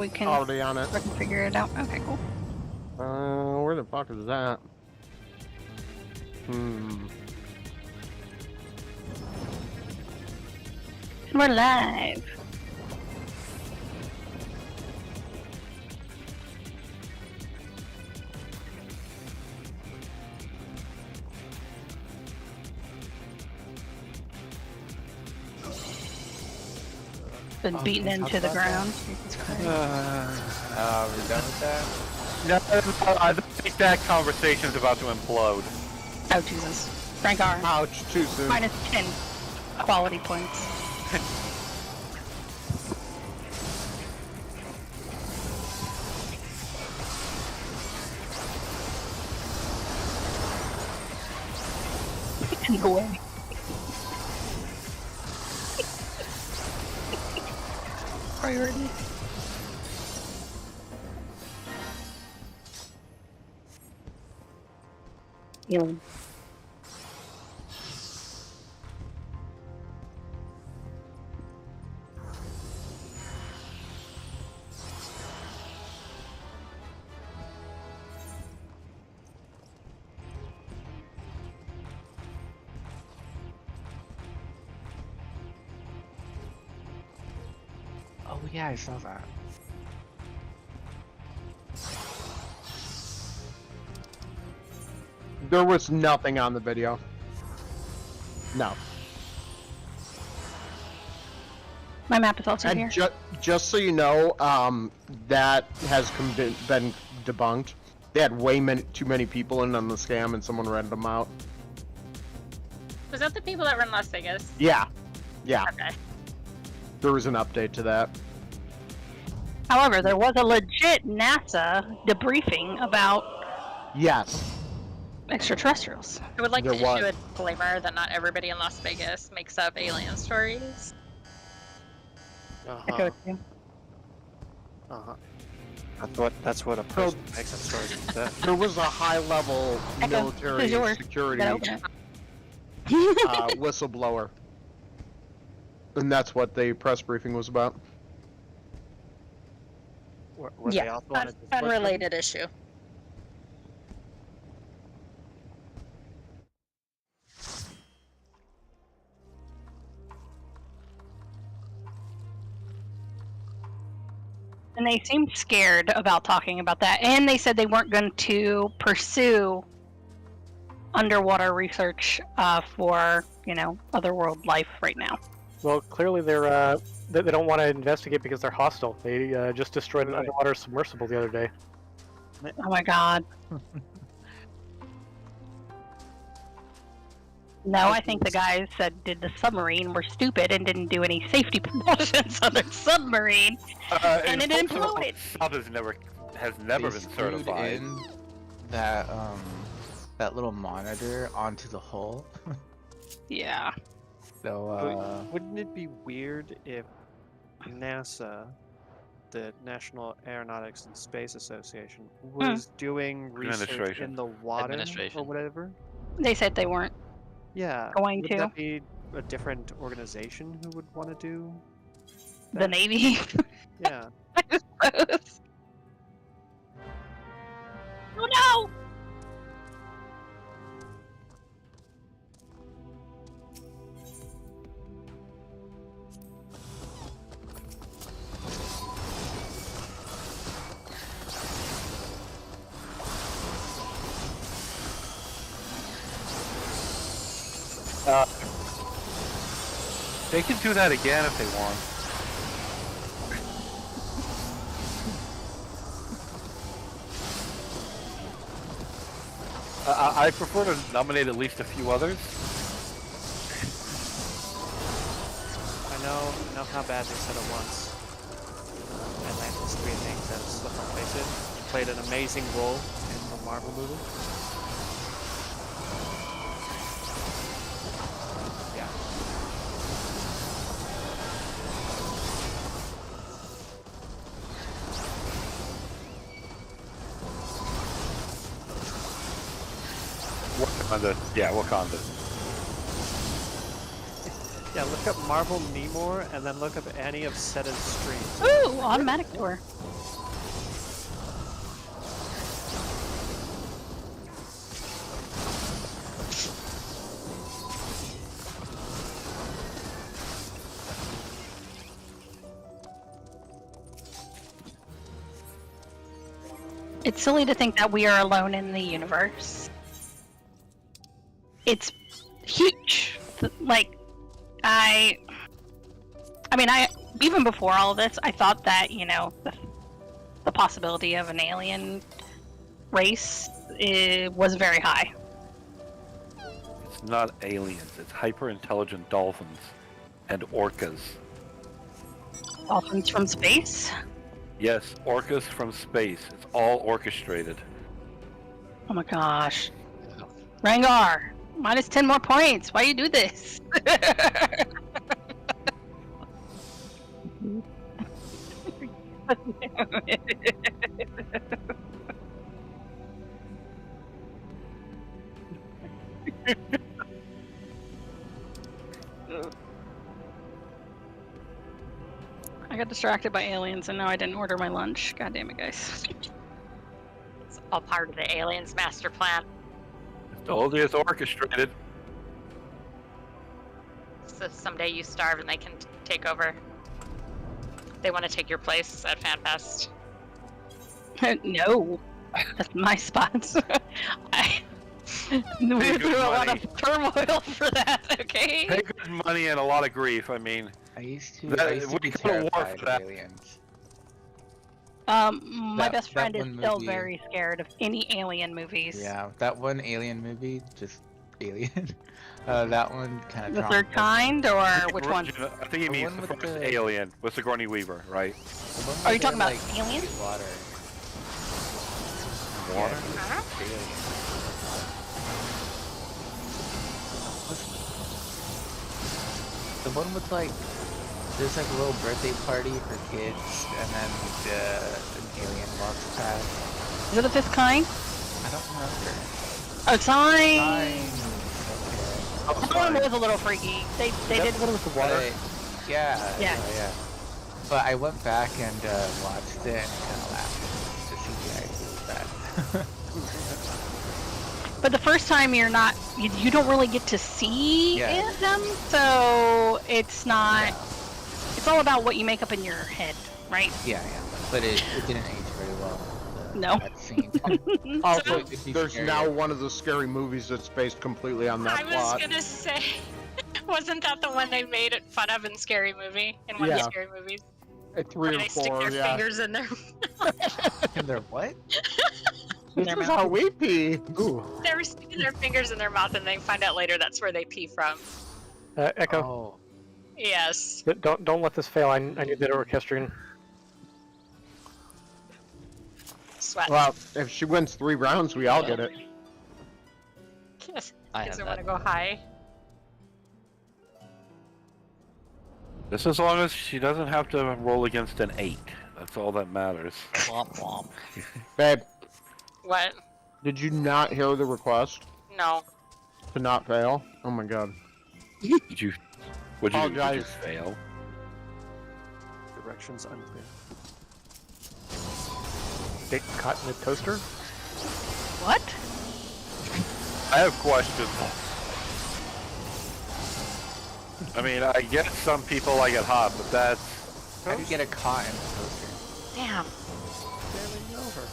We can already on it. figure it out. Okay, cool. Where the fuck is that? We're live. Been beaten into the ground. We're done with that? No, I think that conversation is about to implode. Oh, Jesus. Frank R. Ouch, too soon. Minus 10 quality points. In the way. Priority. Healing. Oh yeah, I saw that. There was nothing on the video. No. My map is also And here. just so you know, that has been debunked. They had too many people in on the scam, and someone ratted them out. Was that the people that run Las Vegas? Yeah. Yeah. Okay. There was an update to that. However, there was a legit NASA debriefing about Yes. extraterrestrials. I would like to There issue was. a disclaimer that not everybody in Las Vegas makes up alien stories. Echo too. That's what a person makes up stories like that. There was a high-level Echo, military this is yours. security Gotta open it. whistleblower. And that's what the press briefing was about. Were they Yeah, also on a Discord server? Unrelated issue. And they seemed scared about talking about that. And they said they weren't going to pursue underwater research for, otherworld life right now. Well, clearly they don't want to investigate because they're hostile. They just destroyed an underwater submersible the other day. Oh my god. No, I think the guys that did the submarine were stupid and didn't do any safety precautions on their submarine, and it imploded. Sub has never been screwed certified. in that that little monitor onto the hull. Yeah. So Wouldn't it be weird if NASA, the National Aeronautics and Space Association, was doing research in the water or whatever? They said they weren't Yeah. going Would to. that be a different organization who would want to do The Navy. Yeah. I suppose. Oh no! They can do that again if they want. I prefer to nominate at least a few others. I know how bad they said it once. Atlantis 3 things as let's not face it. Played an amazing role in the Marvel movie. Yeah. Wakanda. Yeah, look up Marvel Namor and then look up any of Setta's streams. Ooh, automatic tour. It's silly to think that we are alone in the universe. It's huge. Like, I mean, even before all of this, I thought that, the possibility of an alien race was very high. It's not aliens, it's hyper-intelligent dolphins and orcas. Dolphins from space? Yes, orcas from space. It's all orchestrated. Oh my gosh. Rangar, minus 10 more points. Why you do this? I got distracted by aliens and now I didn't order my lunch. God damn it, guys. It's all part of the aliens' master plan. Told you it's orchestrated. So someday you starve and they can take over. They want to take your place at FanFest. No. That's my spot. I went through a lot of turmoil for that, okay? Pay good money and a lot of grief, I mean. I used to go be to war terrified for of that. aliens. My best friend is one still movie- very scared of any alien movies. Yeah, that one alien movie, just alien. That one kind of. The Third Kind, or which one? I think he The means one the with first the- Alien with Sigourney Weaver, right? Are you talking about aliens? Water. Water? Huh? Alien. The one with like, there's like a little birthday party for kids, and then an alien walks past. Is it The Fifth Kind? I don't remember. Oh, Sign! Okay. That one was a little freaky. They did. one with the water. But, yeah. Yeah. Yeah. But I went back and watched it and kind of laughed. The CGI was bad. But the first time you're not, you don't really get to see Yeah. them, so it's not. Yeah. It's all about what you make up in your head, right? Yeah. But it didn't age very well. No. That scene. Also, It'd be there's scarier. now one of the scary movies that's based completely on that I was plot. gonna say, wasn't that the one they made it fun of in Scary Movie? In one of Yeah. the Scary Movies? At Where 3 they or stick 4, their yeah. fingers in their... And they're what? This is how we pee. Ooh. they were sticking their fingers in their mouth and they find out later that's where they pee from. Echo, Oh. Yes. don't let this fail. I need that orchestrion. Sweat. Well, if she wins 3 rounds, we all get it. Kids I have want to that. go high. Just as long as she doesn't have to roll against an 8. That's all that matters. Womp womp. Babe, What? did you not hear the request No. to not fail? Oh my god. Did you? Would you Apologize. fail? Directions unclear. Big caught in a toaster? What? I have questions. I mean, I get some people like it hot, but that's... How do you get a caught in a toaster? Damn. Failing over.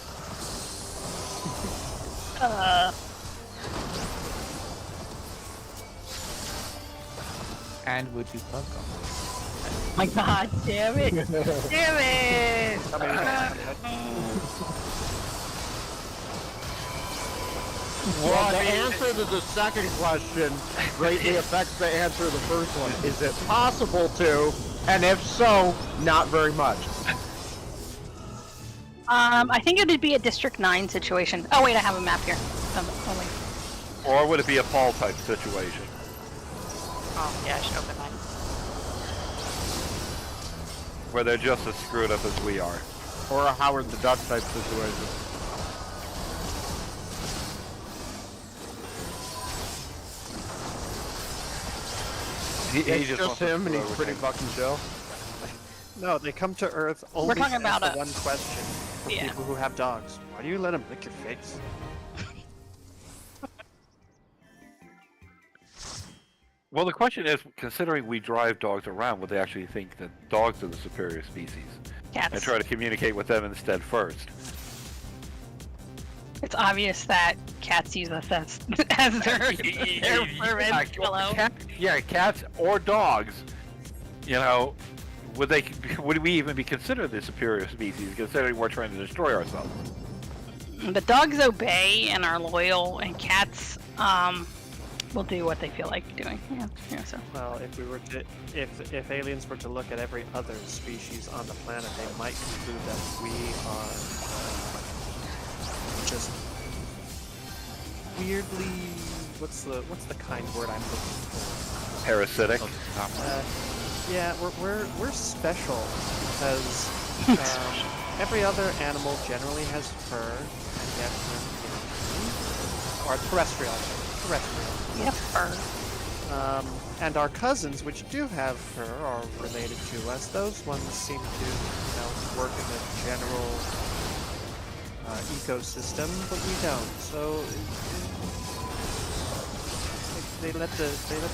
And would you fuck them? My God, damn it! Damn it! Well, the answer to the second question greatly affects the answer to the first one. Is it possible to? And if so, not very much. I think it would be a District 9 situation. Oh wait, I have a map here. Oh wait. Or would it be a Paul type situation? Oh, yeah, I should open mine. Where they're just as screwed up as we are. Or a Howard the Duck type situation. It's just him and he's pretty fucking chill. No, they come to Earth only talking to about ask the a- one question. For Yeah. people who have dogs. Why do you let them lick your face? Well, the question is, considering we drive dogs around, would they actually think that dogs are the superior species? Cats. And try to communicate with them instead first? It's obvious that cats use us as their revenge pillow. Cats or dogs. You know, would we even be considered the superior species, considering we're trying to destroy ourselves? The dogs obey and are loyal, and cats will do what they feel like doing. Yeah, so. Well, if we were to, if aliens were to look at every other species on the planet, they might conclude that we are just weirdly. What's the kind word I'm looking for? Parasitic. Yeah, we're special because every other animal generally has fur, and yet or terrestrial. Yep, fur. And our cousins, which do have fur, are related to us. Those ones seem to, work in the general ecosystem, but we don't. So they let the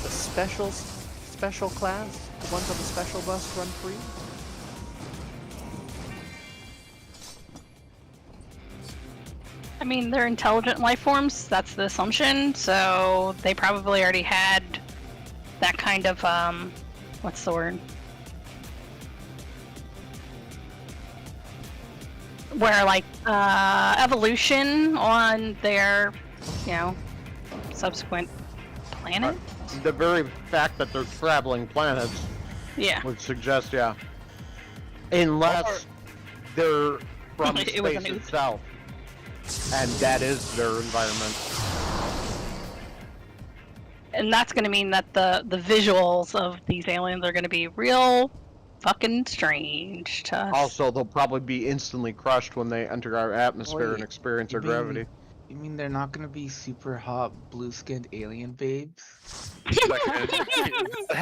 special class, the ones on the special bus, run free. I mean, they're intelligent life forms, that's the assumption, so they probably already had that kind of, what's the word? Where, like, evolution on their, subsequent planet? The very fact that they're traveling planets would suggest, unless they're from space itself. And that is their environment. And that's going to mean that the visuals of these aliens are going to be real fucking strange to us. Also, they'll probably be instantly crushed when they enter our atmosphere and experience our gravity. You mean they're not gonna be super hot, blue-skinned alien babes?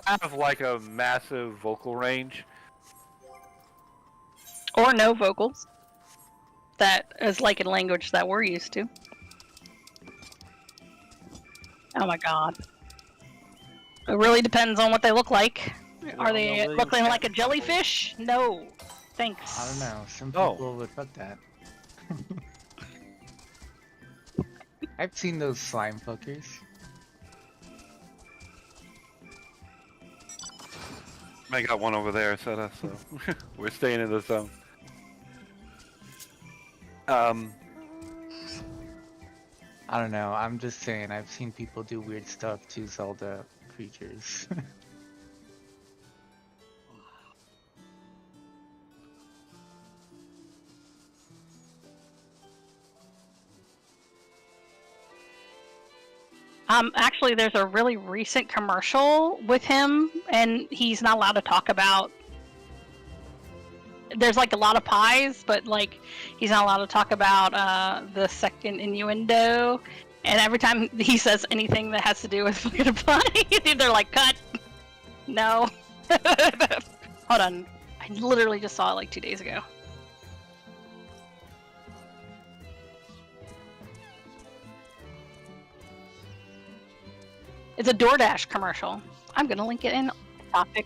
Have like a massive vocal range. Or no vocals. That is like a language that we're used to. Oh my god. It really depends on what they look like. Are they looking like a jellyfish? No. Thanks. I don't know. Some people would fuck that. I've seen those slime fuckers. I got one over there, so we're staying in the zone. I don't know, I'm just saying, I've seen people do weird stuff to Zelda creatures. Actually, there's a really recent commercial with him, and he's not allowed to talk about. There's like a lot of pies, but like he's not allowed to talk about the second innuendo. And every time he says anything that has to do with fucking a pie, they're like, cut. No. Hold on. I literally just saw it like 2 days ago. It's a DoorDash commercial. I'm gonna link it in the topic.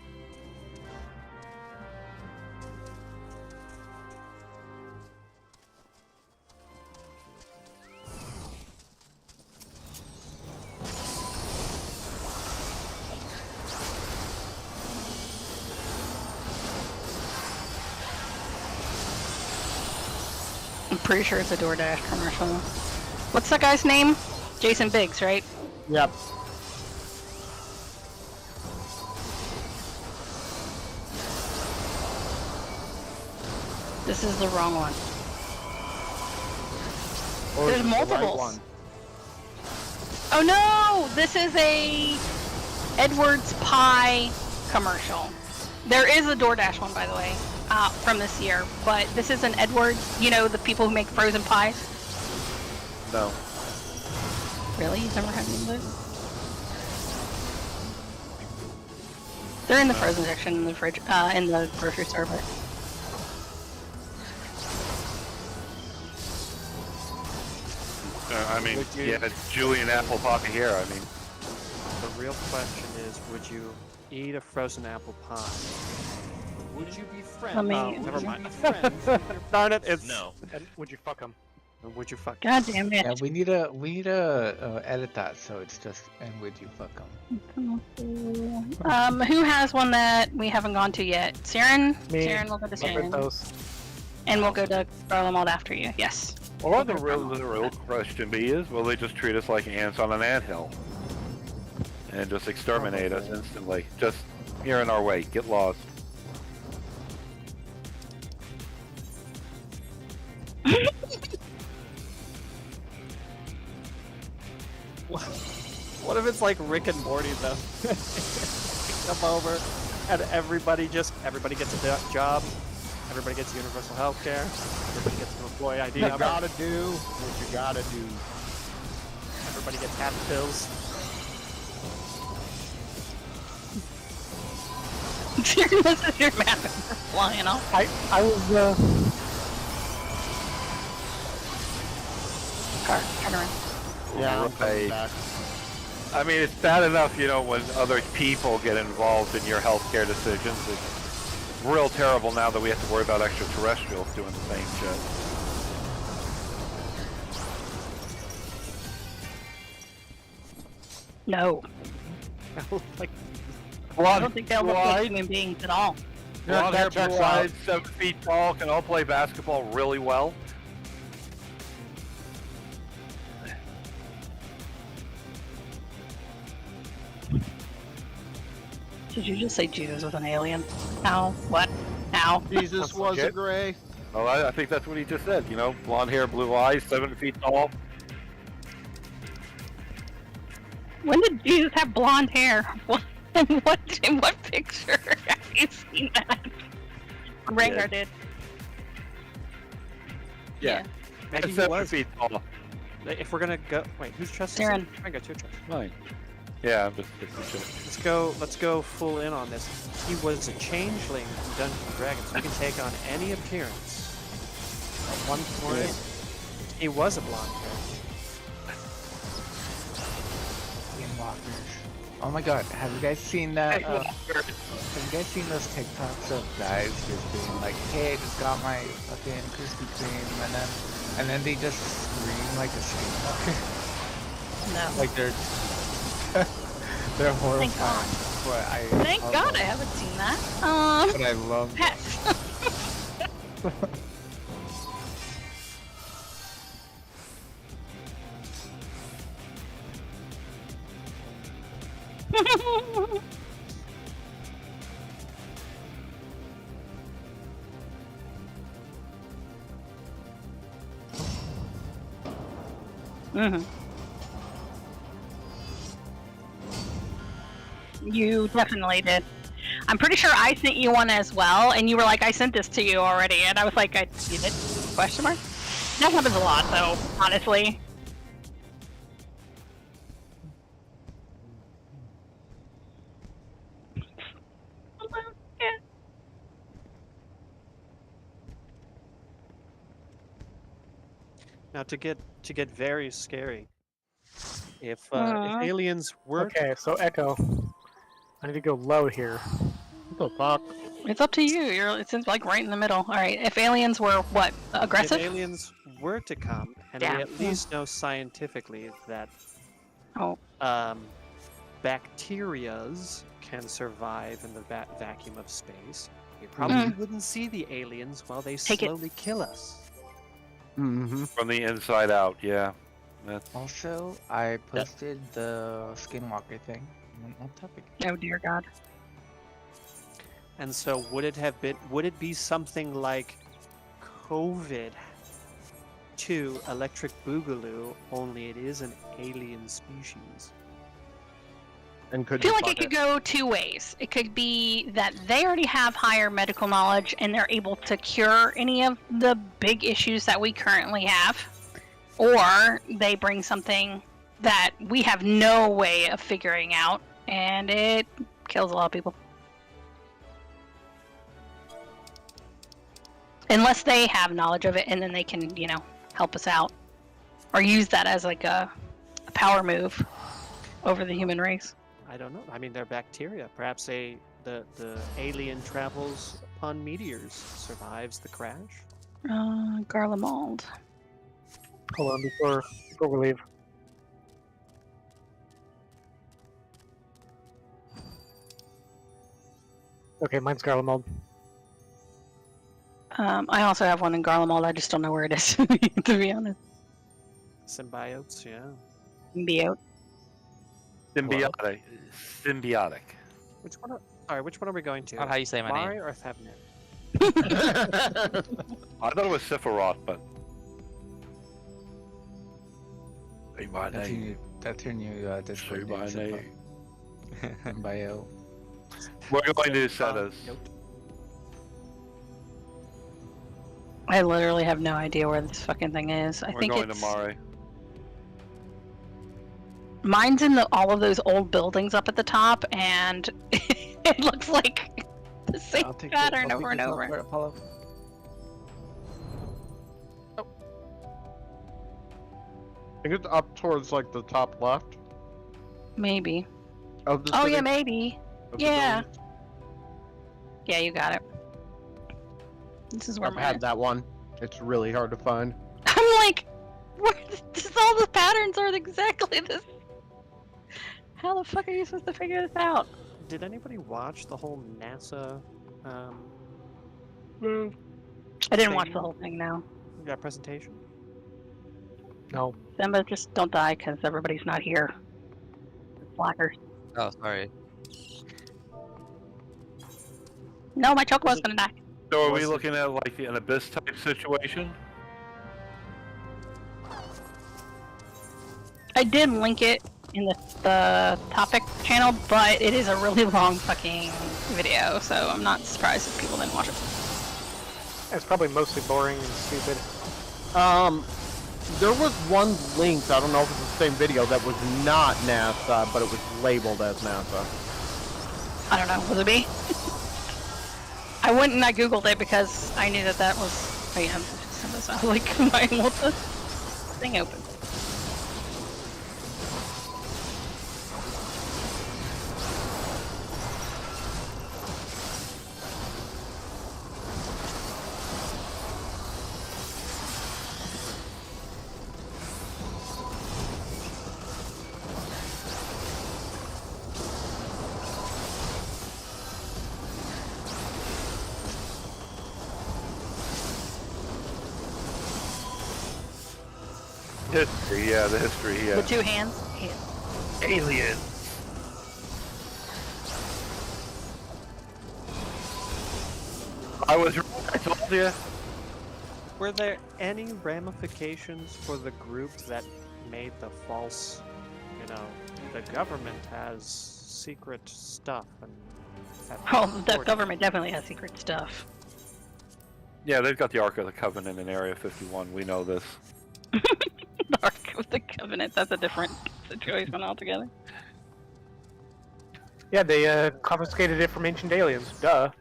I'm pretty sure it's a DoorDash commercial. What's that guy's name? Jason Biggs, right? Yep. This is the wrong one. Or There's multiples. Oh no! This is a Edwards Pie commercial. There is a DoorDash one, by the way, from this year, but this is an Edwards, you know, the people who make frozen pies? No. Really? You've never had any of those? They're in the frozen section in the fridge, in the grocery store, but... I mean, Julian apple poppy here, I mean. The real question is, would you eat a frozen apple pie? Would you be friends? Let me... Oh, never mind. Darn it, it's... No. And would you fuck him? Would you fuck? God damn it. Yeah, we need to edit that so it's just and would you fuck them? Who has one that we haven't gone to yet? Siren? Me. Siren, we'll go to Look at Siren. those. And we'll go to Garlemald after you. Yes. Or the real question is, will they just treat us like ants on an anthill? And just exterminate us instantly? Just, you're in our way, get lost. What if it's like Rick and Morty though? Come over, and everybody gets a job. Everybody gets universal health care. Everybody gets an employee ID You number. gotta do what you gotta do. Everybody gets happy pills. This is your map flying off. I was Car, turn around. Yeah, I'm Right. coming back. I mean, it's bad enough, you know, when other people get involved in your healthcare decisions. It's real terrible now that we have to worry about extraterrestrials doing the same shit. No. Like, I don't think they'll look like human beings at all. Blonde hair, checks blue eyes, out. 7 feet tall, can all play basketball really well. Did you just say Jesus was an alien? How? What? How? Jesus was a legit. gray. Well, I think that's what he just said, you know, blonde hair, blue eyes, 7 feet tall. When did Jesus have blonde hair? What? In what picture have you seen that? Granger Yeah. did. Yeah. maybe he 7 was. feet tall. If we're gonna go, wait, whose trust is Siren. it? I got your trust. Mine. Yeah, I'm just Let's go full in on this. He was a changeling in Dungeons and Dragons. So he can take on any appearance. At one point, he was a blonde hair. Skinwalkers. Oh my god, have you guys seen that? Have you guys seen those TikToks of guys just being like, hey, I just got my fucking Krispy Kreme, and then they just scream like a skinwalker? No. Like they're they're horrifying. Thank God. But Thank God I haven't seen that. But I love Pet. Mm-hmm. You definitely did. I'm pretty sure I sent you one as well, and you were like, I sent this to you already, and I was like, you did? Question mark? That happens a lot, though, honestly. Now to get very scary. If aliens were okay. So Echo, I need to go low here. What the fuck? It's up to you. It seems like right in the middle. All right. If aliens were what? Aggressive? If aliens were to come, and Yeah. we at least know scientifically that Oh. bacterias can survive in the vacuum of space, we probably wouldn't see the aliens while they Take it. slowly kill us. Mm-hmm. from the inside out, yeah. That's Also, I posted the Skinwalker thing on topic. Oh, dear God. And so would it be something like COVID to Electric Boogaloo, only it is an alien species? And I could feel you like it fuck could go two ways. It could be that they already have higher medical knowledge and they're able to cure any of the big issues that we currently have, or they bring something that we have no way of figuring out and it kills a lot of people. Unless they have knowledge of it and then they can, help us out. Or use that as like a power move over the human race. I don't know. I mean, they're bacteria. Perhaps the alien travels upon meteors, survives the crash. Garlemald. Hold on before we leave. Okay, mine's Garlemald. I also have one in Garlemald. I just don't know where it is, to be honest. Symbiotes, yeah. Symbiote. Symbiotic. Which one? Which one are we going to? Not how you say my Mari name. or Thebnet? I thought it was Sephiroth, but. Say my That's name. your new Discord Say my name. name. Bio. We're going to set us. Nope. I literally have no idea where this fucking thing is. I We're think going it's... to Mari. Mine's in all of those old buildings up at the top, and it looks like the same pattern over and over. Apollo. I think it's up towards like the top left Maybe. of the Oh city, yeah, maybe. of the Yeah. building. Yeah, you got it. This is where I've had that one. It's really hard to find. I'm like, where all the patterns are exactly this. How the fuck are you supposed to figure this out? Did anybody watch the whole NASA I didn't watch Thing. the whole thing now. presentation? No. Simba, just don't die because everybody's not here. Slackers. Oh, sorry. No, my chocobo's gonna die. So are we looking at like an abyss type situation? I did link it in the topic channel, but it is a really long fucking video, so I'm not surprised if people didn't watch it. It's probably mostly boring and stupid. There was one linked, I don't know if it's the same video, that was not NASA, but it was labeled as NASA. I don't know, was it me? I went and I googled it because I knew that was... Wait, I was like, I want this thing open. History, yeah, the history, yeah. With two hands? Yeah. Alien. I was right, I told you. Were there any ramifications for the group that made the false, the government has secret stuff and... Oh, the government definitely has secret stuff. Yeah, they've got the Ark of the Covenant in Area 51. We know this. The Ark of the Covenant, that's a different situation altogether. Yeah, they confiscated it from ancient aliens. Duh.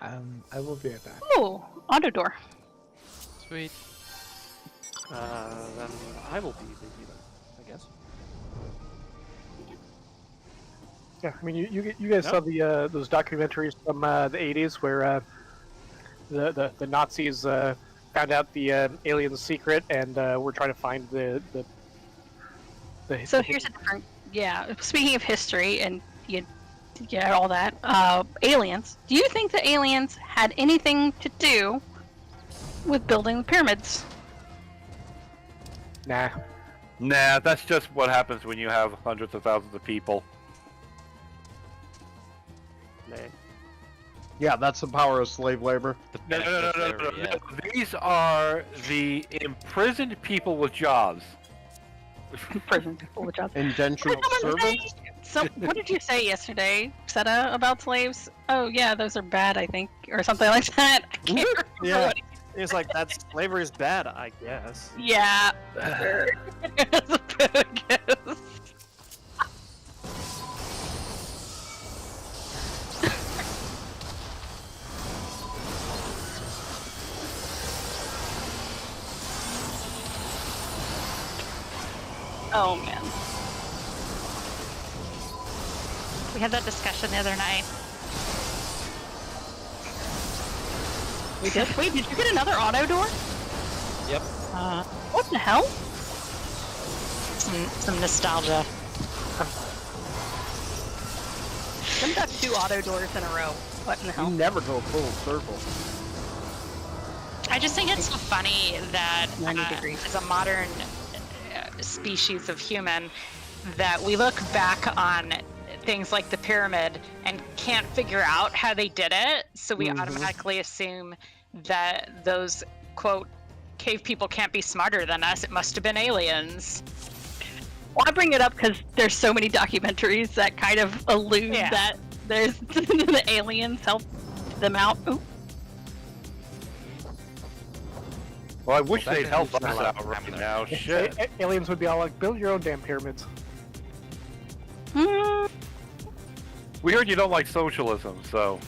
I will be right back. Oh, auto door. Sweet. Then I will be the healer, I guess. Yeah, I mean, you guys saw the those documentaries from the 80s where the Nazis found out the alien's secret and were trying to find the So here's a different... Yeah, speaking of history and all that, aliens. Do you think the aliens had anything to do with building the pyramids? Nah. Nah, that's just what happens when you have hundreds of thousands of people. Yeah, that's the power of slave labor. No. These are the imprisoned people with jobs. Prison people with jobs. Indentured servants? What did you say yesterday, Seta, about slaves? Oh yeah, those are bad, I think, or something like that. I can't remember Yeah. what It's like, slavery is bad, I guess. Yeah. That's a good guess. Oh man. We had that discussion the other night. We did. Wait, did you get another auto door? Yep. What the hell? Some nostalgia. I've got 2 auto doors in a row. What in the You hell? never go full circle. I just think it's so funny that 90 degrees. as a modern species of human, that we look back on things like the pyramid and can't figure out how they did it, so we automatically assume that those, quote, cave people can't be smarter than us. It must have been aliens. Well, I bring it up because there's so many documentaries that kind of allude that there's the aliens helped them out. Ooh. Well, I wish they'd help us out right now. Shit. Aliens would be all like, build your own damn pyramids. We heard you don't like socialism, so...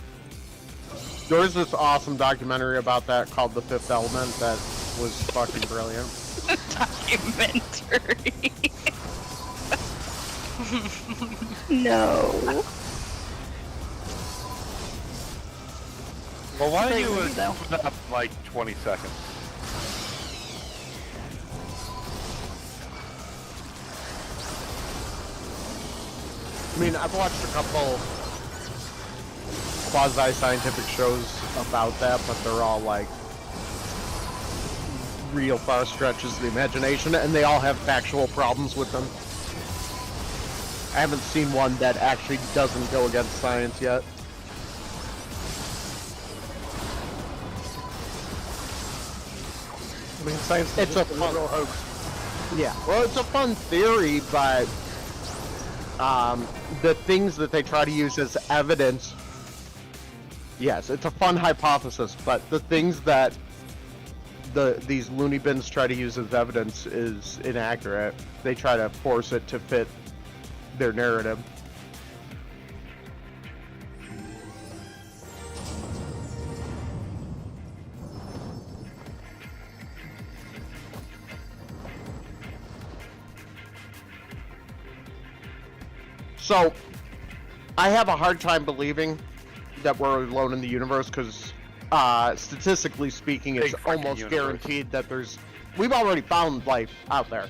There's this awesome documentary about that called The Fifth Element that was fucking brilliant. Documentary. No. Well, why don't Great you movie, though. put up like 20 seconds? I mean, I've watched a couple quasi-scientific shows about that, but they're all like real far stretches of the imagination, and they all have factual problems with them. I haven't seen one that actually doesn't go against science yet. I mean, science It's a fun hoax. Yeah, well, it's a fun theory, but the things that they try to use as evidence, yes, it's a fun hypothesis, but the things that these loony bins try to use as evidence is inaccurate. They try to force it to fit their narrative. So, I have a hard time believing that we're alone in the universe because, statistically speaking, it's almost guaranteed that we've already found life out there.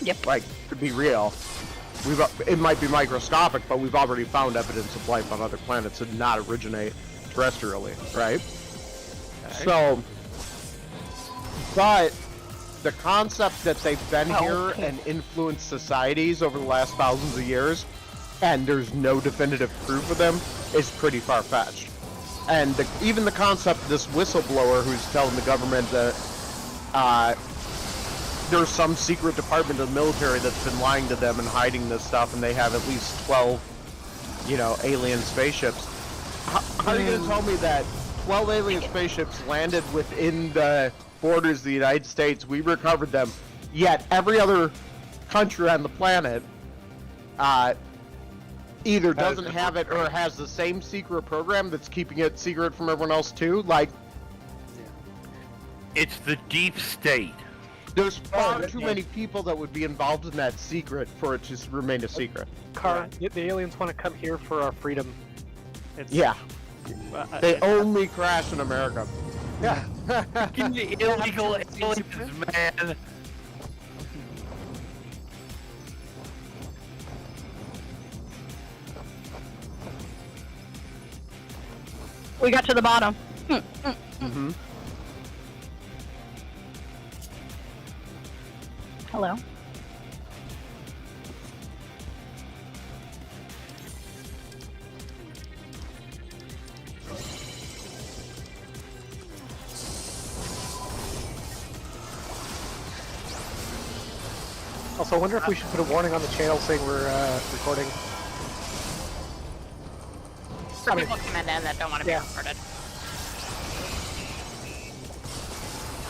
Yep. Like, to be real, it might be microscopic, but we've already found evidence of life on other planets and not originate terrestrially, right? Okay. So, but the concept that they've been here and influenced societies over the last thousands of years, and there's no definitive proof of them, is pretty far-fetched. And even the concept of this whistleblower who's telling the government that there's some secret department of the military that's been lying to them and hiding this stuff, and they have at least 12, alien spaceships. How are you going to tell me that 12 alien spaceships landed within the borders of the United States, we recovered them, yet every other country on the planet either doesn't have it or has the same secret program that's keeping it secret from everyone else too? Like, it's the deep state. There's far too many people that would be involved in that secret for it to remain a secret. The aliens want to come here for our freedom. Yeah. They only crash in America. Yeah. Illegal aliens, man. We got to the bottom. Mm-hmm. Hello. Also, I wonder if we should put a warning on the channel saying we're recording. For people coming in that don't want to be recorded.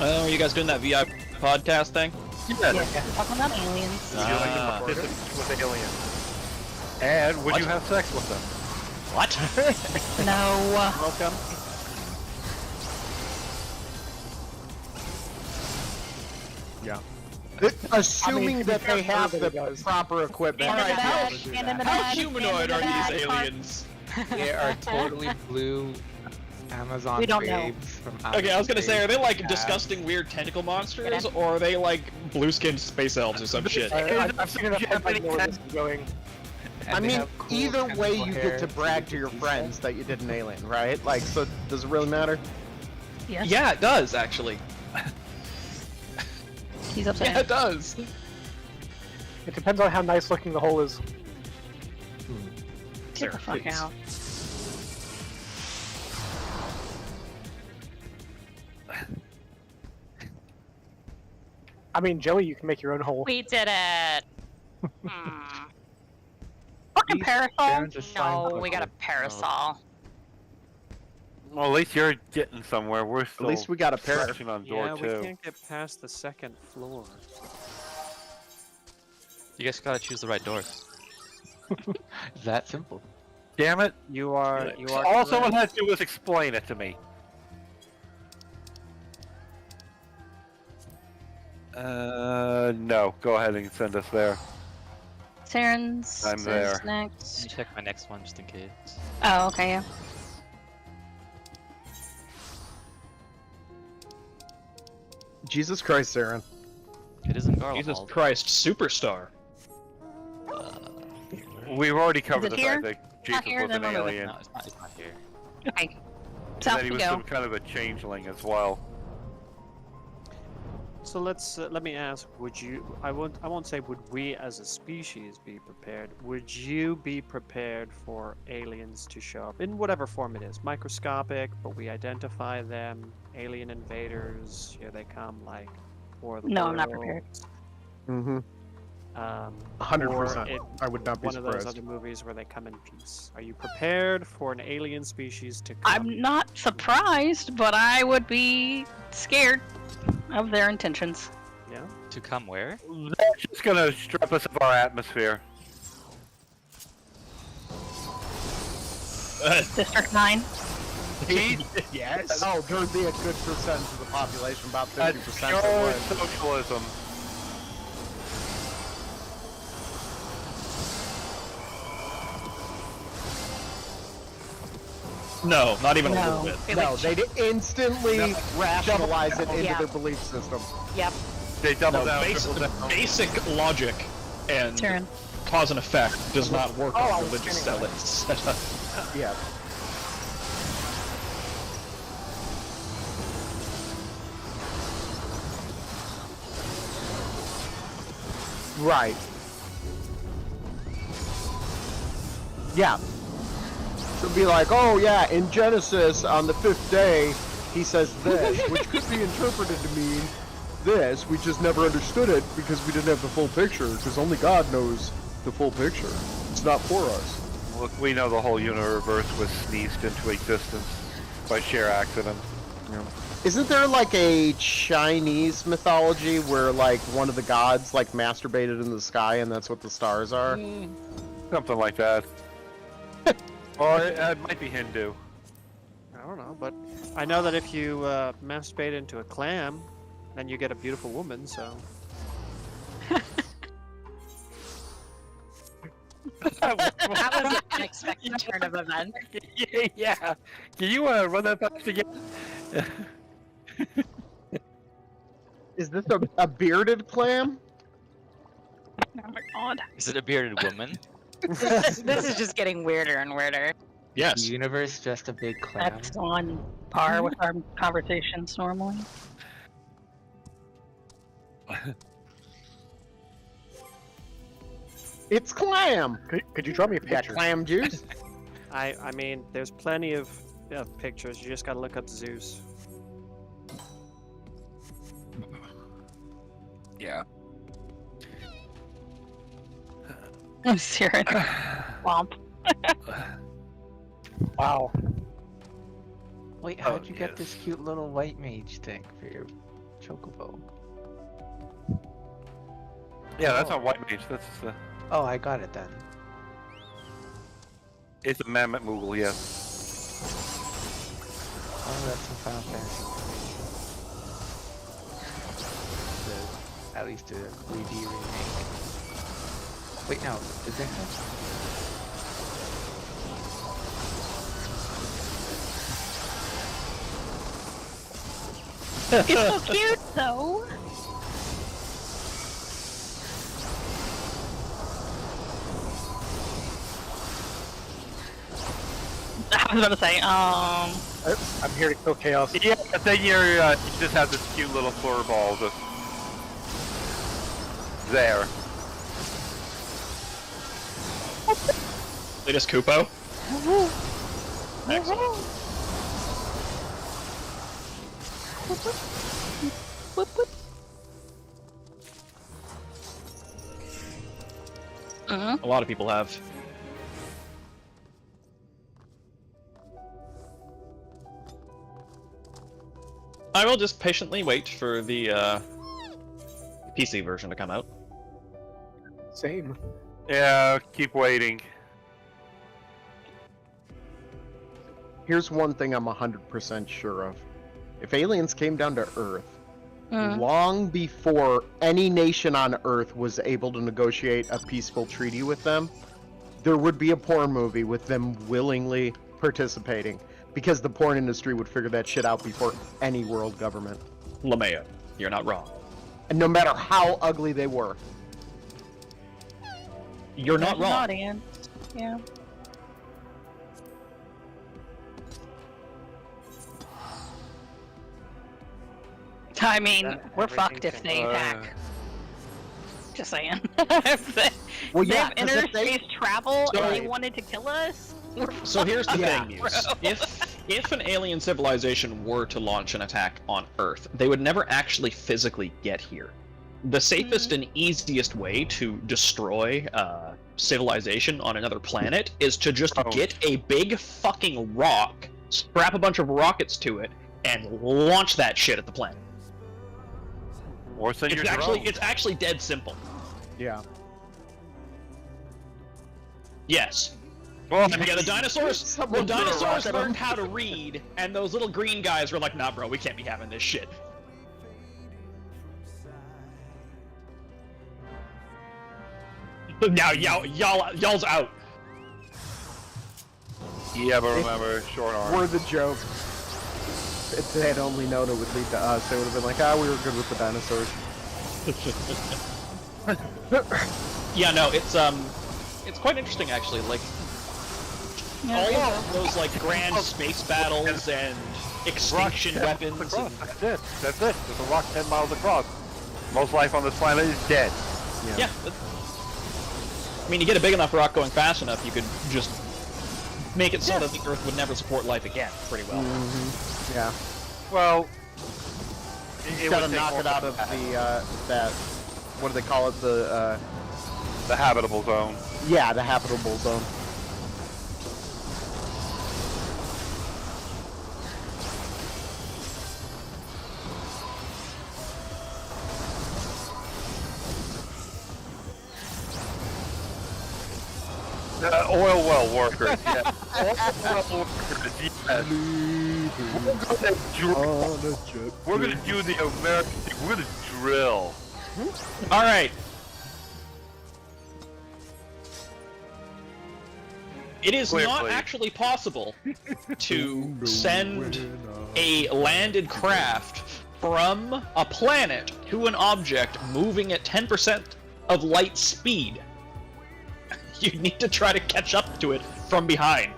Are you guys doing that VIPodcast thing? Yeah. Talking about aliens. With aliens. And would you have sex with them? What? No. Welcome. Yeah. Assuming that they have the proper equipment. How humanoid are these aliens? They are totally blue Amazon We don't know. waves from Okay, I was gonna say, are they like Waves. disgusting, weird tentacle monsters, or are they like blue-skinned space elves or some shit? I've seen enough I know where this is going. And I they mean, have cool either way, tentacle you hair get to brag to your friends that you did an alien, right? Like, so does it really matter? Yes. Yeah, it does actually. He's upset. Yeah, it does. It depends on how nice looking the hole is. Get the fuck please. out. I mean, Joey, you can make your own hole. We did it. Hmm. Fucking parasol. No, we got a parasol. Well, at least you're getting somewhere. We're still At least we got a pair. scratching on door Yeah, we 2. can't get past the second floor. You guys gotta choose the right doors. It's that simple. Damn it! You are. All someone has to do is explain it to me. No. Go ahead and send us there. Saren's I'm is there. Let me next. check my next one just in case. Oh, okay, yeah. Jesus Christ, Saren. It is in Garlemald. Jesus Christ, superstar. We've already covered it this. here? I think Jesus here, was then an I'll go. alien. No, it's not here. Okay. And South that he we was go. some kind of a changeling as well. So let me ask. Would you? I won't say would we as a species be prepared. Would you be prepared for aliens to show up in whatever form it is? Microscopic, but we identify them. Alien invaders. Here they come. Like, for the No, I'm not world. prepared. Mm-hmm. 100%. Or it- I would not be one of those surprised. other movies where they come in peace. Are you prepared for an alien species to come? I'm not surprised, but I would be scared of their intentions. Yeah. To come where? They're just gonna strip us of our atmosphere. District 9. Yes. Oh, there'd be a good percentage of the population, about 50% That's that pure would. socialism. No, not even a No. little bit. No, they'd instantly rationalize it into Yeah. their belief system. Yep. They double No, down, basic, triple down. basic logic and Saren. cause and effect does not work Oh, I on was religious turning zealots. Yeah. Right. Yeah. It'll be like, oh yeah, in Genesis, on the 5th day, he says this, which could be interpreted to mean this. We just never understood it because we didn't have the full picture, because only God knows the full picture. It's not for us. Look, we know the whole universe was sneezed into existence by sheer accident. Isn't there like a Chinese mythology where like one of the gods like masturbated in the sky and that's what the stars are? Something like that. Or it might be Hindu. I don't know, but I know that if you masturbate into a clam, then you get a beautiful woman. So That was an unexpected turn of events. Yeah. Can you run that past again? Is this a bearded clam? Oh my god. Is it a bearded woman? This is just getting weirder and weirder. Yes. The universe just a big clam. That's on par with our conversations normally. It's clam! Could you draw me a You got picture? clam juice? I mean, there's plenty of pictures. You just gotta look up Zeus. Yeah. Saren. Womp. Wow. Wait, Oh, how'd you get yes. this cute little white mage thing for your chocobo? Yeah, that's not white mage. That's Oh, I got it then. it's a mammoth Moogle, yes. Oh, that's some Final Fantasy. At least a 3D remake. Wait, no, is it? It's so cute, though. I was about to say, I'm here to kill chaos. Yeah, I think you just have this cute little furball just there. Latest Kupo. Excellent. A lot of people have. I will just patiently wait for the PC version to come out. Same. Yeah, keep waiting. Here's one thing I'm 100% sure of. If aliens came down to Earth, long before any nation on Earth was able to negotiate a peaceful treaty with them, there would be a porn movie with them willingly participating. Because the porn industry would figure that shit out before any world government. LeMayo, you're not wrong. And no matter how ugly they were. You're not wrong. Audience. Yeah. I mean, we're fucked if they attack. Just saying. Well, They yeah, have 'cause if interspace travel and they Right. wanted to kill us. So here's the Yeah. thing, Muse. If an alien civilization were to launch an attack on Earth, they would never actually physically get here. The safest and easiest way to destroy civilization on another planet is to just get a big fucking rock, strap a bunch of rockets to it, and launch that shit at the planet. Or send your It's actually dead simple. Yeah. Yes. Well, Yeah, the dinosaurs Someone threw a rock at 'em. learned how to read, and those little green guys were like, nah, bro, we can't be having this shit. Now, y'all's out. Yeah, but remember, short arm. We're the joke. If they had only known it would lead to us, they would have been like, we were good with the dinosaurs. Yeah, no, it's quite interesting actually. Like all of those like grand space battles and extinction weapons. And... That's it. That's it. There's a rock 10 miles across. Most life on this planet is dead. Yeah. I mean, you get a big enough rock going fast enough, you could just make it so that the Earth would never support life again, pretty well. Yeah. Well, You gotta knock it out of the, that, what do they call it, the habitable zone. yeah, the habitable zone. Oil well workers, yeah. Oil well workers, yes. We're gonna do the American thing. We're gonna drill. All right. It is not Clearly. actually possible to send a landed craft from a planet to an object moving at 10% of light speed. You need to try to catch up to it from behind.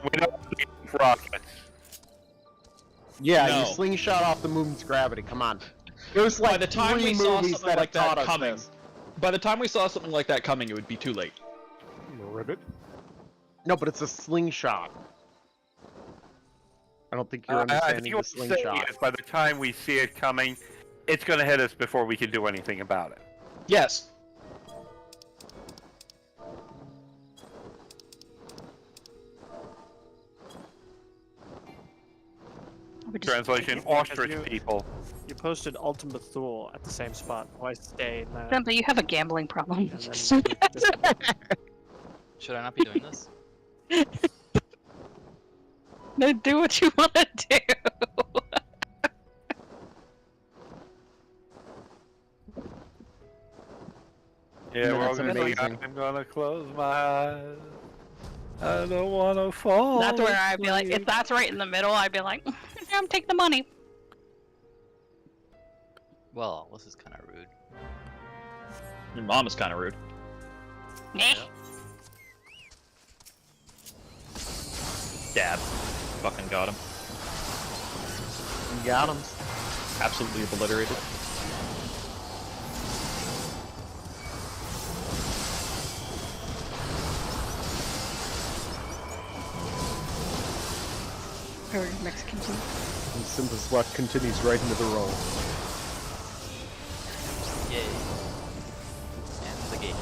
We don't need rockets. Yeah, No. you slingshot off the moon's gravity, come on. There's like By the time 3 we saw movies something that like have taught that us coming, this. by the time we saw something like that coming, it would be too late. Ribbit. No, but it's a slingshot. I don't think you're I understanding think the what you're saying slingshot. is by the time we see it coming, it's gonna hit us before we can do anything about it. Yes. Translation: Yeah, 'cause ostrich you- people. You posted Ultimate Thule at the same spot. Why stay in that? Simba, you have a gambling problem. And then this- Should I not be doing this? No, do what you want to do. Yeah, we're all That's gonna be. amazing. I'm gonna close my eyes. I don't wanna fall. That's where I'd be like, if that's right in the middle, I'd be like, take the money. Well, this is kind of rude. Your mom is kind of rude. Eh. Dab. Fucking got him. Got him. Absolutely obliterated. Or Mexican tea. And Simba's luck continues right into the roll. Yay. And the gate.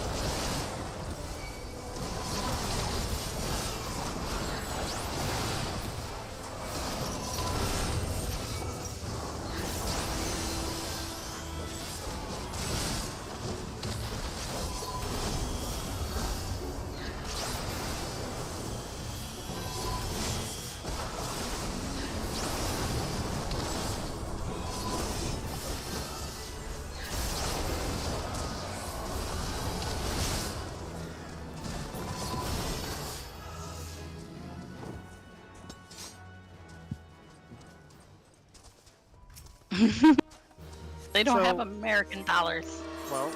They don't have So- American dollars. Well,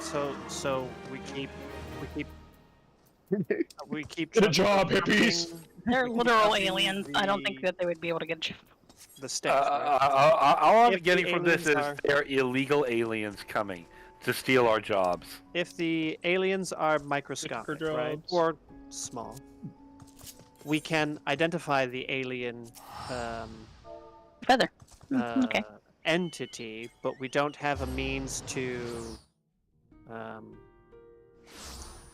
so we keep Get a job, jumping hippies. They're literal jumping aliens. I don't think that they would be able to get. the stakes. right? All I'm If the getting from this is aliens they're illegal aliens coming to steal our jobs. If the aliens are microscopic, right, jobs. or small, we can identify the alien Feather. Okay. entity, but we don't have a means to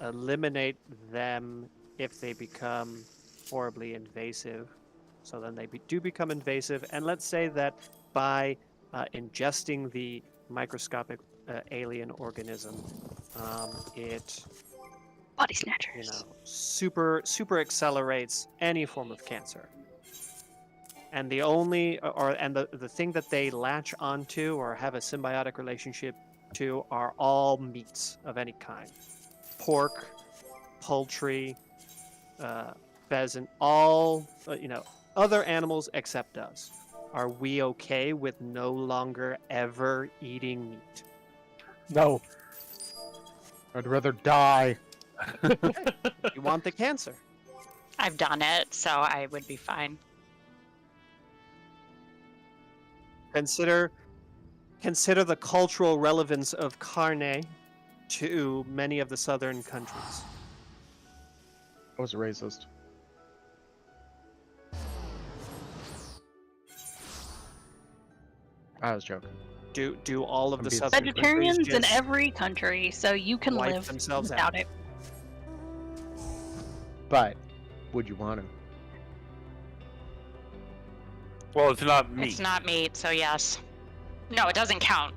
eliminate them if they become horribly invasive. So then they do become invasive, and let's say that by ingesting the microscopic alien organism, it Body snatchers. super accelerates any form of cancer. And the only the thing that they latch onto or have a symbiotic relationship to are all meats of any kind. Pork, poultry, pheasant, all other animals except us. Are we okay with no longer ever eating meat? No. I'd rather die. You want the cancer? I've done it, so I would be fine. Consider the cultural relevance of carne to many of the southern countries. I was racist. I was joking. Do all of the being southern Vegetarians countries in just every country, so you can wipe live themselves without out? it. But would you want to? Well, it's not meat. It's not meat, so yes. No, it doesn't count.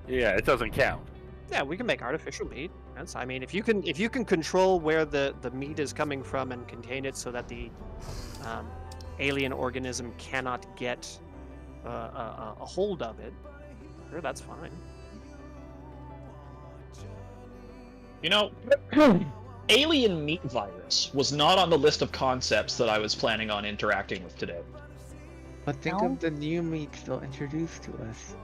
Yeah, it doesn't count. Yeah, we can make artificial meat. I mean, if you can control where the meat is coming from and contain it so that the alien organism cannot get a hold of it, sure, that's fine. You know, alien meat virus was not on the list of concepts that I was planning on interacting with today. But think No? of the new meats they'll introduce to us.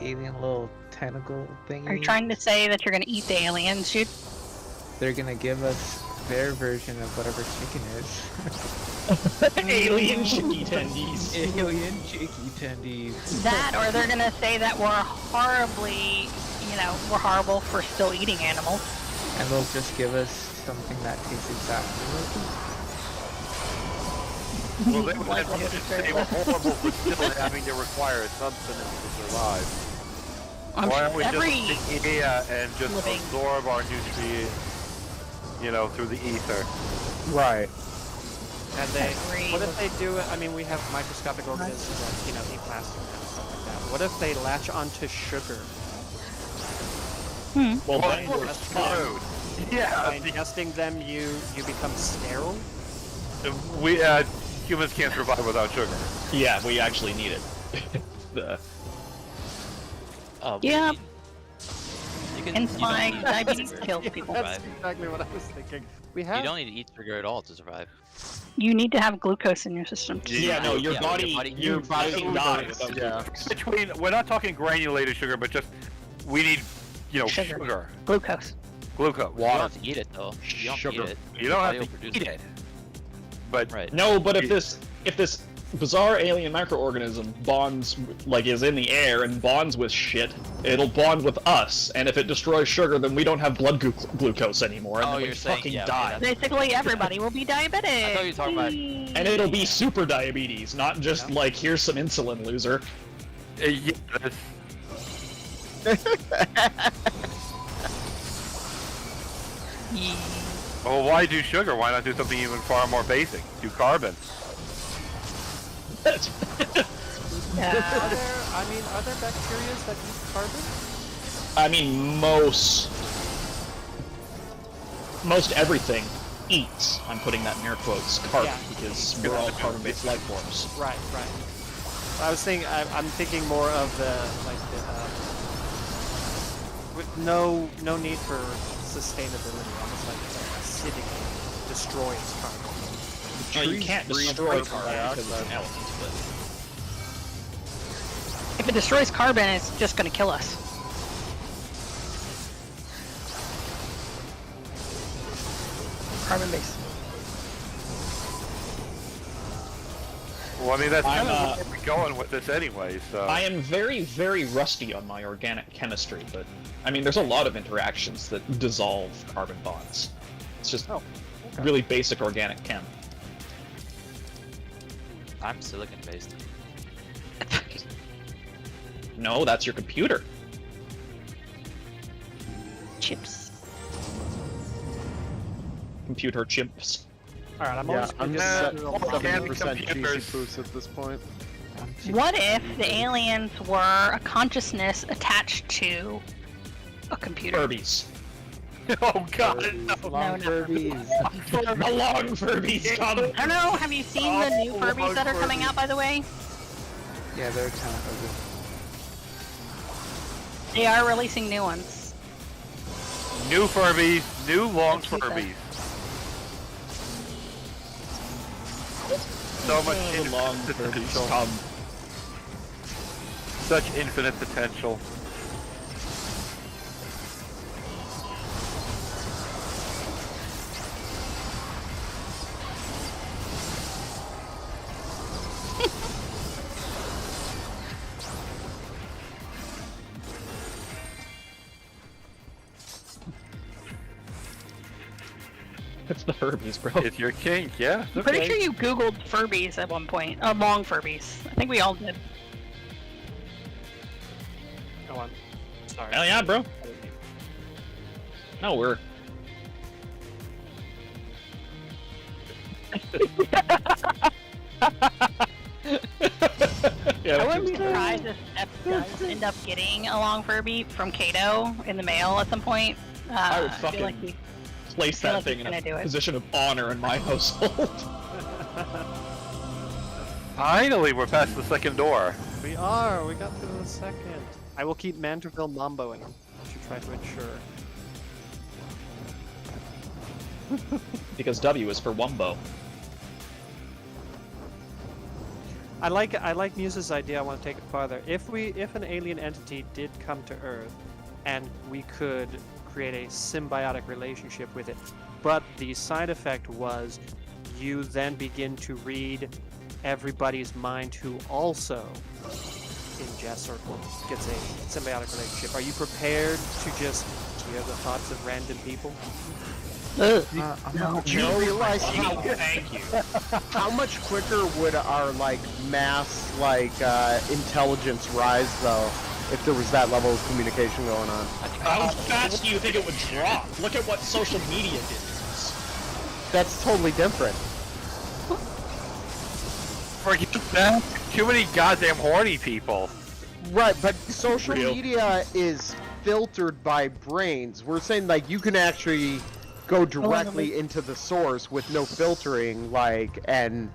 Alien little tentacle thingy. Are you trying to say that you're going to eat the aliens, dude? They're gonna give us their version of whatever chicken is. Alien chicky tendies. Alien chicky tendies. That, or they're going to say that we're horribly, we're horrible for still eating animals. And they'll just give us something that tastes exactly like Well, they would Likelihood just is say very we're low. horrible for still having to require sustenance to survive. I'm Why sure don't we every just stick here and just living- absorb our nutrients, through the ether? Right. And they, Agree. what if they do it? I mean, we have microscopic organisms that eat plastic and stuff like that. What if they latch onto sugar? Well, Well, then we're we're screwed. Yeah, By ingesting them, you become sterile. we humans can't survive without sugar. yeah, we actually need it. Oh, Yeah. You can. And You why don't need diabetes sugar kills to people. That's survive. exactly what I was thinking. We You have. don't need to eat sugar at all to survive. You need to have glucose in your system. Yeah, no, your Yeah, body, your your body absolutely dies. does, yeah. Between, we're not talking granulated sugar, but just we need, Sugar. sugar, Glucose. glucose, You don't have to eat it though. You don't have to Sugar. eat it. You Your don't body have will to produce eat it. But Right. No, but if this bizarre alien microorganism bonds, like, is in the air and bonds with shit, it'll bond with us, and if it destroys sugar, then we don't have blood glucose anymore, and Oh, then we you're saying- fucking yeah, okay, die. that's- Basically, everybody will be diabetic. I thought you were talking about- And it'll be super diabetes, not just like, here's some insulin, loser. yeah, that's- well, why do sugar? Why not do something even far more basic? Do carbon. That's Are there bacteria that use carbon? I mean, most everything eats, I'm putting that in air quotes, carbon, Yeah. because we're all carbon-based life forms. Right. I was thinking. I'm thinking more of the with no need for sustainability. Almost like acidic destroys carbon. No, you can't destroy carbon carbon because it's an dioxide. element, but... If it destroys carbon, it's just going to kill us. Carbon based. Well, I mean, that's I'm, kind of where we're going with this anyway, so... I am very, very rusty on my organic chemistry, but I mean, there's a lot of interactions that dissolve carbon bonds. It's just really basic organic chem. I'm silicon based. No, that's your computer. Chips. Computer chimps. All right, I'm Yeah, almost I'm gonna just get 70% cheesy computers. poos at this point. What if the aliens were a consciousness attached to a computer? Furbies. Oh god, no. No, no. The long Furbies come! I don't know. Have you seen the new Furbies that are coming out, by the way? Yeah, they're kind of They are releasing new ones. New Furbies, new long That's what he Furbies. So much The long infinite Furbies potential. come. Such infinite potential. It's the Furbies, bro. It's your kink, yeah. I'm pretty sure you Googled Furbies at one point. Long Furbies. I think we all did. Go on. Sorry. Hell yeah, bro. No, we're... yeah, I wouldn't be surprised if Steph does end up getting a long Furby from Kato in the mail at some point. I would feel like fucking he- place feel that like thing he's in gonna do a it. position of honor in my household. Finally, we're past the second door. We are. We got to the second. I will keep Manderville mamboing to try to ensure. Because W is for Wumbo. I like Muse's idea. I want to take it farther. If an alien entity did come to Earth, and we could create a symbiotic relationship with it, but the side effect was you then begin to read everybody's mind who also ingests or gets a symbiotic relationship. Are you prepared to just hear the thoughts of random people? Ugh. Do you realize Thank you. how much quicker would our mass intelligence rise though if there was that level of communication going on? How fast do you think it would drop? Look at what social media did to us. That's totally different. Forget that. Too many goddamn horny people. Right, but social Real. media is filtered by brains. We're saying you can actually go directly into the source with no filtering, and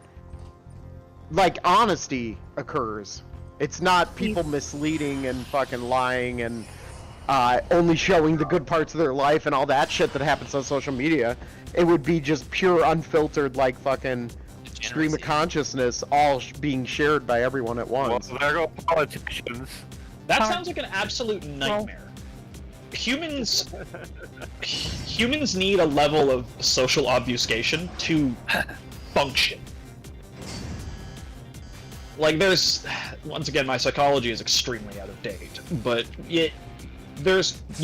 honesty occurs. It's not people misleading and fucking lying and only showing the good parts of their life and all that shit that happens on social media. It would be just pure, unfiltered, like fucking stream of consciousness, all being shared by everyone at once. Well, there go politicians. That sounds like an absolute nightmare. Humans need a level of social obfuscation to function. Like, there's, once again, my psychology is extremely out of date, but you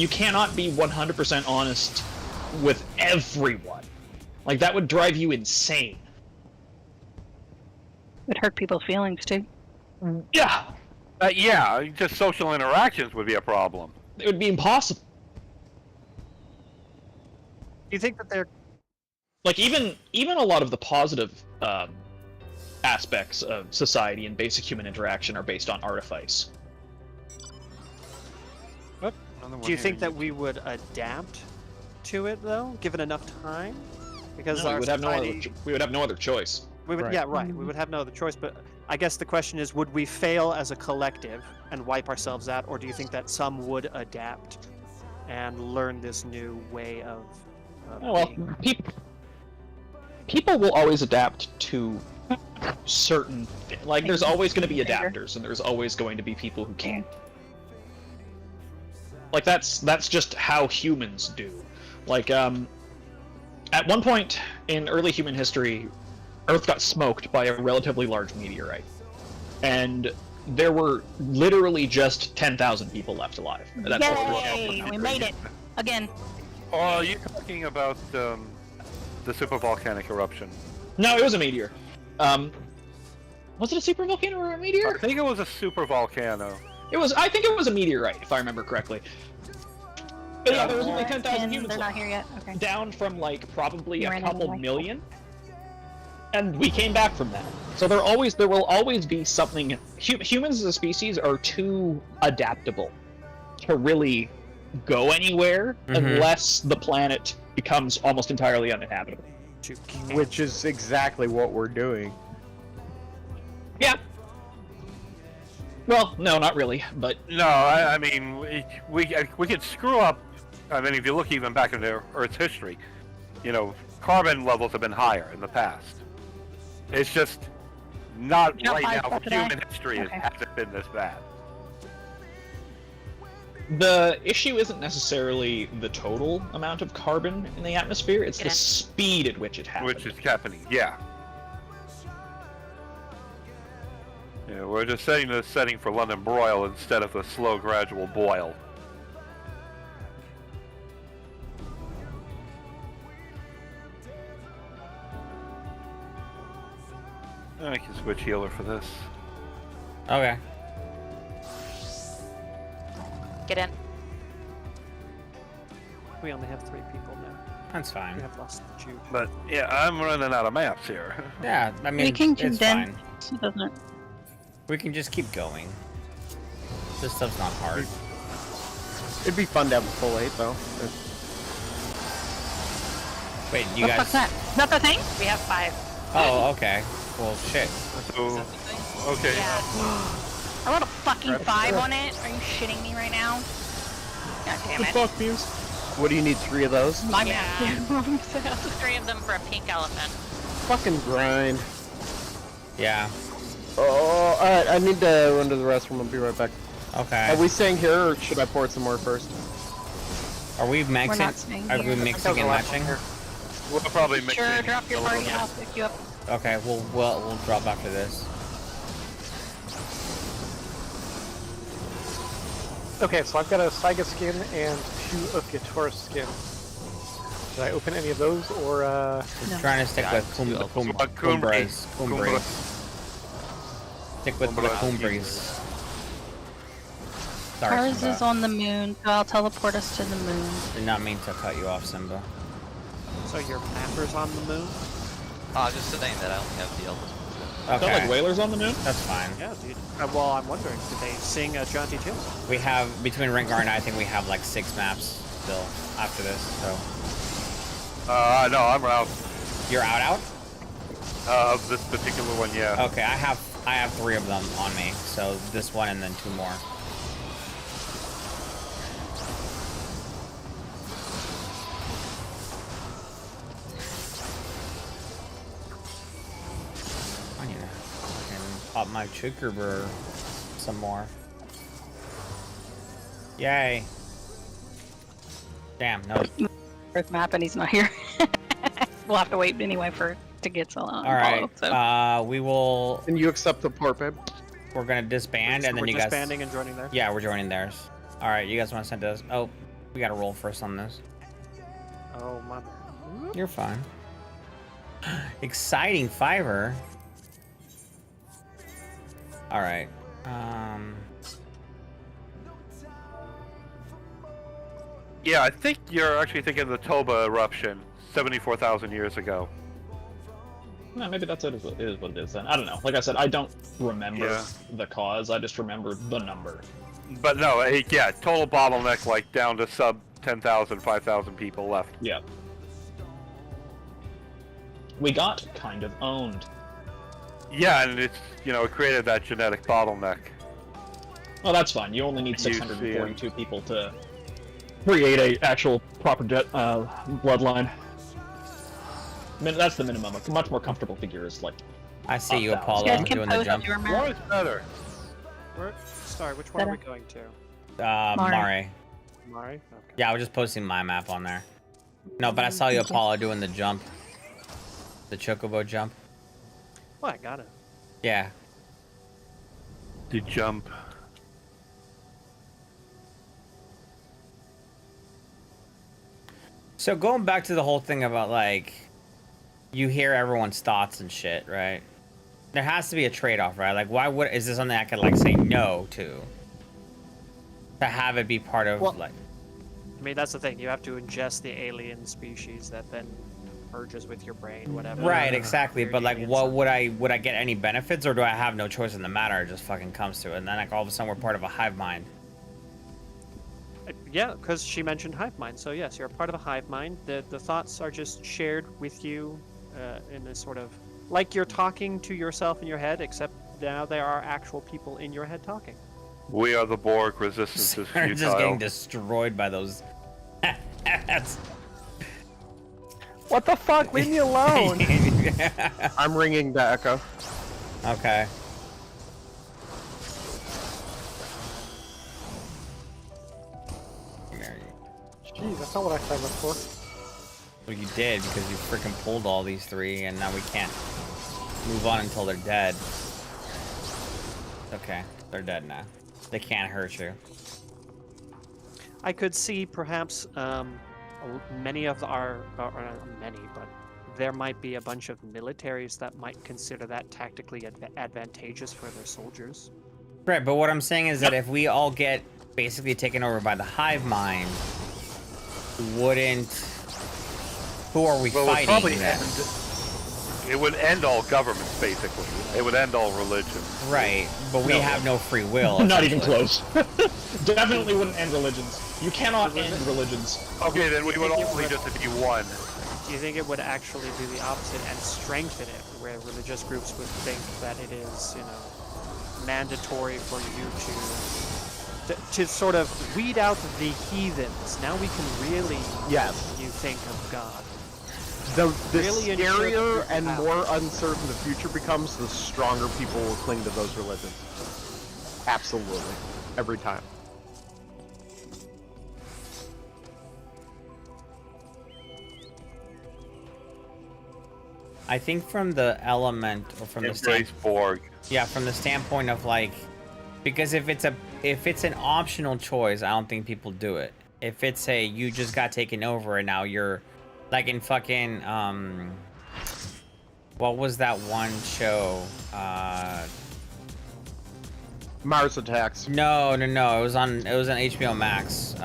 cannot be 100% honest with everyone. Like, that would drive you insane. It hurt people's feelings too. Yeah. Yeah, just social interactions would be a problem. It would be impossible. Do you think that they're Like, even a lot of the positive aspects of society and basic human interaction are based on artifice. Do you think that we would adapt to it though, given enough time? Because No, our we would have society, no other choice. we would, Right. yeah, right. We would have no other choice. But I guess the question is, would we fail as a collective and wipe ourselves out, or do you think that some would adapt and learn this new way of? Oh, well, people will always adapt to certain like there's always going to be adapters and there's always going to be people who can't. Like that's just how humans do. Like at one point in early human history, Earth got smoked by a relatively large meteorite, and there were literally just 10,000 people left alive. That's what we're Yay! We made it again. Oh, you're talking about the supervolcanic eruption. No, it was a meteor. Was it a super volcano or a meteor? I think it was a supervolcano. I think it was a meteorite, if I remember correctly. But yeah, there was only 10,000 humans They're not left. here yet. Okay. Down from like probably You a ran couple anyway. million. And we came back from that. So there will always be something. Humans as a species are too adaptable to really go anywhere unless the planet becomes almost entirely uninhabitable. Which is exactly what we're doing. Yeah. Well, no, not really, but No, I mean, we could screw up. I mean, if you look even back into Earth's history, you know, carbon levels have been higher in the past. It's just not Not right high now. for today? Human history Okay. hasn't been this bad. the issue isn't necessarily the total amount of carbon in the atmosphere, it's the Yeah. speed at which it happens. Which is happening, yeah. Yeah, we're just setting the setting for London broil instead of a slow, gradual boil. I can switch healer for this. Okay. Get in. We only have 3 people now. That's fine. We have lost the Jude. But yeah, I'm running out of maps here. Yeah, I mean, We can it's condense. fine. It doesn't. We can just keep going. This stuff's not hard. It'd be fun to have a full 8 though. Wait, you What the fuck's that? guys... Is that the thing? We have 5. Oh, okay. Well, shit. So, okay. Yeah. I rolled a fucking 5 on it. Are you shitting me right now? God damn it. Fuck Muse. What do you need, 3 of those? My Yeah. bad. 3 of them for a pink elephant. Fucking grind. Yeah. Oh, alright, I need to run to the restroom. I'll be right back. Okay. Are we staying here or should I pour some more first? Are we We're mixing? not staying Are we here. mixing and matching? We'll probably mix Sure, in drop your a little party. bit. I'll pick you up. Okay, we'll drop after this. Okay, so I've got a Saiga skin and 2 of Guitar skin. Did I open any of those, or Just trying to stick Yeah, with two elves. Cumbres. Cumbres. Stick with the Cumbres. Cumbres. Sorry, Ours Simba. is on the moon, so I'll teleport us to the moon. Did not mean to cut you off, Simba. So your mapper's on the moon? Oh, I was just saying that I only have the eldest. Sound Okay, like whalers on the moon? that's fine. Yeah, dude. Well, I'm wondering, did they sing Jaunty too? We have, between Rengar and I think we have like 6 maps still after this, so. No, I'm out You're out? of this particular one, yeah. Okay, I have 3 of them on me, so this one and then 2 more. pop my Chukuber some more. Yay. Damn, no. Earth map and he's not here. We'll have to wait anyway for to get so long. All right. So. We will. And you accept the port, babe? We're gonna disband, and then we're you guys. disbanding and joining there. Yeah, we're joining theirs. All right, you guys want to send us? Oh, we gotta roll first on this. Oh my bad. You're fine. Exciting Fiverr. All right. Yeah, I think you're actually thinking of the Toba eruption 74,000 years ago. No, maybe that's it. Is what it is then. I don't know. Like I said, I don't remember Yeah. the cause. I just remember the number. But no, yeah, total bottleneck, like down to sub 10,000, 5,000 people left. Yeah. We got kind of owned. Yeah, and it's, it created that genetic bottleneck. Well, that's fine. You only need You see 642 people to create a actual proper bloodline. That's the minimum. A much more comfortable figure is like. I see you, 1,000. Apollo, You guys can doing the post jump. your More map. is better. Sorry, which one are we going to? Mare. Mari? Okay. Yeah, I was just posting my map on there. No, but I saw you, Apollo, doing the jump. The Chocobo jump. Well, I got it. Yeah. The jump. So going back to the whole thing about, like, you hear everyone's thoughts and shit, right? There has to be a trade-off, right? Like, is this something I could, like, say no to? To have it be part of, Well, like... I mean, that's the thing. You have to ingest the alien species that then merges with your brain, whatever. Right, exactly. But, like, Ingredients what and- would I get any benefits, or do I have no choice in the matter? It just fucking comes to it, and then, like, all of a sudden we're part of a hive mind. Yeah, because she mentioned hive mind. So yes, you're a part of a hive mind. The thoughts are just shared with you in a sort of like you're talking to yourself in your head, except now there are actual people in your head talking. We are the Borg. Resistance is They're futile. just getting destroyed by those... What the fuck? Leave me alone. I'm ringing the Echo. Okay. Jeez, that's not what I signed up for. Well, you did, because you freaking pulled all these three, and now we can't move on until they're dead. Okay, they're dead now. They can't hurt you. I could see perhaps many of our, or not many, but there might be a bunch of militaries that might consider that tactically advantageous for their soldiers. Right, but what I'm saying is that if we all get basically taken over by the hive mind, wouldn't... Who are we Well, it would fighting probably then? it would end all governments, basically. It would end all religion. Right, but we have no free will. Not even essentially. close. Definitely wouldn't end religions. You cannot end religions. Okay, then we would only just be one. Do you think it would actually do the opposite and strengthen it, where religious groups would think that it is, mandatory for you to sort of weed out the heathens? Now we can really, you think of God. The Really ensure that scarier you're and out. more uncertain the future becomes, the stronger people will cling to those religions. Absolutely. Every time. I think from the element, or from the Embrace Borg. yeah, from the standpoint of like, because if it's an optional choice, I don't think people do it. If it's a you just got taken over and now you're like in fucking what was that one show? Mars Attacks. No. It was on HBO Max.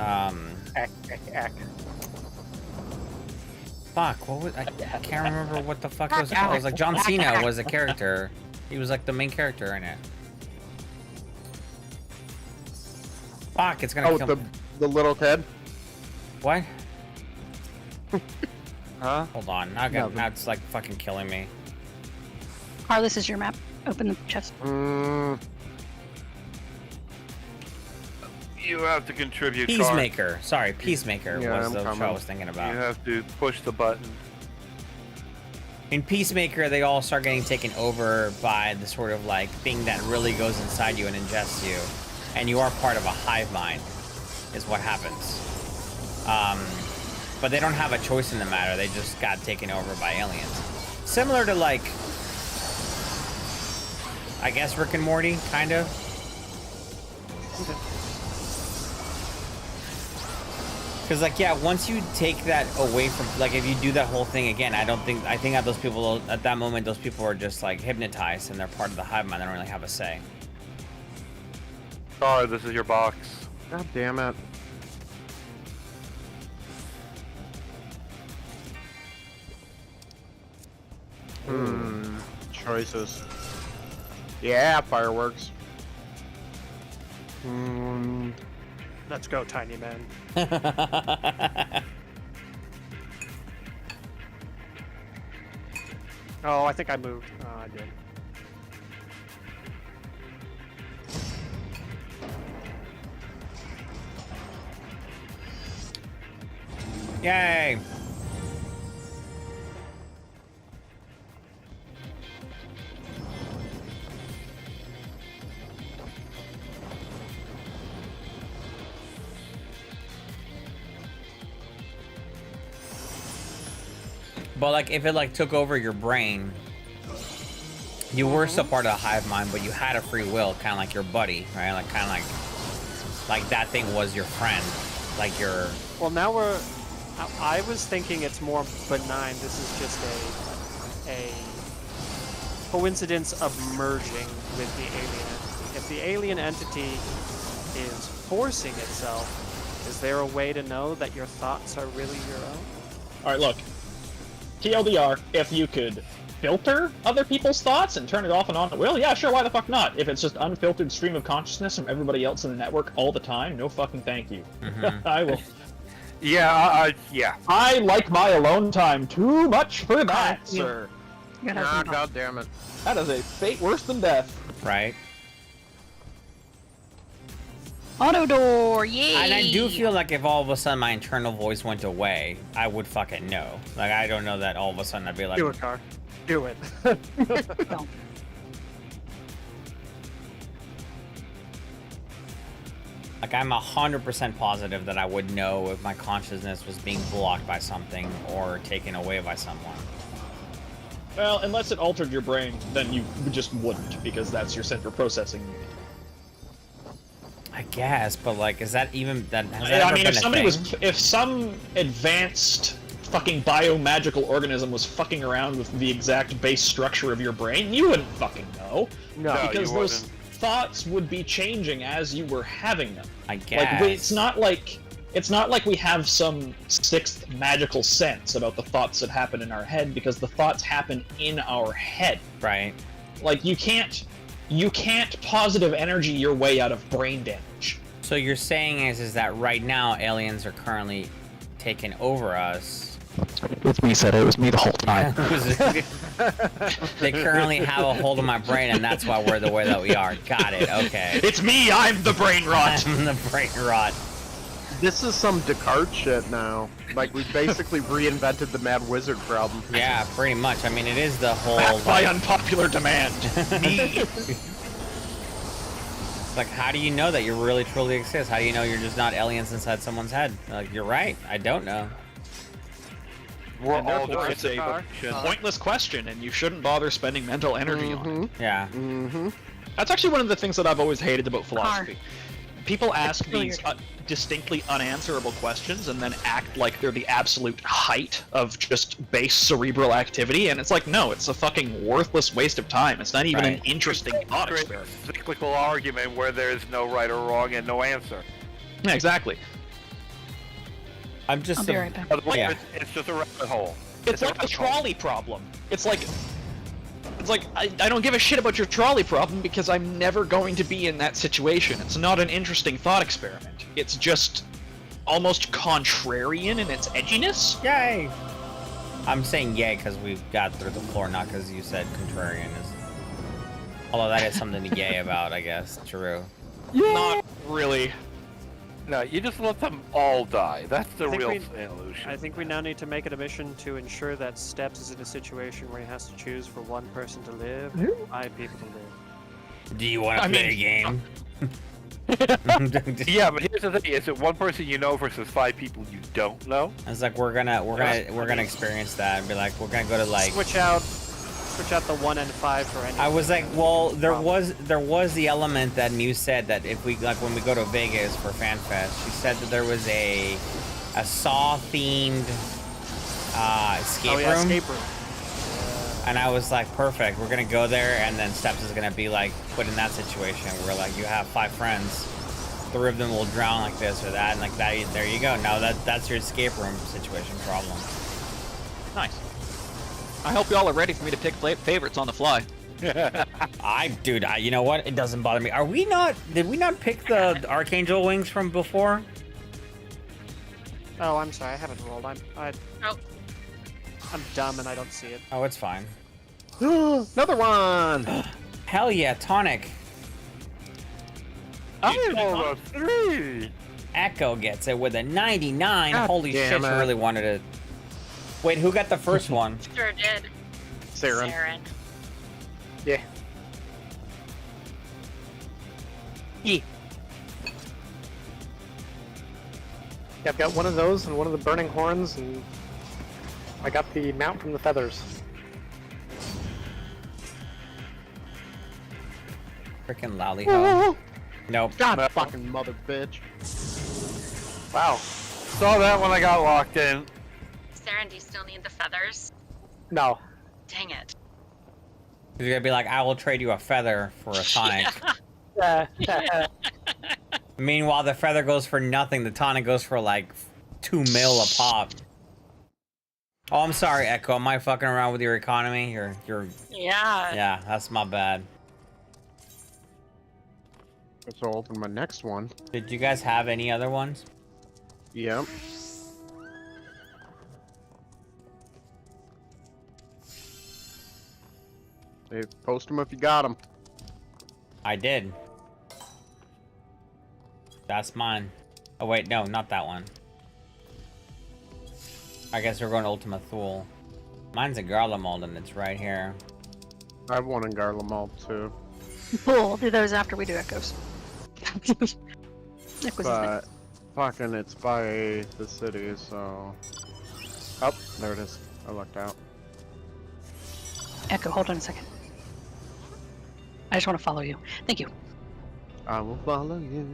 Fuck, what was I can't remember what the fuck it was called. It was like John Cena was the character. He was like the main character in it. Fuck, it's gonna Oh, kill the little Ted? What? Huh? Hold on. Now it's like fucking killing me. Carlos is your map. Open the chest. You have to contribute. Peacemaker. Sorry, Peacemaker Yeah, was I'm the show coming. I was thinking about. You have to push the button. In Peacemaker, they all start getting taken over by the sort of like thing that really goes inside you and ingests you, and you are part of a hive mind, is what happens. But they don't have a choice in the matter. They just got taken over by aliens. Similar to like, I guess Rick and Morty, kind of. Because, like, yeah, once you take that away from, like, if you do that whole thing again, I think that those people, at that moment, those people are just, like, hypnotized and they're part of the hive mind. They don't really have a say. Sorry, this is your box. God damn it. Choices. Yeah, fireworks. Let's go, tiny man. Oh, I think I moved. Oh, I did. Yay! But like, if it like took over your brain, you were still part of the hive mind, but you had a free will, kind of like your buddy, right? Like kind of like that thing was your friend, like your. Well, now we're. I was thinking it's more benign. This is just a coincidence of merging with the alien entity. If the alien entity is forcing itself, is there a way to know that your thoughts are really your own? All right, look. TLDR, if you could filter other people's thoughts and turn it off and on at will, yeah, sure, why the fuck not? If it's just unfiltered stream of consciousness from everybody else in the network all the time, no fucking thank you. I will. Yeah, yeah. I like my alone time too much for that, sir. Ah, god damn it. That is a fate worse than death. Right. Auto door, yay! And I do feel like if all of a sudden my internal voice went away, I would fucking know. Like, I don't know that all of a sudden I'd be like... Do it, Car. Do it. Don't. Like, I'm 100% positive that I would know if my consciousness was being blocked by something or taken away by someone. Well, unless it altered your brain, then you just wouldn't, because that's your central processing unit. I guess, but like, is that even that? Has that I ever mean, been if a somebody thing? if some advanced fucking biomagical organism was fucking around with the exact base structure of your brain, you wouldn't fucking know. No, because you those wouldn't. thoughts would be changing as you were having them. I guess. Like, it's not like we have some sixth magical sense about the thoughts that happen in our head, because the thoughts happen in our head. Right. Like, you can't positive energy your way out of brain damage. So you're saying is that right now aliens are currently taking over us. It was me, said it was me the whole time. They currently have a hold of my brain, and that's why we're the way that we are. Got it. Okay. It's me. I'm the brain rot. I'm the brain rot. This is some Descartes shit now. Like, we basically reinvented the Mad Wizard problem. Yeah, pretty much. I mean, it is the whole. Backed by unpopular demand. Me. Like, how do you know that you really truly exist? How do you know you're just not aliens inside someone's head? Like, you're right. I don't know. We're And all therefore, it's a pointless question, and you shouldn't bother spending mental energy on it. Yeah. That's actually one of the things that I've always hated about philosophy. People ask these distinctly unanswerable questions and then act like they're the absolute height of just base cerebral activity, and it's like, no, it's a fucking worthless waste of time. It's not even an interesting thought experiment. Cyclical argument where there's no right or wrong and no answer. Yeah, exactly. I'm just. I'll be right back. Otherwise, it's just a rabbit hole. It's like the trolley problem. It's like I don't give a shit about your trolley problem because I'm never going to be in that situation. It's not an interesting thought experiment. It's just almost contrarian in its edginess. Yay! I'm saying yay because we got through the floor, not because you said contrarian is. Although that is something to yay about, I guess. True. Not really. No, you just let them all die. That's the I think real we- solution. I think we now need to make it a mission to ensure that Steps is in a situation where he has to choose for one person to live, 5 people to live. Do you want to play a game? Yeah, but here's the thing: is it one person you know versus 5 people you don't know? It's like we're gonna experience that and be like we're gonna go to like. Switch out the 1 and 5 for any. I was like, well, there was the element that Muse said that if we like when we go to Vegas for FanFest, she said that there was a Saw themed escape room. Escape room. And I was like, perfect. We're gonna go there, and then Steps is gonna be like put in that situation where like you have 5 friends, 3 of them will drown like this or that, and like that. There you go. Now that's your escape room situation problem. Nice. I hope y'all are ready for me to pick favorites on the fly. Dude, you know what? It doesn't bother me. Are we not? Did we not pick the Archangel wings from before? Oh, I'm sorry, I haven't rolled. I'm dumb and I don't see it. Oh, it's fine. Another one. Hell yeah, tonic. I 3. Echo gets it with a 99. God Holy damn shit, she it. really wanted it. Wait, who got the first one? Sure did. Saren. Saren. Yeah. Yeah. Yeah, I've got one of those and one of the burning horns, and I got the mount from the feathers. Freaking lollyho. Nope. God fucking mother bitch. Wow. Saw that when I got locked in. Saren, do you still need the feathers? No. Dang it. You're gonna be like, I will trade you a feather for a tonic. Meanwhile, the feather goes for nothing. The tonic goes for like 2 mil a pop. Oh, I'm sorry, Echo. Am I fucking around with your economy? You're. Yeah. Yeah, that's my bad. So I'll open my next one. Did you guys have any other ones? Yep. Hey, post them if you got them. I did. That's mine. Oh wait, no, not that one. I guess we're going to Ultima Thule. Mine's a Garlemald and it's right here. I have one in Garlemald too. We'll do those after we do Echoes. Echoes is But next. fucking it's by the city, so... Oh, there it is. I lucked out. Echo, hold on a second. I just want to follow you. Thank you. I will follow you.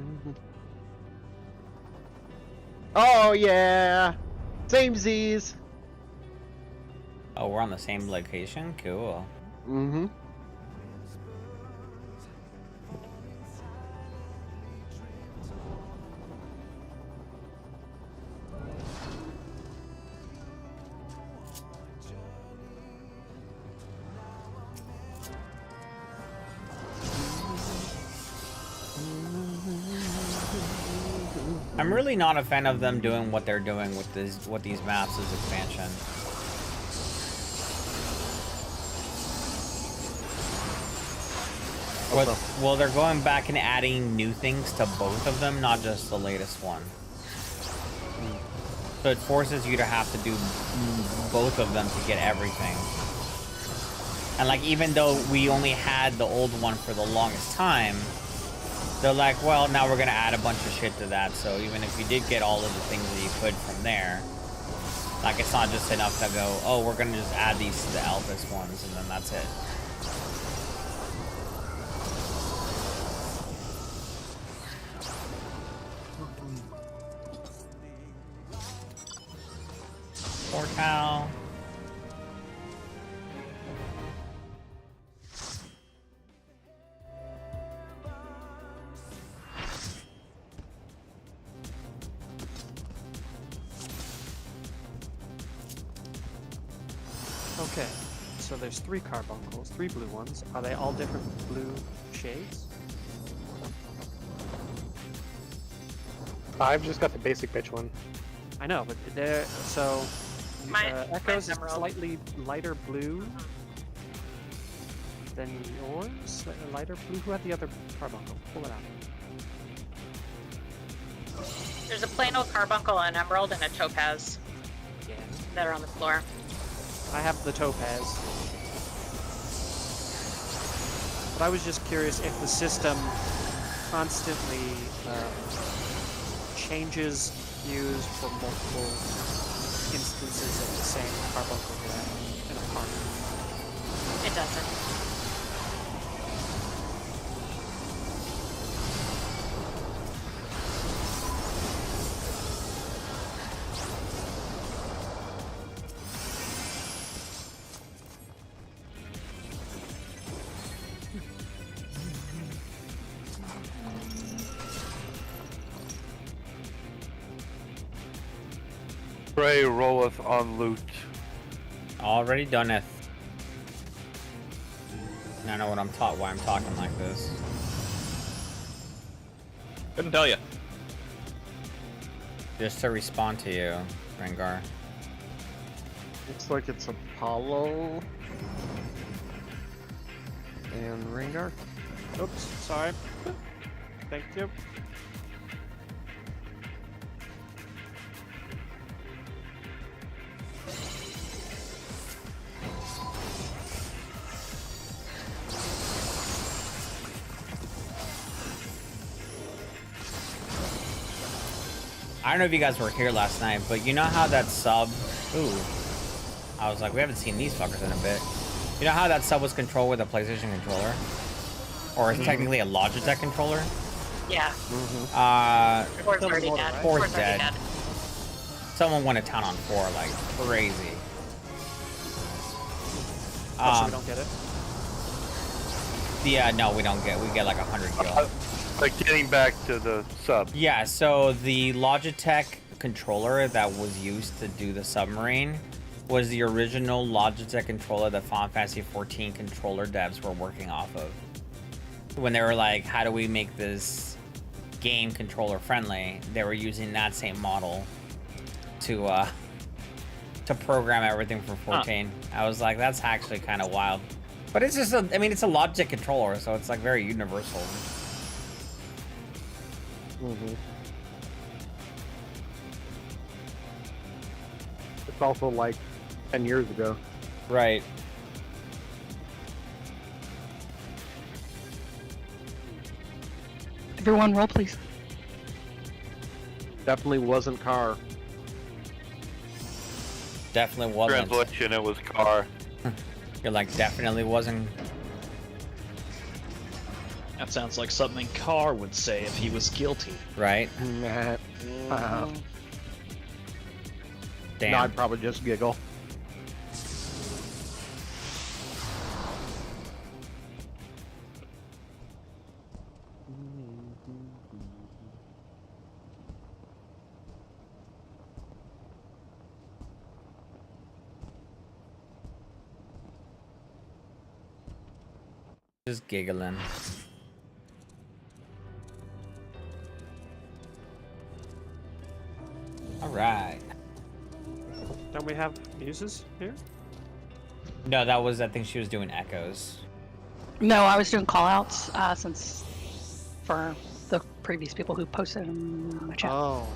Oh yeah! Same Z's! Oh, we're on the same location? Cool. Mm-hmm. I'm really not a fan of them doing what they're doing with these maps as expansion. Well, they're going back and adding new things to both of them, not just the latest one. So it forces you to have to do both of them to get everything. And like, even though we only had the old one for the longest time, they're like, well, now we're gonna add a bunch of shit to that, so even if you did get all of the things that you could from there, like, it's not just enough to go, oh, we're gonna just add these to the Elvis ones, and then that's it. Poor cow. Okay, so there's 3 carbuncles, 3 blue ones. Are they all different blue shades? I've just got the basic bitch one. I know, but they're so. Echoes mine's is emerald. slightly lighter blue than yours. Slightly lighter blue. Who had the other carbuncle? Pull it out. There's a plain old carbuncle, an emerald, and a topaz Yeah. that are on the floor. I have the topaz. But I was just curious if the system constantly changes views for multiple instances of the same carbuncle in a park. It doesn't. Prey rolleth on loot. Already done it. I know what I'm taught. Why I'm talking like this. Couldn't tell you. Just to respond to you, Rengar. Looks like it's Apollo and Rengar. Oops, sorry. Thank you. I don't know if you guys were here last night, but you know how that sub... Ooh. I was like, we haven't seen these fuckers in a bit. You know how that sub was controlled with a PlayStation controller? Or it's technically a Logitech controller? Yeah. Four's already dead. Four's dead. Someone went to town on 4 like crazy. So we don't get it. Yeah, no, we get like 100 gil. Like getting back to the sub. Yeah, so the Logitech controller that was used to do the submarine was the original Logitech controller that Final Fantasy XIV controller devs were working off of. When they were like, how do we make this game controller friendly? They were using that same model to program everything for 14. I was like, that's actually kind of wild. But it's just I mean, it's a Logitech controller, so it's like very universal. It's also like 10 years ago. Right. Everyone roll, please. Definitely wasn't car. Definitely wasn't. Translation, it was car. You're like, definitely wasn't. That sounds like something Carr would say if he was guilty. Right? No, Damn. I'd probably just giggle. Just giggling. Alright. Don't we have muses here? No, that was, I think she was doing echoes. No, I was doing call-outs since for the previous people who posted in my chat. Oh,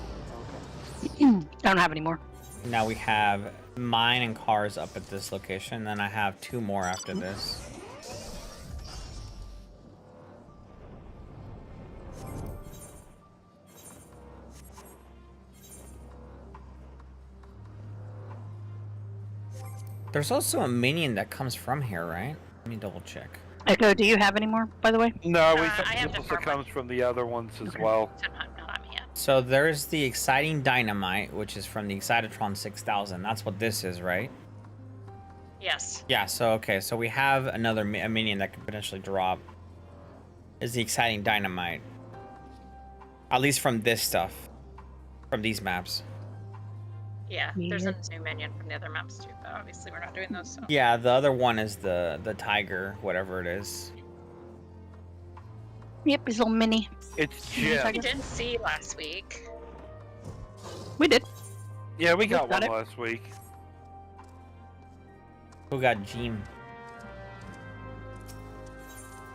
I don't have any more. Now we have mine and cars up at this location, then I have 2 more after this. There's also a minion that comes from here, right? Let me double check. Echo, do you have any more, by the way? No, we I have this the farmer. comes from the other ones as well. So not me yet. So there's the Exciting Dynamite, which is from the Excitotron 6000. That's what this is, right? Yes. Yeah, so okay, so we have a minion that could potentially drop. Is the Exciting Dynamite. At least from this stuff. From these maps. Yeah, there's a new minion from the other maps too, but obviously we're not doing those, so. Yeah, the other one is the tiger, whatever it is. Yep, his little mini. It's Yeah. Jim. We didn't see last week. We did. Yeah, we got Got one it. last week. Who got Jeem?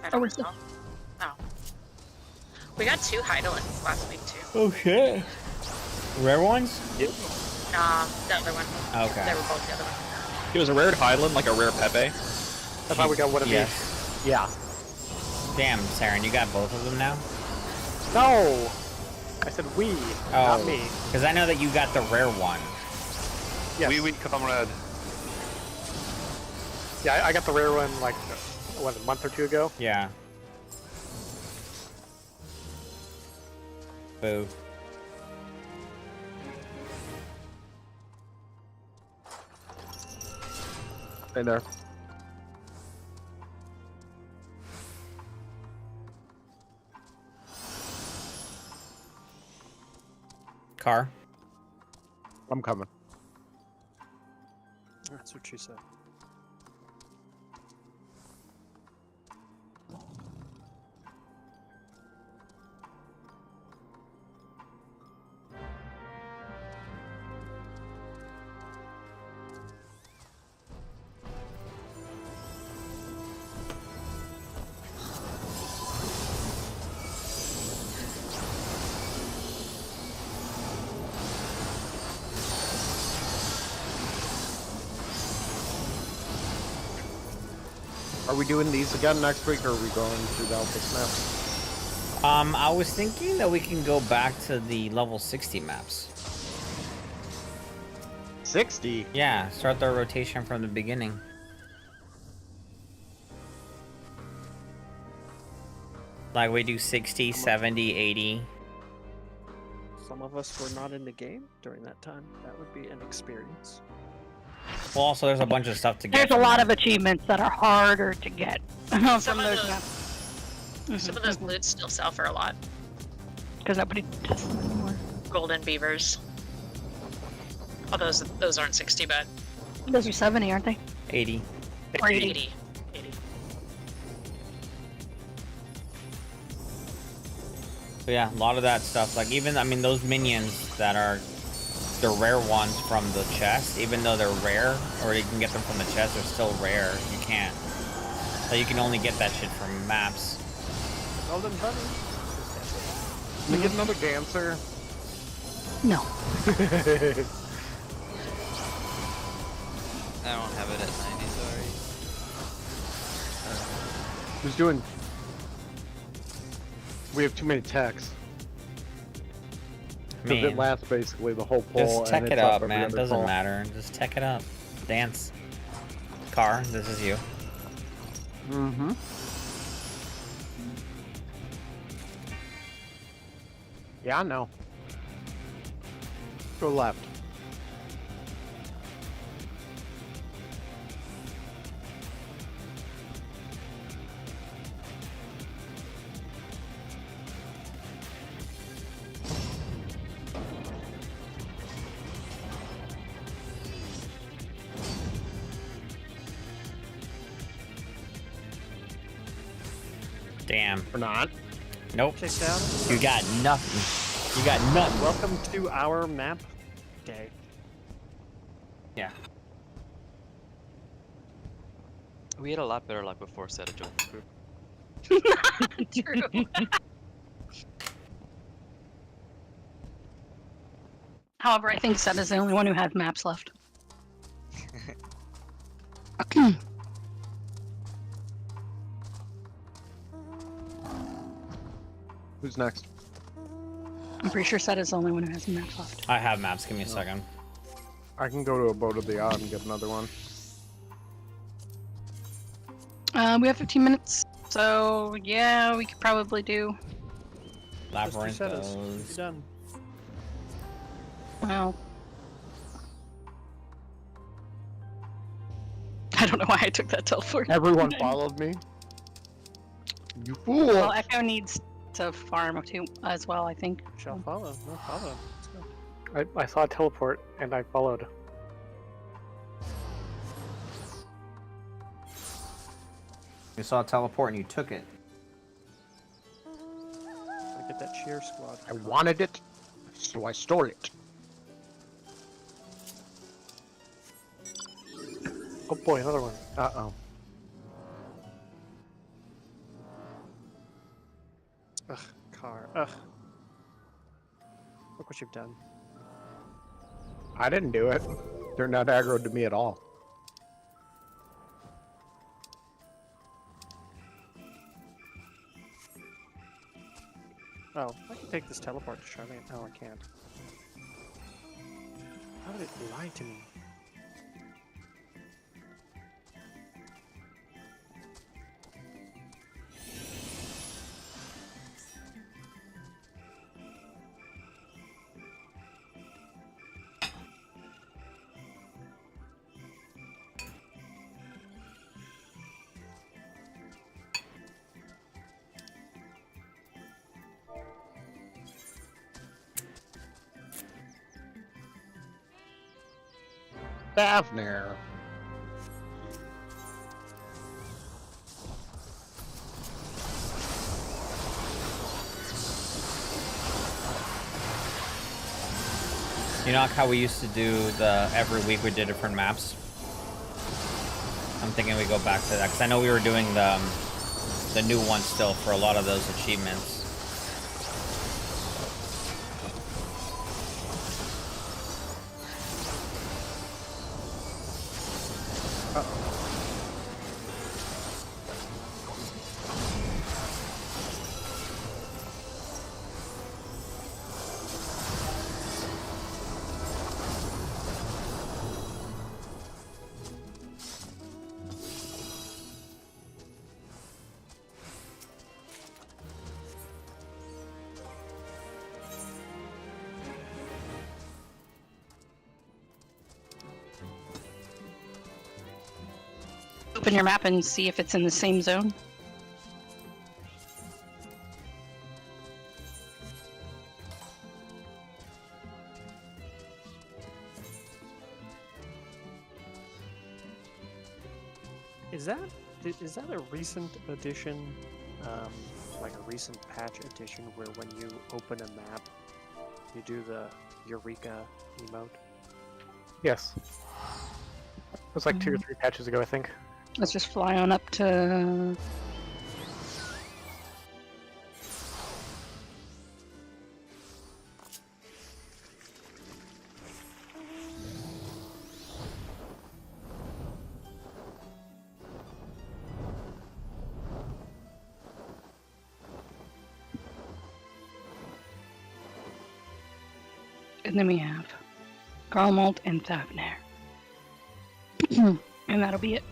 I we're don't still- know. Oh. We got 2 Heidelins last week too. Oh shit. Rare ones? The other one. Okay. They were both the other one. It was a rare Highland, like a rare Pepe. I thought we got one of Yes. Yeah. Damn, Saren, you got both of them now? these. No! I said we, not me. Because I know that you got the rare one. Yes. Wee comrade. Yeah, I got the rare one like, what, a month or two ago? Yeah. Boo. Hey there. Car. I'm coming. That's what she said. Are we doing these again next week, or are we going through the Alpha map? I was thinking that we can go back to the level 60 maps. 60? Yeah, start the rotation from the beginning. Like we do 60, 70, 80. Some of us were not in the game during that time. That would be an experience. Well, also there's a bunch of stuff to get. There's a from lot there. of achievements that are harder to get from Some of those those- maps. Some of those loots still sell for a lot. Because nobody does them anymore. Golden beavers. Oh, those aren't 60, but Those are 70, aren't they? 80. Or 80. 80. 80. But yeah, a lot of that stuff. Like even, I mean, those minions that are the rare ones from the chest, even though they're rare, or you can get them from the chest, they're still rare. You can't. So you can only get that shit from maps. Golden bunny. Can we get another dancer? No. I don't have it at 90, sorry. Who's doing? We have too many techs. Because Man. it lasts basically the whole poll. Just tech and it it's up, every man. It other doesn't poll. matter. Just tech it up. Dance. Car, this is you. Mm-hmm. Yeah, I know. Go left. Damn. Or not. Nope. Kicked out. You got nothing. You got nothing. Welcome to our map day. Yeah. We had a lot better luck before Seta joined the group. True. However, I think Seth is the only one who has maps left. Who's next? I'm pretty sure Seth is the only one who has maps left. I have maps. Give me a second. I can go to a boat of the odd and get another one. We have 15 minutes, so yeah, we could probably do. Just 2 seconds. Be Labyrinthos. done. Well, I don't know why I took that teleport. Everyone followed me. You fool! Well, Echo needs to farm too as well, I think. Shall follow. No follow. Let's go. I saw a teleport and I followed. You saw a teleport and you took it. Gotta get that cheer squad. I wanted it, so I stole it. Oh boy, another one. Uh-oh. Ugh, car. Ugh. Look what you've done. I didn't do it. They're not aggroed to me at all. Oh, I can take this teleport to Charlotte. No, I can't. How did it lie to me? Davner. You know how we used to do the every week we did different maps? I'm thinking we go back to that because I know we were doing the new one still for a lot of those achievements. Open your map and see if it's in the same zone. Is that a recent addition, like a recent patch addition, where when you open a map, you do the Eureka emote? Yes. It was like 2 or 3 patches ago, I think. Let's just fly on up to... And then we have Garlemald and Thavner. And that'll be it.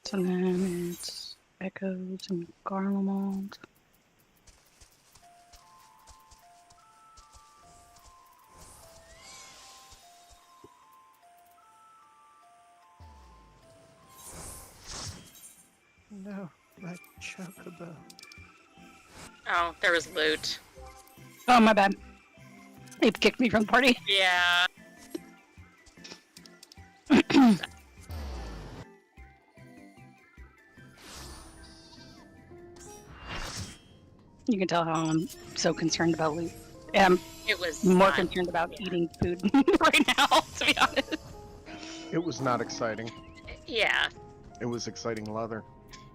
So then it's Echoes and Garlemald. No, my chocobo. Oh, there was loot. Oh, my bad. They've kicked me from the party. Yeah. You can tell how I'm so concerned about loot. I'm It was more fun. concerned about eating food right now, to be honest. It was not exciting. Yeah. It was exciting leather.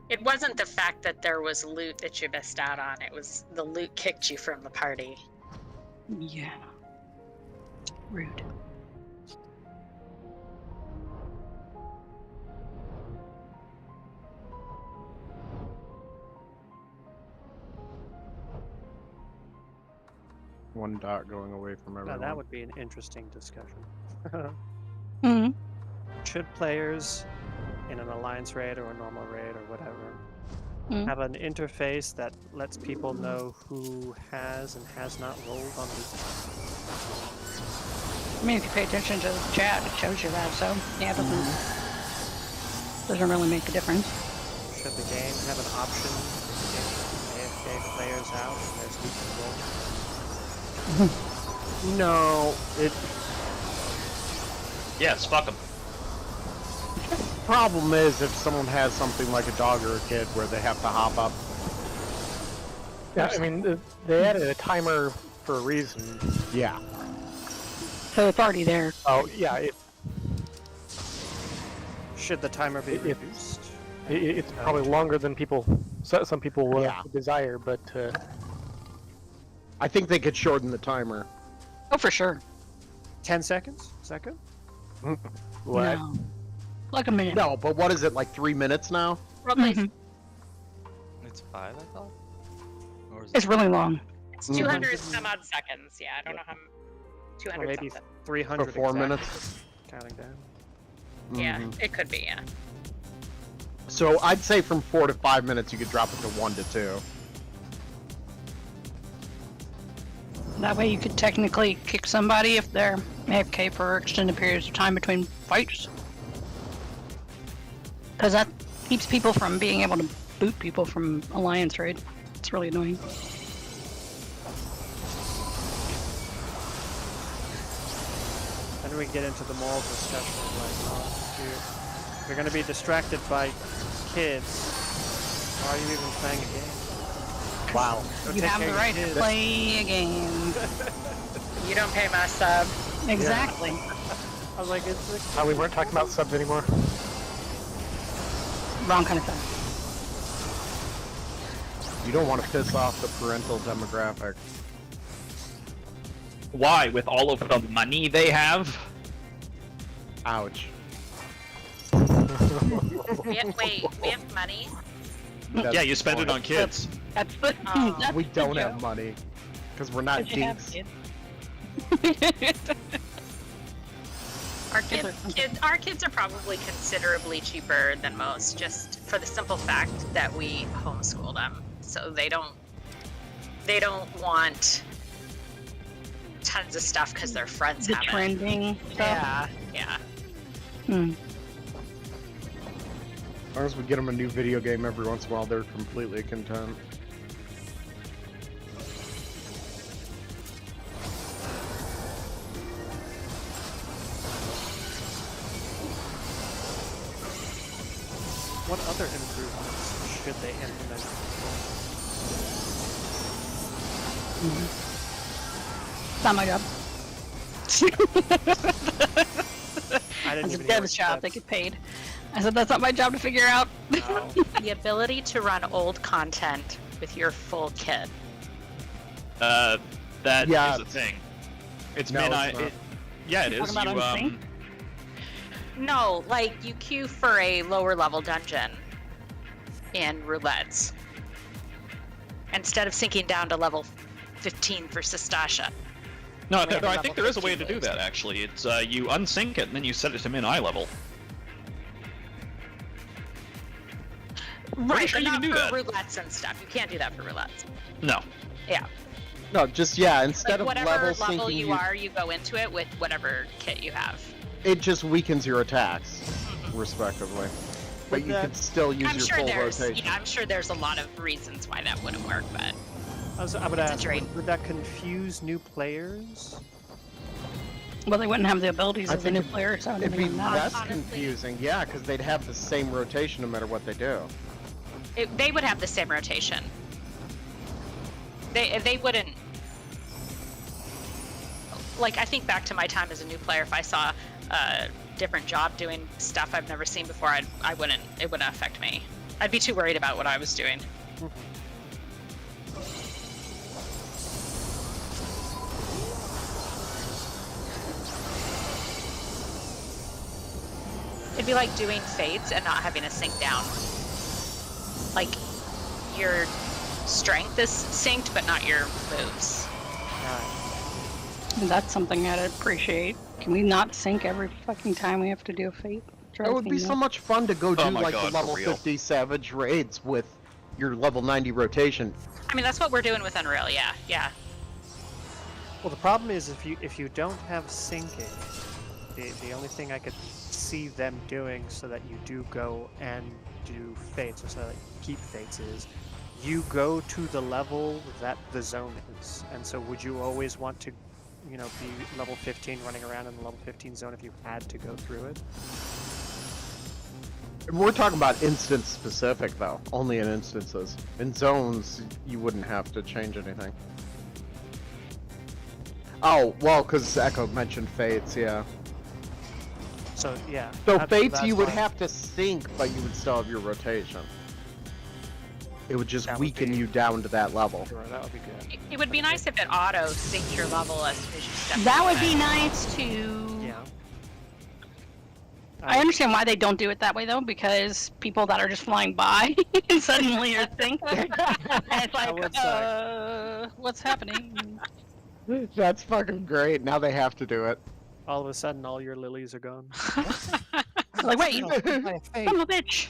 It wasn't the fact that there was loot that you missed out on. It was the loot kicked you from the party. Yeah. Rude. one dot going away from Now everyone. that would be an interesting discussion. Hmm. Should players in an alliance raid or a normal raid or whatever Mm. have an interface that lets people know who has and has not rolled on the I mean, if you pay attention to the chat, it shows you that. So yeah, it doesn't really make a difference. Should the game have an option to get AFK players out and there's who can roll? No, it. Yes, fuck them. Problem is if someone has something like a dog or a kid where they have to hop up. Yeah, I mean, they added a timer for a reason. Yeah. So it's already there. Oh, yeah, Should the timer be It- reduced? it's probably longer than some people Yeah. desire, but I think they could shorten the timer. Oh, for sure. 10 seconds? Is that good? What? No. Like a minute. No, but what is it, like 3 minutes now? Roughly, Mhm. It's 5, I thought. Or is It's it? really long. it's 200 some odd seconds. Yeah, I don't know how. Or 200 maybe something. 300 For 4 exactly, minutes? counting down. Yeah, Mhm. it could be. Yeah. So I'd say from 4 to 5 minutes you could drop it to 1 to 2. That way you could technically kick somebody if they're AFK for extended periods of time between fights. Because that keeps people from being able to boot people from Alliance raid. It's really annoying. Then we get into the moral discussion of like, oh, if you're going to be distracted by kids, why are you even playing a game? Wow. Go You take have care the of right your to kids. play a game. You don't pay my sub. Exactly. I was like, it's like, we weren't talking about subs anymore. Wrong kind of thing. You don't want to piss off the parental demographic. Why? With all of the money they have? Ouch. We have money. That's Yeah, the you spend it point. on kids. That's the. Oh. That's We the don't joke. have money. Because we're not 'Cause you have dinks. kids. Our kids are probably considerably cheaper than most, just for the simple fact that we homeschool them. So they don't want tons of stuff because their friends The have it. trending stuff. Yeah, yeah. Hmm. As long as we get them a new video game every once in a while, they're completely content. what other improvements should they implement? It's not my job. I didn't It's a even hear dev's what you job. said. They get paid. I said that's not my job to figure out. Oh. The ability to run old content with your full kit. That is Yeah. a thing. It's No, been it's not. yeah, it Talking is. about You unsync? No, like you queue for a lower level dungeon in roulettes instead of sinking down to level 15 for Sestasha. no, we have a I level think there is a way to 15 do that actually. It's you unsync it and then you set it to min eye level. Right, sure but you not can do for that. roulettes and stuff. You can't do that for roulettes. No. Yeah. No, just, yeah, instead Like of whatever level level syncing, you are, you go into it with whatever kit you have. it just weakens your attacks, respectively. But you that- could still use I'm your sure full there's rotation. yeah, I'm sure there's a lot of reasons why that wouldn't work, but I would It's a ask, trade. would that confuse new players? Well, they wouldn't have the abilities I of the think new it- player, so it It'd wouldn't be even matter. less Honestly. confusing, yeah, because they'd have the same rotation no matter what they do. they would have the same rotation. They wouldn't. Like, I think back to my time as a new player, if I saw a different job doing stuff I've never seen before, it wouldn't affect me. I'd be too worried about what I was doing. It'd be like doing fates and not having a sync down. Like, your strength is synced, but not your moves. Right. That's something I'd appreciate. Can we not sync every fucking time we have to do a fate? It would be so much fun to go do my like God, the for level real. 50 Savage raids with your level 90 rotation. I mean, that's what we're doing with Unreal. Yeah. Well, the problem is if you don't have syncing, the only thing I could see them doing so that you do go and do fates, or so that you keep fates, is you go to the level that the zone is. And so would you always want to, be level 15 running around in the level 15 zone if you had to go through it? We're talking about instance specific though, only in instances. In zones, you wouldn't have to change anything. Oh, well, because Echo mentioned Fates, yeah. So, yeah. So that's Fates you would why- have to sync, but you would still have your rotation. It would just That would weaken be- you down to that level. Sure, that would be good. It would be nice if it auto synced your level as soon as you step That into would be it. nice too. Yeah. I understand why they don't do it that way though, because people that are just flying by suddenly are thinking. It's That would like, suck. what's happening? That's fucking great. Now they have to do it. All of a sudden, all your lilies are gone. Like, wait, son of a bitch.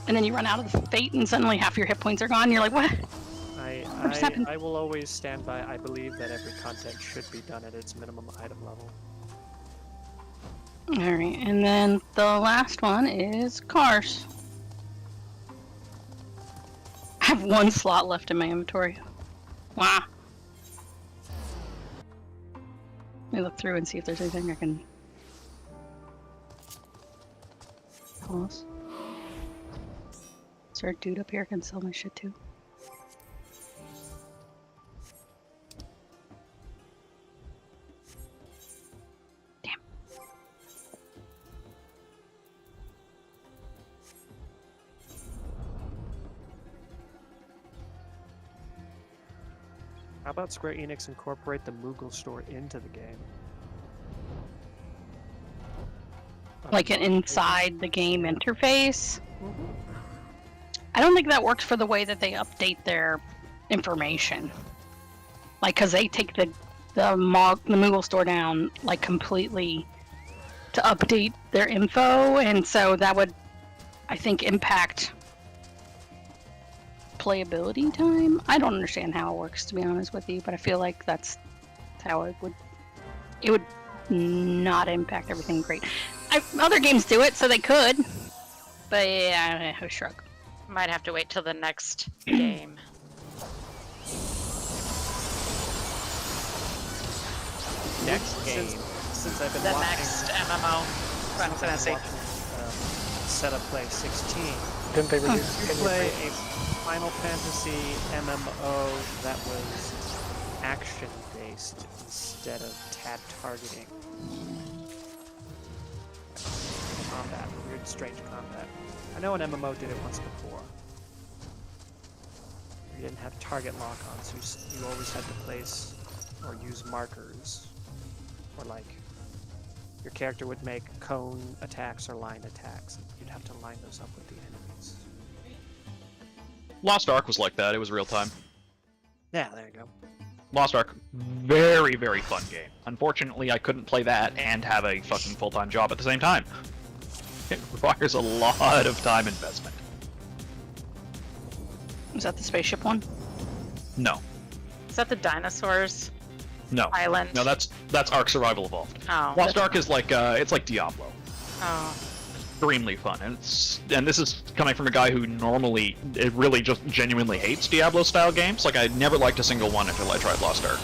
And then you run out of the fate, and suddenly half your hit points are gone. You're like, what? just happened? I will always stand by. I believe that every content should be done at its minimum item level. Alright, and then the last one is cars. I have one slot left in my inventory. Wow. Let me look through and see if there's anything I can pause. Is there a dude up here who can sell my shit too? Damn. How about Square Enix incorporate the Moogle store into the game? Like an inside the game interface? I don't think that works for the way that they update their information. Like, cause they take the Moogle store down like completely to update their info, and so that would, I think, impact playability time. I don't understand how it works, to be honest with you, but I feel like that's how it would not impact everything great. Other games do it, so they could, but yeah, I shrug. Might have to wait till the next game. Next game. Since I've been The watching, next MMO. Final since I've Fantasy. been watching, Setup Play 16. Didn't they release You could play a Final Fantasy MMO that was action-based instead of tab targeting. Combat, weird, strange combat. I know an MMO did it once before. You didn't have target lock-ons, you always had to place or use markers. Or like, your character would make cone attacks or line attacks. You'd have to line those up with the enemies. Lost Ark was like that. It was real time. Yeah, there you go. Lost Ark, very, very fun game. Unfortunately, I couldn't play that and have a fucking full-time job at the same time. It requires a lot of time investment. Is that the spaceship one? No, Is that the dinosaurs no, island? no. That's Ark Survival Evolved. Oh. Lost Ark is like it's like Diablo. Oh. Extremely fun, and this is coming from a guy who normally really just genuinely hates Diablo style games. Like I never liked a single one until I tried Lost Ark.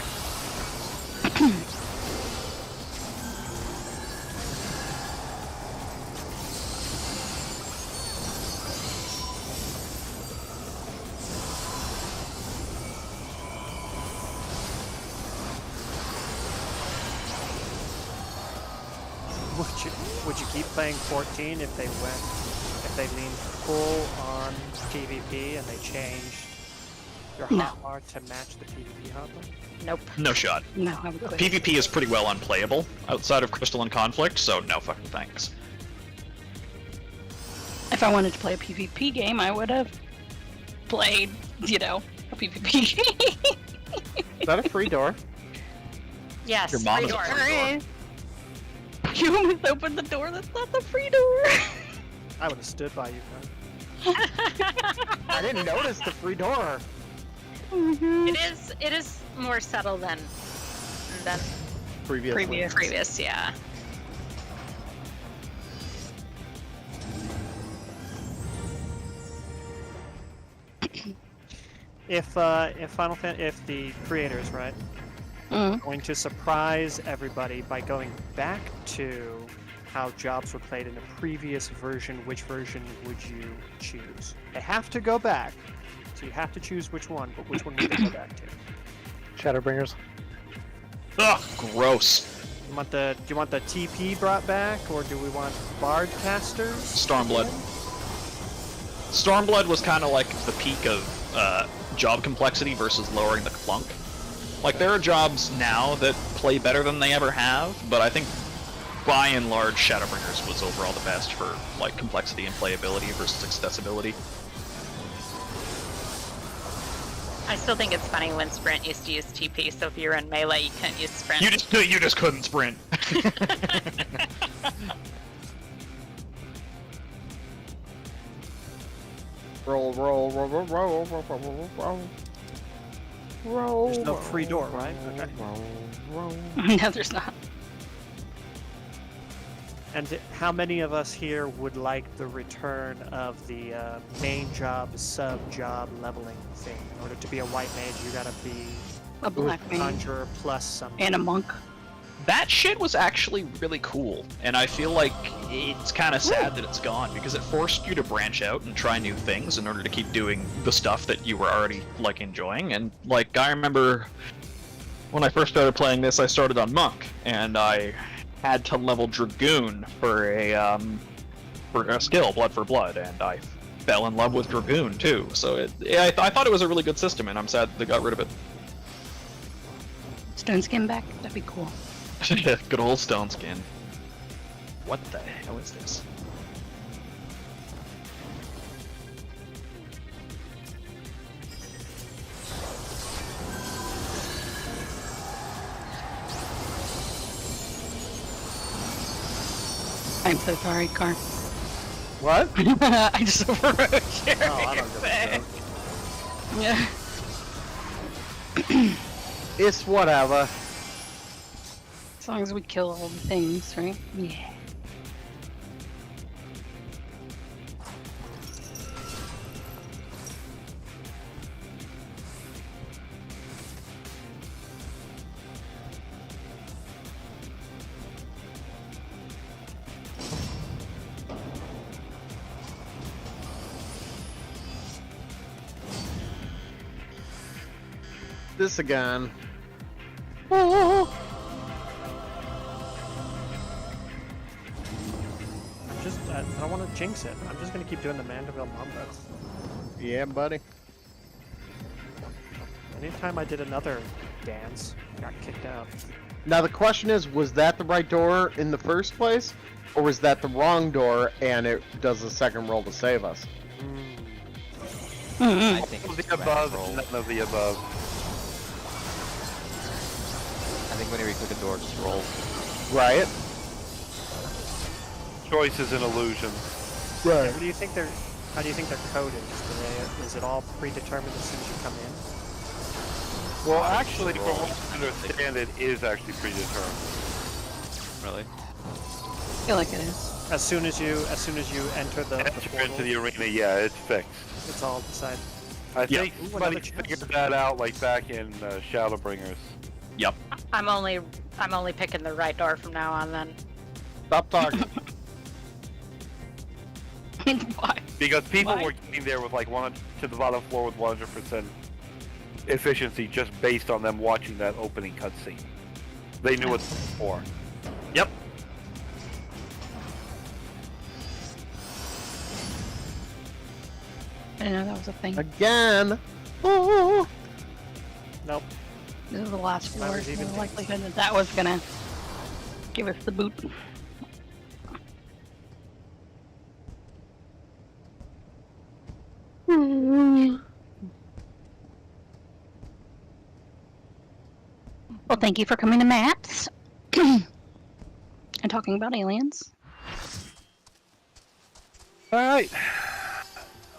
Would you keep playing 14 if they leaned full on PvP and they changed your No. hotbar to match the PvP hotbar? Nope. No shot. No, I would quit. PvP is pretty well unplayable outside of Crystalline Conflict, so no fucking thanks. If I wanted to play a PvP game, I would have played, a PvP game. Is that a free door? Yes, Your free mom is a door. free door. You almost opened the door. That's not the free door. I would have stood by you, man. I didn't notice the free door. It is more subtle than Previously. previous, yeah. If the creators, right, Mm. going to surprise everybody by going back to how jobs were played in a previous version, which version would you choose? They have to go back, so you have to choose which one, but which one would they go back to? Shadowbringers. Ugh, gross. Do you want the TP brought back, or do we want Bard casters? Stormblood. Stormblood was kind of like the peak of job complexity versus lowering the clunk. Like, there are jobs now that play better than they ever have, but I think by and large Shadowbringers was overall the best for like complexity and playability versus accessibility. I still think it's funny when Sprint used to use TP, so if you were in melee, you couldn't use Sprint. You just couldn't sprint. Roll, roll, roll, roll, roll, roll, roll, roll, roll. Roll. There's no free door, right? Okay. Roll, roll. No, there's not. And how many of us here would like the return of the main job, sub-job leveling thing? In order to be a white mage, you gotta be A black mage conjurer plus something. and a monk. That shit was actually really cool, and I feel like it's kind of sad that it's gone because it forced you to branch out and try new things in order to keep doing the stuff that you were already like enjoying. And like I remember when I first started playing this, I started on monk, and I had to level dragoon for a skill, blood for blood, and I fell in love with dragoon too. So I thought it was a really good system, and I'm sad they got rid of it. Stone skin back. That'd be cool. Good old stone skin. What the hell is this? I'm so sorry, Car. What? I just overrode you. Oh, I don't give a Yeah. It's whatever. As long as we kill all the things, right? Yeah. This again. I don't want to jinx it. I'm just gonna keep doing the Mandeville Mambo. Yeah, buddy. Anytime I did another dance, I got kicked out. Now the question is, was that the right door in the first place? Or was that the wrong door and it does a second roll to save us? I think All it's of just the random above, roll. none of the above. I think whenever you click a door, just roll. Right? Choice is an illusion. Right. What do you think they're? How do you think they're coded? Is it all predetermined as soon as you come in? Well, actually, from what I understand, it is actually predetermined. Really? I feel like it is. As soon as you enter the Enter portal, into the arena, yeah, it's fixed. it's all decided. I Yeah. think Ooh, somebody another chance. figured that out like back in Shadowbringers. Yep. I'm only picking the right door from now on. Then Stop talking. Why? Because people Why? were getting there with like 100 to the bottom floor with 100% efficiency just based on them watching that opening cutscene. They knew what for. Yep. I didn't know that was a thing. Again. Oh. Nope. This is the last floor. Remember, So even the likelihood that that was gonna give us the boot. Well, thank you for coming to Matt's and talking about aliens. Alright.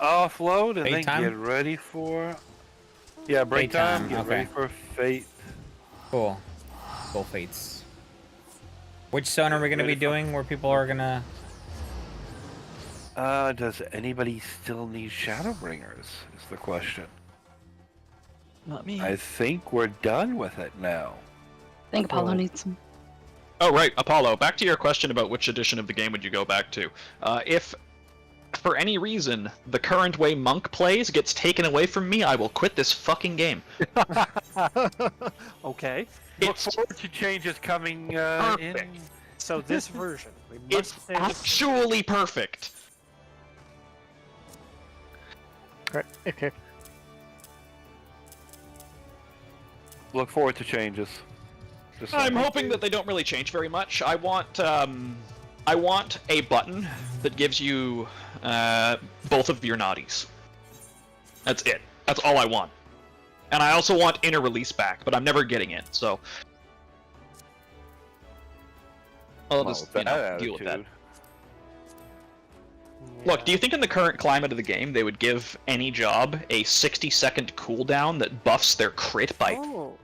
Offload and Fate then time? get ready for... Yeah, break Fate time, time, get okay. ready for fate. Cool. Cool fates. Which zone are we going to be doing where people are going to... Does anybody still need Shadowbringers, is the question. Not me. I think we're done with it now. I think Apollo needs some. Oh, right, Apollo, back to your question about which edition of the game would you go back to. If, for any reason, the current way Monk plays gets taken away from me, I will quit this fucking game. Okay. Look forward to changes coming in. Perfect. So this version, we It's must say actually perfect. Right. Okay. Look forward to changes. Just I'm saying. hoping that they don't really change very much. I want a button that gives you both of your naughties. That's it. That's all I want. And I also want inner release back, but I'm never getting it, so I'll Well, just with that deal with that. attitude. Look, do you think in the current climate of the game they would give any job a 60-second cooldown that buffs their crit by Oh,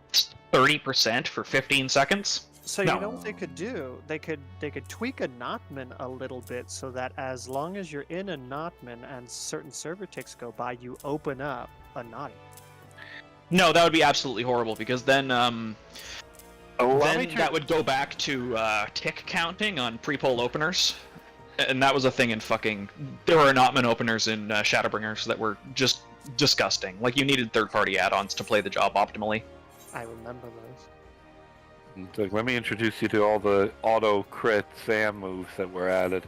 30% for 15 seconds? so No. you know what they could do? They could tweak a Notman a little bit so that as long as you're in a Notman and certain server ticks go by, you open up a Naughty. No, that would be absolutely horrible because then Let me that would go back to tick counting on pre-poll openers. And that was a thing in fucking... There were Notman openers in Shadowbringers that were just disgusting. Like, you needed third-party add-ons to play the job optimally. I remember those. Look, let me introduce you to all the auto crit SAM moves that were added.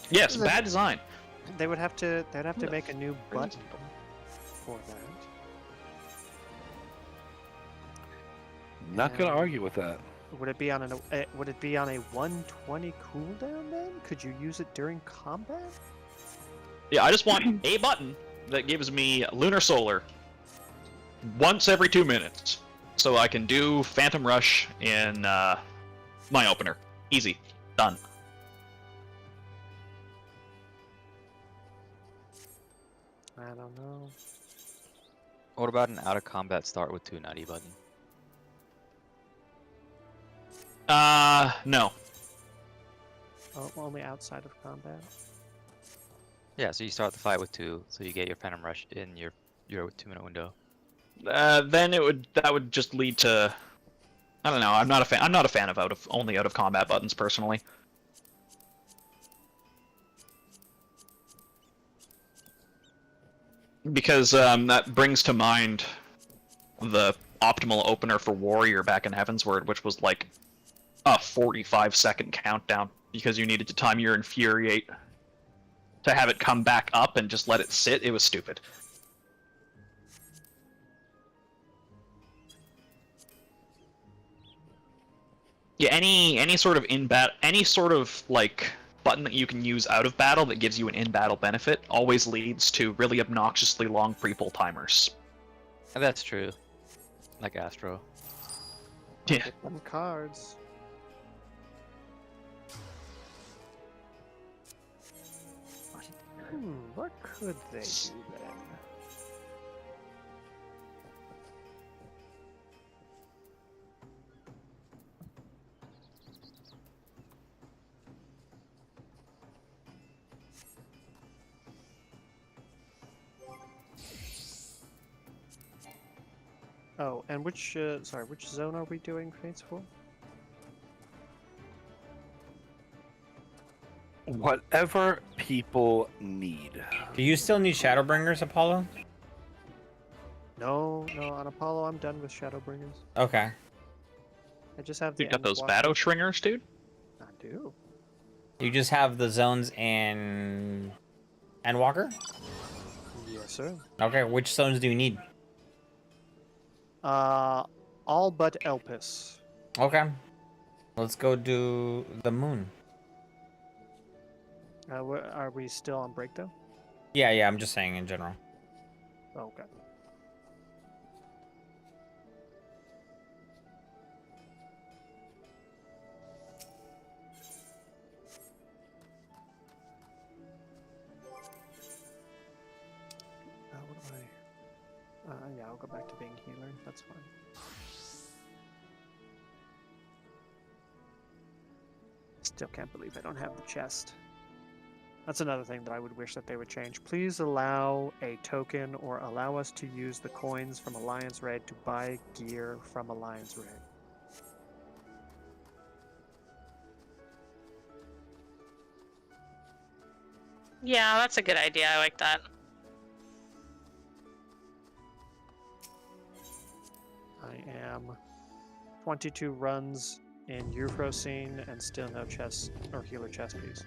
Yes, bad design. They'd have to make a new button for that. Not gonna argue with that. Would it be on a 120 cooldown then? Could you use it during combat? Yeah, I just want a button that gives me Lunar Solar once every 2 minutes. So I can do Phantom Rush in my opener. Easy. Done. I don't know. What about an out of combat start with 290 button? No. Oh, only outside of combat. Yeah, so you start the fight with 2, so you get your Phantom Rush in your 2-minute window. Then that would just lead to... I don't know, I'm not a fan of only out of combat buttons, personally. Because that brings to mind the optimal opener for Warrior back in Heavensward, which was like a 45-second countdown, because you needed to time your Infuriate to have it come back up and just let it sit. It was stupid. Yeah, any sort of like button that you can use out of battle that gives you an in-battle benefit always leads to really obnoxiously long pre-pull timers. That's true. Like Astro. Yeah. Get them cards. What could they do then? Oh, and which zone are we doing Fates for? Whatever people need. Do you still need Shadowbringers, Apollo? No, on Apollo I'm done with Shadowbringers. Okay. I just have the You got those Endwalker. Battle Shringers, dude? I do. You just have the zones in Endwalker? Yes, sir. Okay, which zones do you need? All but Elpis. Okay. Let's go do the moon. Are we still on break though? Yeah, I'm just saying in general. Oh, okay. Yeah, I'll go back to being healer. That's fine. Still can't believe I don't have the chest. That's another thing that I would wish that they would change. Please allow a token or allow us to use the coins from Alliance Raid to buy gear from Alliance Raid. Yeah, that's a good idea. I like that. I am 22 runs in Euphrosyne and still no chest or healer chest piece.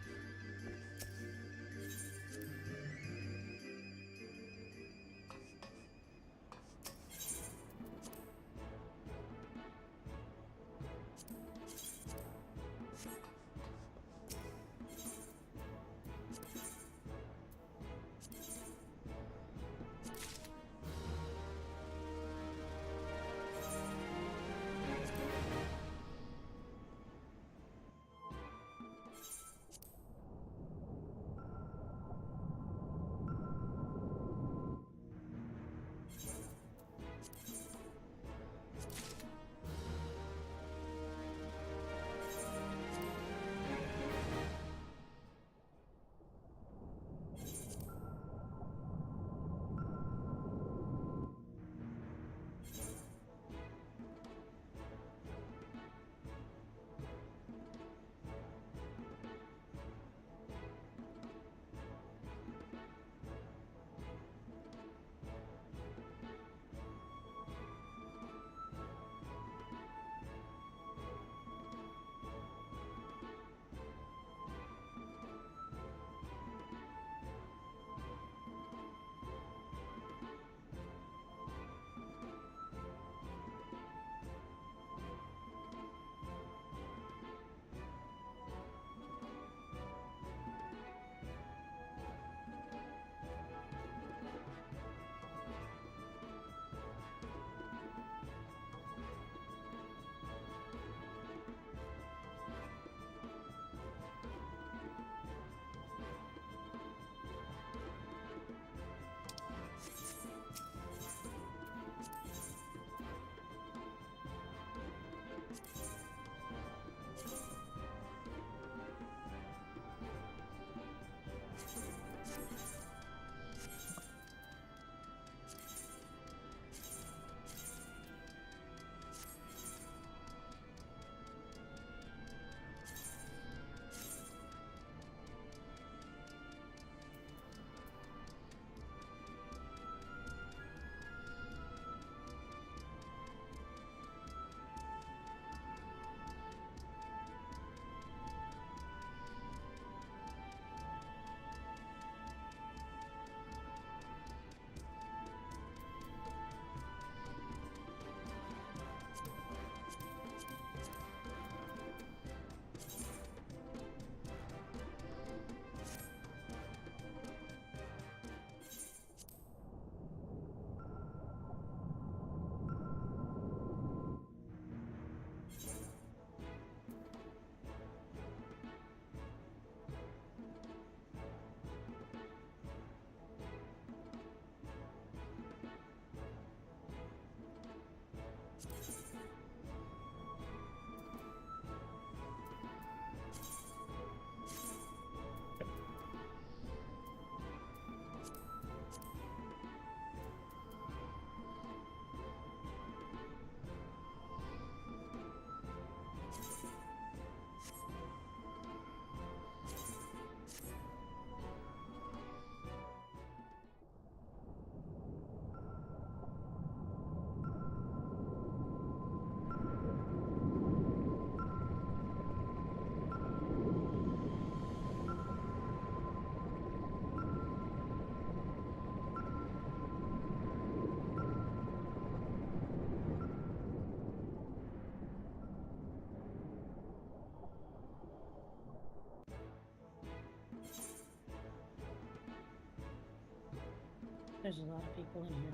There's a lot of people in here.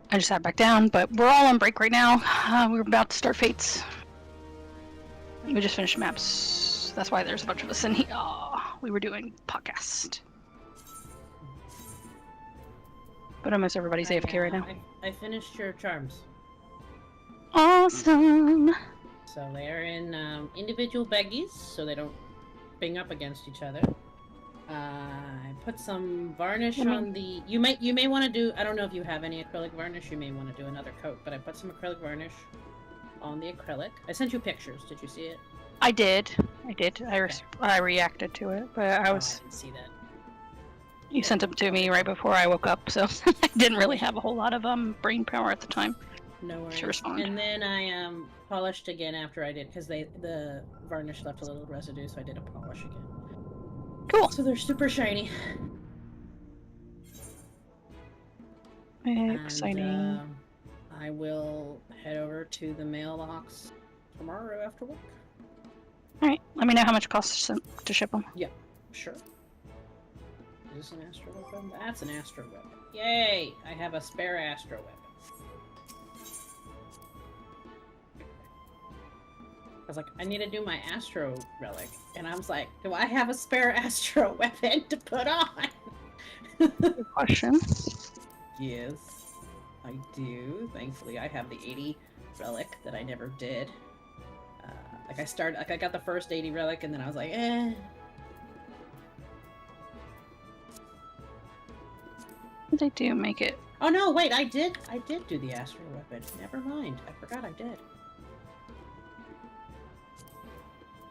I just sat back down, but we're all on break right now. We're about to start Fates. We just finished maps. That's why there's a bunch of us in here. Aw. we were doing podcast. But almost everybody's AFK right now. I finished your charms. Awesome! So they are in individual baggies, so they don't bang up against each other. I put some varnish on the. You may want to do. I don't know if you have any acrylic varnish. You may want to do another coat, but I put some acrylic varnish on the acrylic. I sent you pictures. Did you see it? I did. I reacted to it, but I I didn't see that. You sent them to me right before I woke up, so I didn't really have a whole lot of brain power at the time. No worries. To respond. And then I polished again after I did, because the varnish left a little residue, so I did a polish again. Cool. So they're super shiny. Exciting. And, I will head over to the mailbox tomorrow after work. Alright, let me know how much it costs to ship them. Yeah, sure. Is this an Astro weapon? That's an Astro weapon. Yay! I have a spare Astro weapon. I was like, I need to do my Astro relic. And I was like, do I have a spare Astro weapon to put on? Good question. Yes, I do. Thankfully, I have the 80 relic that I never did. I got the first 80 relic, and then I was like, eh. They do make it. Oh no, wait, I did do the Astro weapon. Never mind, I forgot I did.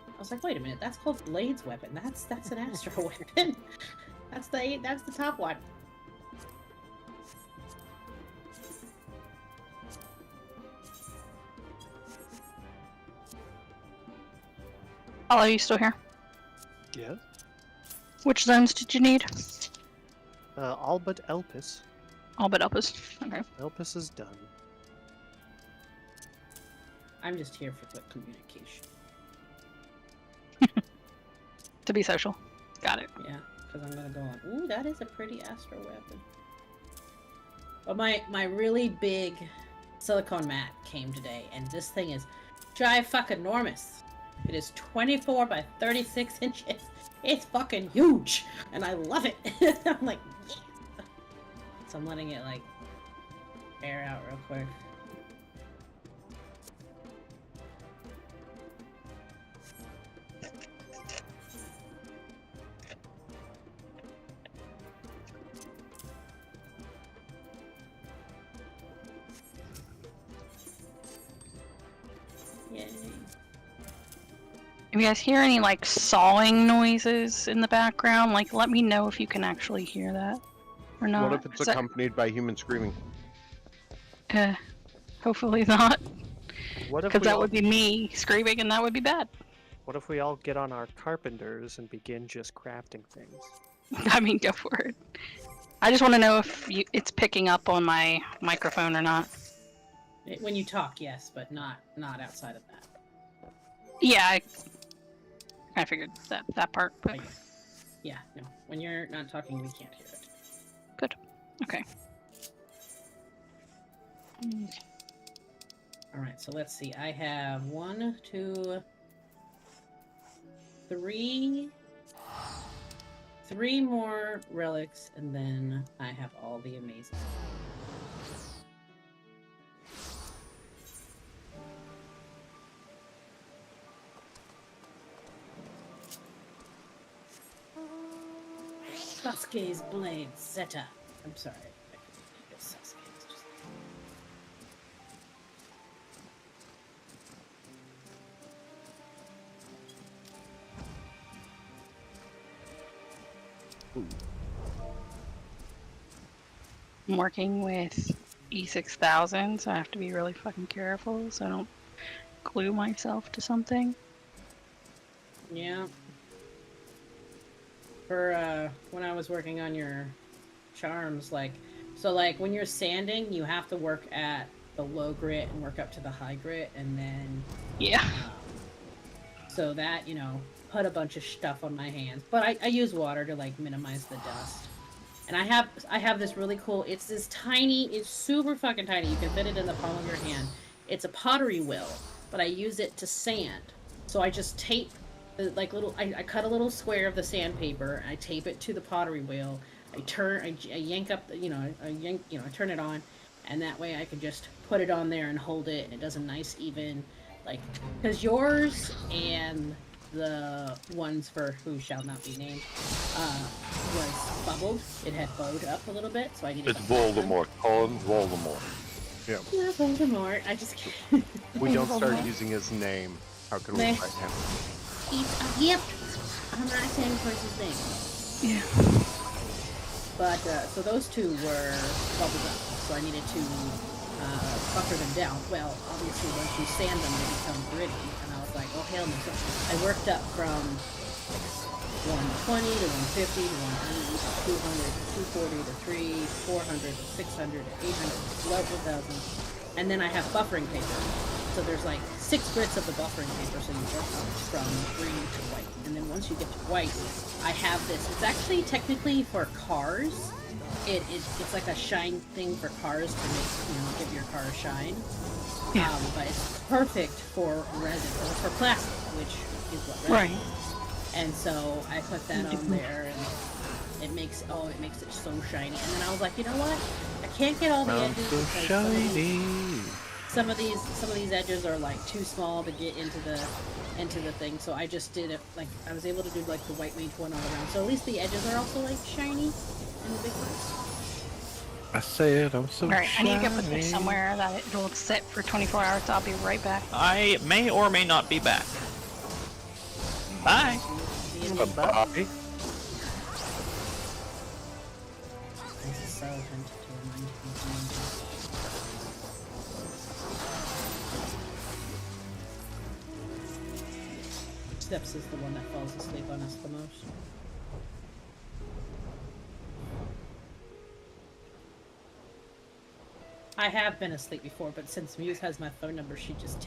I was like, wait a minute, that's called Blade's weapon. That's an Astro weapon. That's the top one. Are you still here? Yes. Which zones did you need? All but Elpis. All but Elpis. Okay. Elpis is done. I'm just here for quick communication. To be social. Got it. Yeah, because I'm gonna go on. Ooh, that is a pretty Astro weapon. But my really big silicone mat came today, and this thing is fucking-normous. It is 24 by 36 inches. It's fucking huge, and I love it. I'm like, yes. So I'm letting it like air out real quick. Yay. If you guys hear any like sawing noises in the background, like let me know if you can actually hear that or not. What if it's accompanied by human screaming? Hopefully not. What if Because that all- would be me screaming and that would be bad. What if we all get on our carpenters and begin just crafting things? I mean, go for it. I just want to know if it's picking up on my microphone or not. When you talk, yes, but not outside of that. Yeah, I figured that part. But... Yeah, no. When you're not talking, we can't hear it. Good. Okay. Alright, so let's see. I have 1, 2, 3 more relics, and then I have all the amazing. Sasuke's blade, Zeta. I'm sorry. I couldn't think of Sasuke's just... I'm working with E6000, so I have to be really fucking careful so I don't glue myself to something. Yeah. For when I was working on your charms, like when you're sanding, you have to work at the low grit and work up to the high grit, and then yeah. So that, you know, put a bunch of stuff on my hands, but I use water to like minimize the dust. And I have this really cool. It's this tiny. It's super fucking tiny. You can fit it in the palm of your hand. It's a pottery wheel, but I use it to sand. So I just tape like little. I cut a little square of the sandpaper. I tape it to the pottery wheel. I yank up. I turn it on, and that way I can just put it on there and hold it, and it does a nice even, like, because yours and the ones for who shall not be named, was bubbled. It had bowed up a little bit, so I needed. It's Voldemort. Call him Voldemort. Yeah. Yeah, Voldemort. I just can't. We don't start using his name. How can we fight him? Yep. I'm not saying the person's name. Yeah. But, so those two were bubbled up, so I needed to buffer them down. Well, obviously, once you sand them, they become gritty, and I was like, oh, hell no. So I worked up from 120 to 150 to 180 to 200 to 240 to 3, 400 to 600 to 800 to 1,000. And then I have buffering paper. So there's like 6 grits of the buffering paper, so you work up from green to white. And then once you get to white, I have this. It's actually technically for cars. It's like a shine thing for cars to make, give your car a shine. Yeah. But it's perfect for resin, or for plastic, which is what resin is. And so I put that on there, and it makes it so shiny. And then I was like, you know what? I can't get all the edges because some of these edges are like too small to get into the thing. So I just did it like I was able to do like the white mage one all around. So at least the edges are also like shiny in the big ones. I said I'm so Alright, I need to go put this somewhere that it will sit for 24 hours. So I'll be right back. I may or may not be back. Bye. Bye. This is so tempted to remind me. Steps is the one that falls asleep on us the most. I have been asleep before, but since Muse has my phone number, she just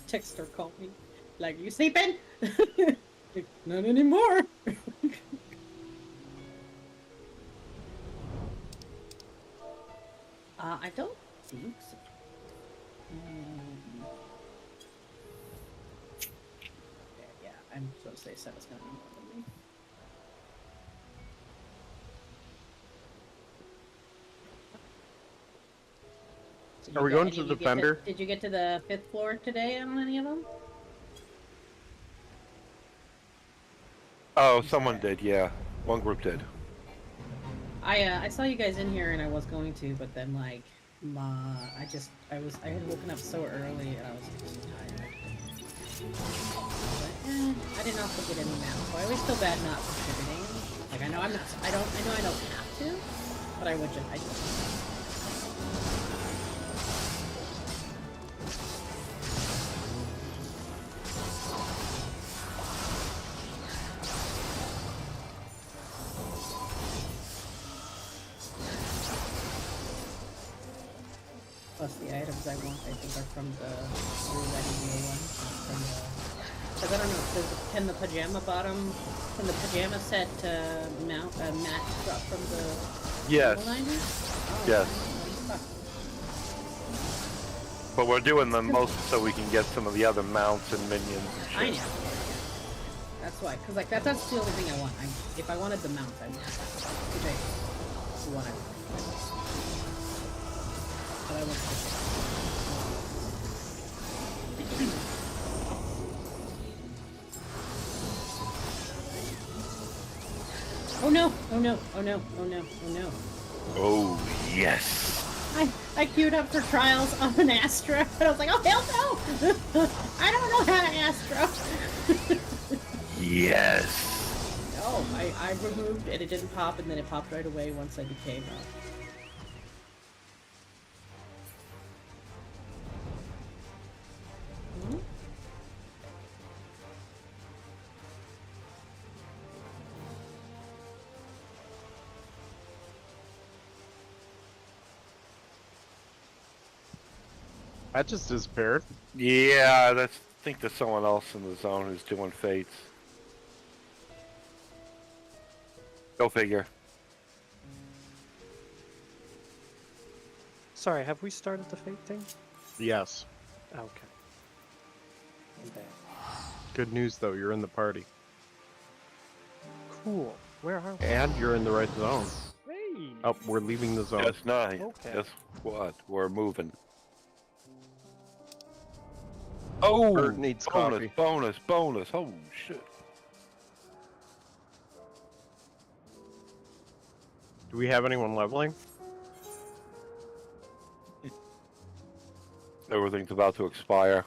texts or called me. Like, you sleeping? Not anymore. I don't think so. Yeah, I'm supposed to say Seven's gonna be more than me. So Are we going to the did you Defender? Did you get to the 5th floor today on any of them? Oh, someone did, yeah. One group did. I saw you guys in here and I was going to, but then like I had woken up so early and I was just tired. But, I didn't also get any maps, so I always feel bad not contributing. Like I know I don't have to, but I would just Plus the items I want, I think, are from the Ready one. Because I don't know, can the pajama bottom, from the pajama set mat drop from the Yes. 90s? Oh, Yes. fuck. But we're doing them most so we can get some of the other mounts and minions and shit. I know. That's why, because like that's the only thing I want. If I wanted the mount, I would. Which I want. But I want the Oh no! Oh no! Oh no! Oh no! Oh no! Oh, yes! I queued up for trials on an Astra, and I was like, oh hell no! I don't know how to Astra! Yes! Oh, I removed and it didn't pop, and then it popped right away once I became That just disappeared. Yeah, I think there's someone else in the zone who's doing fates. Go figure. Sorry, have we started the fate thing? Yes. Okay. Good news though, you're in the party. Cool. Where are we? And you're in the right zone. Hey. Oh, we're leaving the zone. Guess not. Okay. Guess what? We're moving. Oh, Bert needs coffee. bonus. Oh shit. Do we have anyone leveling? Everything's about to expire.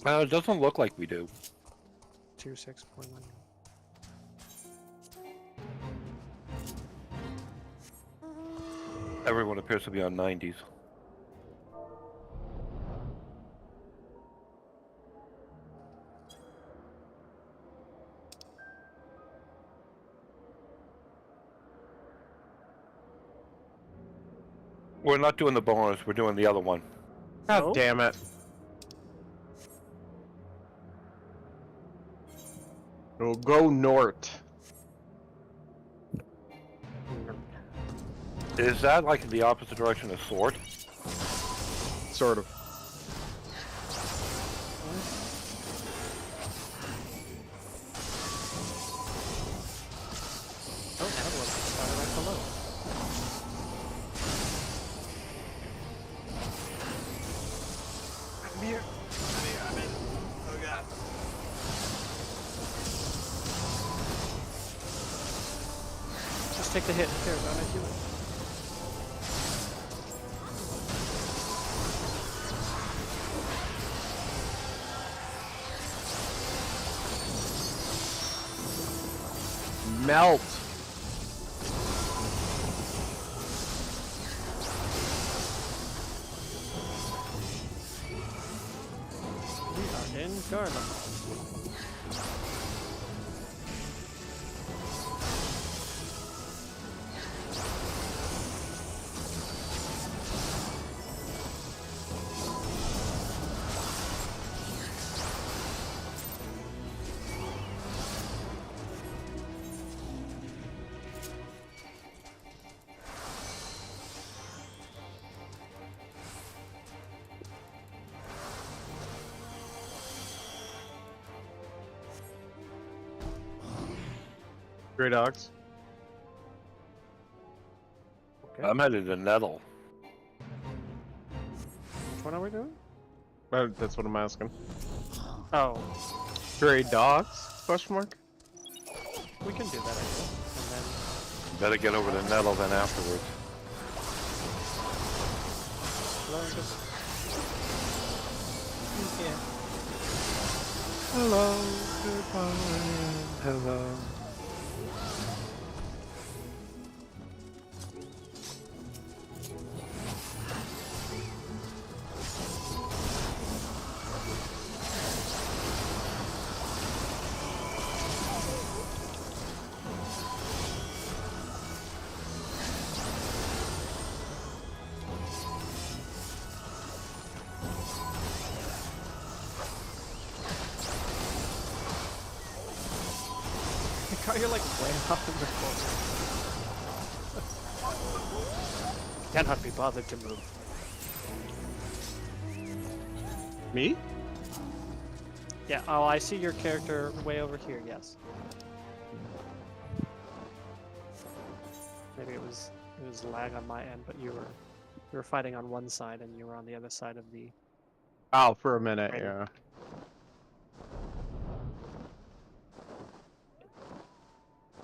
It doesn't look like we do. 26.1. Everyone appears to be on 90s. We're not doing the bonus, we're doing the other one. God Oh. damn it. We'll go north. Is that like in the opposite direction of sword? Sort of. Oh, that was right below. I'm here. I'm in. Oh god. Just take the hit. There, don't I do it? Melt. We are in Garland. Stray dogs. Okay. I'm headed to Nettle. Which one are we doing? That's what I'm asking. Oh, Stray dogs? Question mark? we can do that, I guess. And Better get over to Nettle then afterwards. then just Hello, goodbye, hello. you're like way off in the corner. Cannot be bothered to move. Me? Yeah, oh, I see your character way over here, yes. Maybe it was lag on my end, but you were fighting on one side and you were on the other side of the... Oh, for a minute, Right. yeah.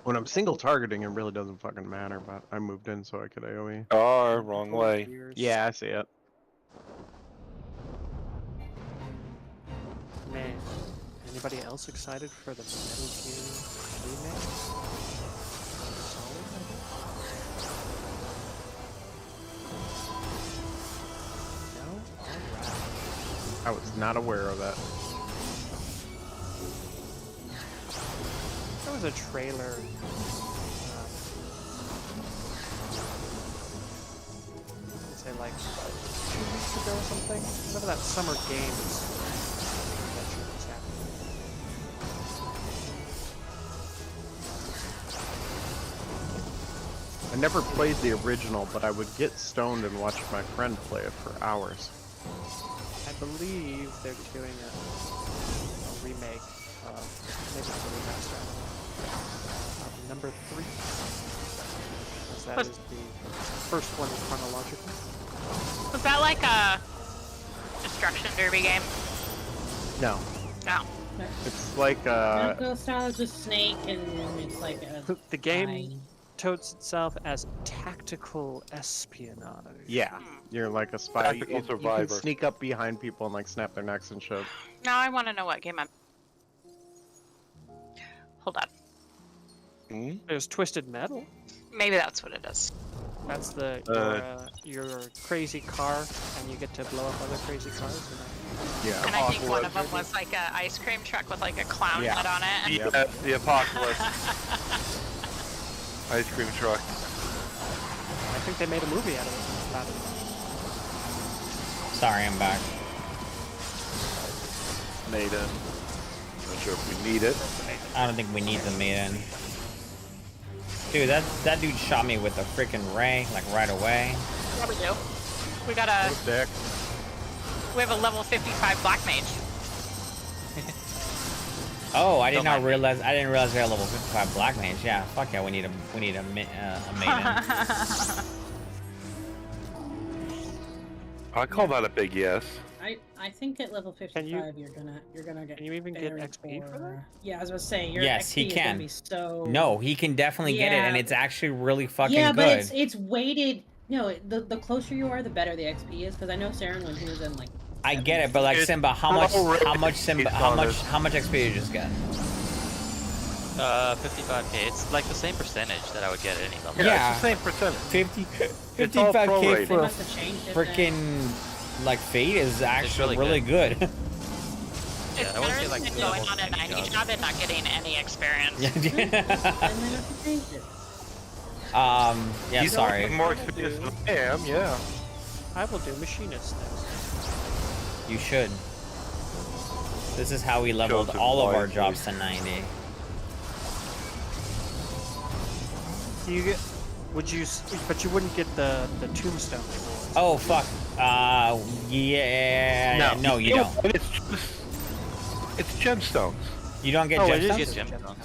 When I'm single targeting, it really doesn't fucking matter, but I moved in so I could AoE. Oh, wrong way. Yeah, I see it. Man, anybody else excited for the Metal Gear remake? Solid, I think? No? Alright. I was not aware of that. There was a trailer. Say like 2 weeks ago or something. Remember that Summer Games adventure was happening? I I never played the original, but I would get stoned and watch my friend play it for hours. I believe they're doing a remake of, maybe it's a remaster, of number 3. Because that is the first one chronologically. Was that like a destruction derby game? No. No. It's like style is a snake, and it's like a The game totes itself as tactical espionage. yeah, you're like a spy. Tactical You can survivor. sneak up behind people and like snap their necks and shit. Now I want to know what game I'm. Hold on. There's Twisted Metal. Maybe that's what it is. That's the your crazy car, and you get to blow up other crazy cars. Yeah. And I think one of them was like a ice cream truck with like a clown Yeah. head on it. Yeah, the apocalypse. Ice cream truck. I think they made a movie out of it. Sorry, I'm back. Maiden. Not sure if we need it. I don't think we need the maiden. Dude, that dude shot me with a freaking ray, like right away. Yeah, we do. We got a. Dick. We have a level 55 black mage. Oh, I did not realize. I didn't realize we had a level 55 black mage. Yeah, fuck yeah, we need a maiden. I call that a big yes. I think at level 55 you're gonna get. Can you even get very XP for that? Yeah, I was gonna say your Yes, XP he is gonna can. be so. No, he can definitely get it, Yeah. and it's actually really fucking Yeah, good. but it's weighted. No, the closer you are, the better the XP is. Because I know Saren when he was in like. I get it, but like It's Simba, how much XP did you just get? 55k. It's like the same percentage that I would get at any level. Yeah. It's the same percentage. 55k prorated. for They a must have changed it. freaking like fate is actually really really good. It's I wanna better get, like, than the going level on a 90 50 job and not getting any experience. Then they must have changed it. Yeah, You sorry. have more experience than I am, yeah. I will do machinist next. You should. This is how we leveled Chosen all of our wisely. jobs to 90. You get? Would you? But you wouldn't get the tombstone rewards. Oh fuck. Yeah. No, you don't. It's gemstones. You don't get Oh, it is gemstones? You get gemstones.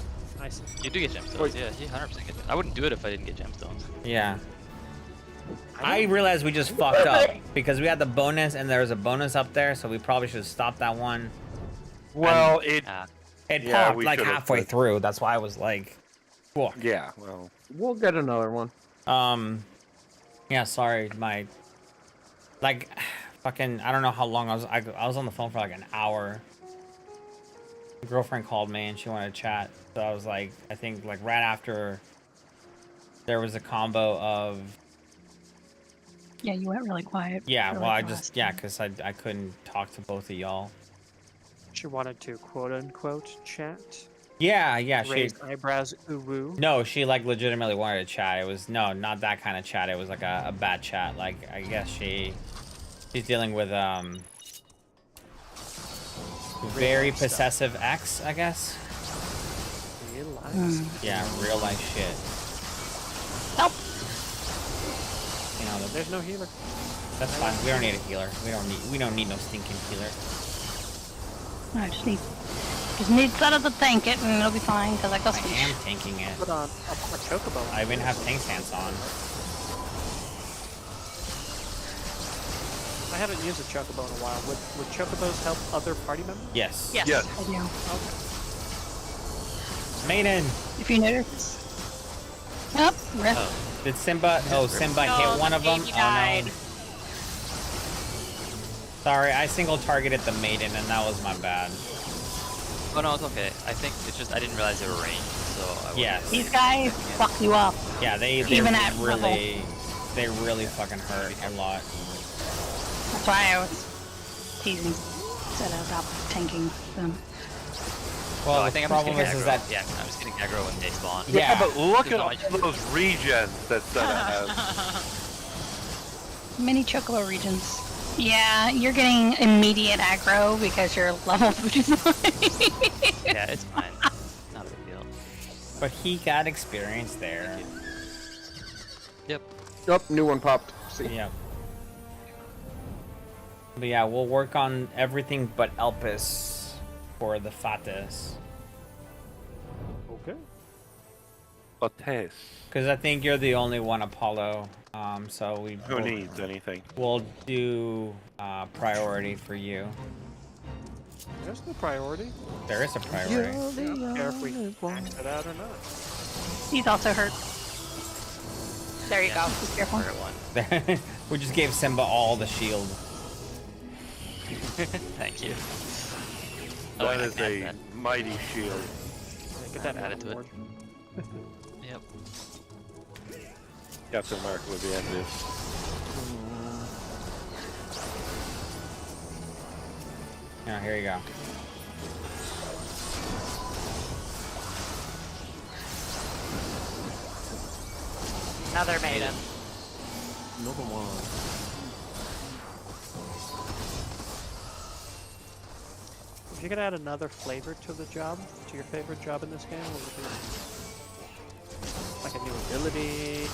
I see. You do get gemstones, yeah. You 100% get them. I wouldn't do it if I didn't get gemstones. Yeah. I realized we just fucked up because we had the bonus and there was a bonus up there, so we probably should stop that one. Well, It yeah, popped we like should've, halfway but- through. That's why I was like, cool. Yeah, well. We'll get another one. Yeah, sorry, my, like, fucking, I don't know how long I was on the phone for like an hour. My girlfriend called me and she wanted to chat, so I was like, I think like right after there was a combo of. Yeah, you went really quiet. Yeah, really well, I fast. just, yeah, because I couldn't talk to both of y'all. She wanted to quote unquote chat. Yeah, she. Raised eyebrows, ooh woo. No, she like legitimately wanted to chat. It was not that kind of chat. It was like a bad chat. Like I guess she's dealing with very possessive ex, I guess. Real life. Yeah, real life shit. Help! You know, There's no healer. that's fine. We don't need a healer. We don't need no stinking healer. I just need Sada to tank it and it'll be fine because I got I some. am tanking it. Put on a chocobo. I even have tank stance on. I haven't used a chocobo in a while. Would chocobos help other party members? Yes. Yes. Yes. I do. Maiden. If you notice. Yep, rip. Did Simba? Oh, Simba No, hit one the of them. baby Oh died. no. Sorry, I single targeted the maiden and that was my bad. Oh no, it's okay. I think it's just I didn't realize they were ranged, so I wasn't Yes. really These guys thinking. fuck you up. Yeah, they Even at really fucking hurt a lot. That's why I was teasing Sada about tanking them. Well, Oh, I the think I'm just problem getting is aggro. that Yeah, I'm just getting aggro when they spawn. Yeah. But look There's at not all much- those regens that Seta has. Mini chocobo regions. Yeah, you're getting immediate aggro because your level 59. Yeah, it's fine. Not a big deal. but he got experience there. Yep. Yep, new one popped. See. Yep. But yeah, we'll work on everything but Elpis for the Fatis. Okay. Bates. Because I think you're the only one, Apollo. So Who needs anything? We'll do priority for you. There's no priority. There is a priority. I don't care if we max it out or not. He's also hurt. There you go. Be careful. One. We just gave Simba all the shield. Thank you. That I is can add a that. mighty shield. Yeah, get that Add it to it. board. Yep. Captain America would be envious. Yeah, here you go. Another maiden. Another one. If you could add another flavor to the job, to your favorite job in this game, what would it be? Like a new ability?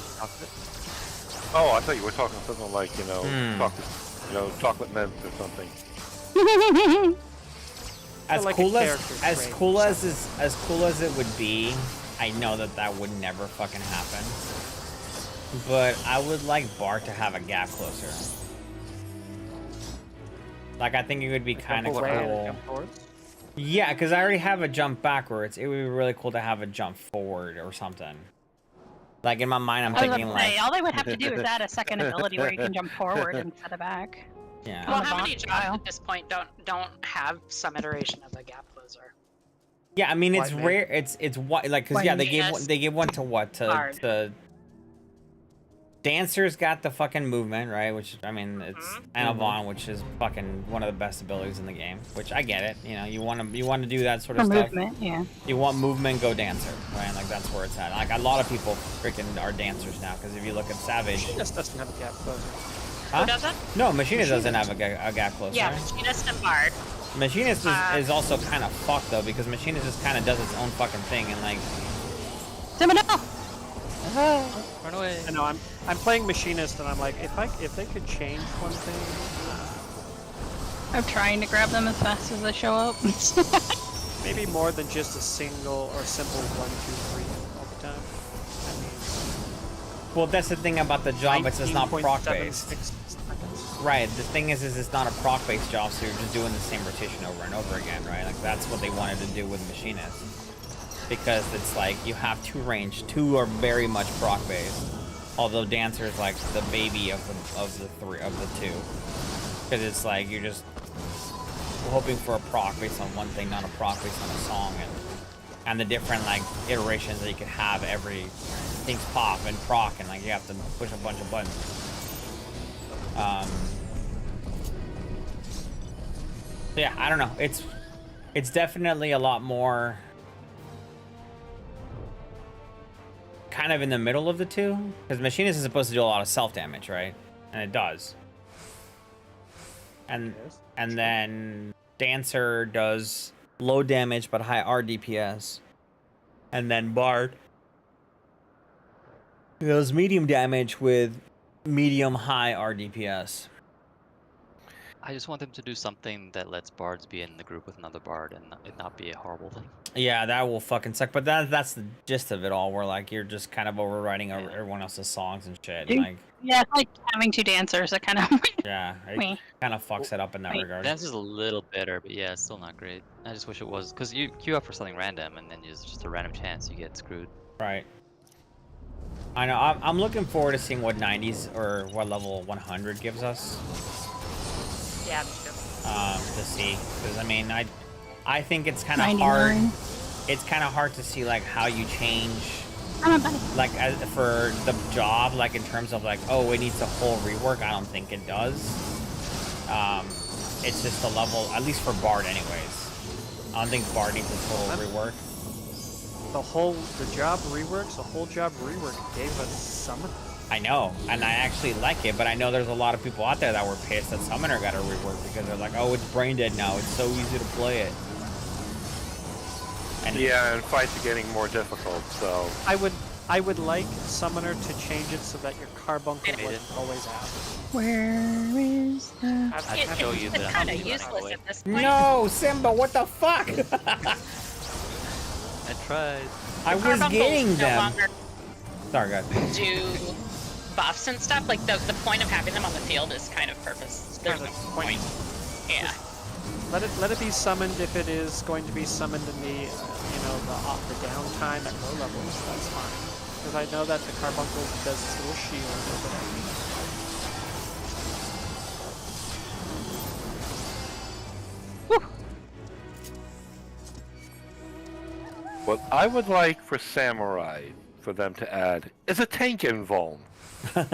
Oh, I thought you were talking something like, chocolate mint or something. As like a cool character as trait cool or as cool as it would be, I know that would never fucking happen. But I would like Bart to have a gap closer. Like, I think it would be kind of cool. Yeah, because I already have a jump backwards. It would be really cool to have a jump forward or something. Like, in my mind, I'm thinking like... all they would have to do is add a second ability where you can jump forward instead of back. Yeah. Well, how many jobs at this point don't have some iteration of a gap closer? Yeah, I mean, it's White rare. It's what, like, because yeah, they gave one to what? To Dancer's got the fucking movement, right? Which, I mean, it's Anna Vaughn, which is fucking one of the best abilities in the game. Which I get it. You know, you want to do that sort of stuff. Movement, yeah. You want movement, go Dancer, right? Like, that's where it's at. Like, a lot of people freaking are Dancers now, because if you look at Savage... Machinist doesn't have a gap closer. Huh? Who doesn't? No, Machinist doesn't have a gap closer. Yeah, right? Machinist and Bard. Machinist is also kind of fucked, though, because Machinist just kind of does its own fucking thing, and, like... Simba, no! Run away. I know, I'm playing Machinist, and I'm like, if they could change one thing... I'm trying to grab them as fast as they show up. Maybe more than just a single or simple 1, 2, 3 all the time. Well, that's the thing about the job, it's just not proc-based. 19.76 seconds. Right, the thing is it's not a proc-based job, so you're just doing the same rotation over and over again, right? Like, that's what they wanted to do with Machinist. Because it's like, you have two range, two are very much proc-based. Although Dancer is like the baby of the two. Because it's like, you're just hoping for a proc based on one thing, not a proc based on a song, and the different, like, iterations that you could have every things pop and proc, and, like, you have to push a bunch of buttons. Yeah, I don't know. It's definitely a lot more kind of in the middle of the two, because Machinist is supposed to do a lot of self damage, right? And it does. And then Dancer does low damage but high RDPS, and then Bard does medium damage with medium high RDPS. I just want them to do something that lets bards be in the group with another bard and it not be a horrible thing. Yeah, that will fucking suck. But that's the gist of it all, where, like, you're just kind of overriding everyone else's songs and shit. Dude, Like, yeah, it's like having two dancers. That kind of. yeah, it kind of fucks it up in that regard. That's just a little better, but yeah, it's still not great. I just wish it was, because you queue up for something random and then just a random chance you get screwed. Right. I know. I'm looking forward to seeing what 90s or what level 100 gives us. Yeah, me too. To see, because I mean, I think it's kind of hard. It's kind of hard to see, like, how you change, like, for the job, like, in terms of, like, oh, it needs a whole rework. I don't think it does. It's just a level, at least for Bard, anyways. I don't think Bard needs a total rework. The job reworks, the whole job rework gave us Summoner. I know, and I actually like it, but I know there's a lot of people out there that were pissed that Summoner got a rework because they're like, oh, it's brain dead now. It's so easy to play it. And yeah, and fights are getting more difficult, so... I would I would like Summoner to change it so that your carbuncle was always out. Where is the... I can show you that It's I'm kind of using it useless right away. at this point. No, Simba, what the fuck? I tried. I was Carbuncles getting no them. longer Sorry, guys. do buffs and stuff. Like the point of having them on the field is kind of purpose. There's no Kind of point. Yeah. Let it be summoned if it is going to be summoned in the the downtime at low levels. That's fine. Because I know that the carbuncle does this little shield over there. What I would like for Samurai for them to add is a tank invuln. Oh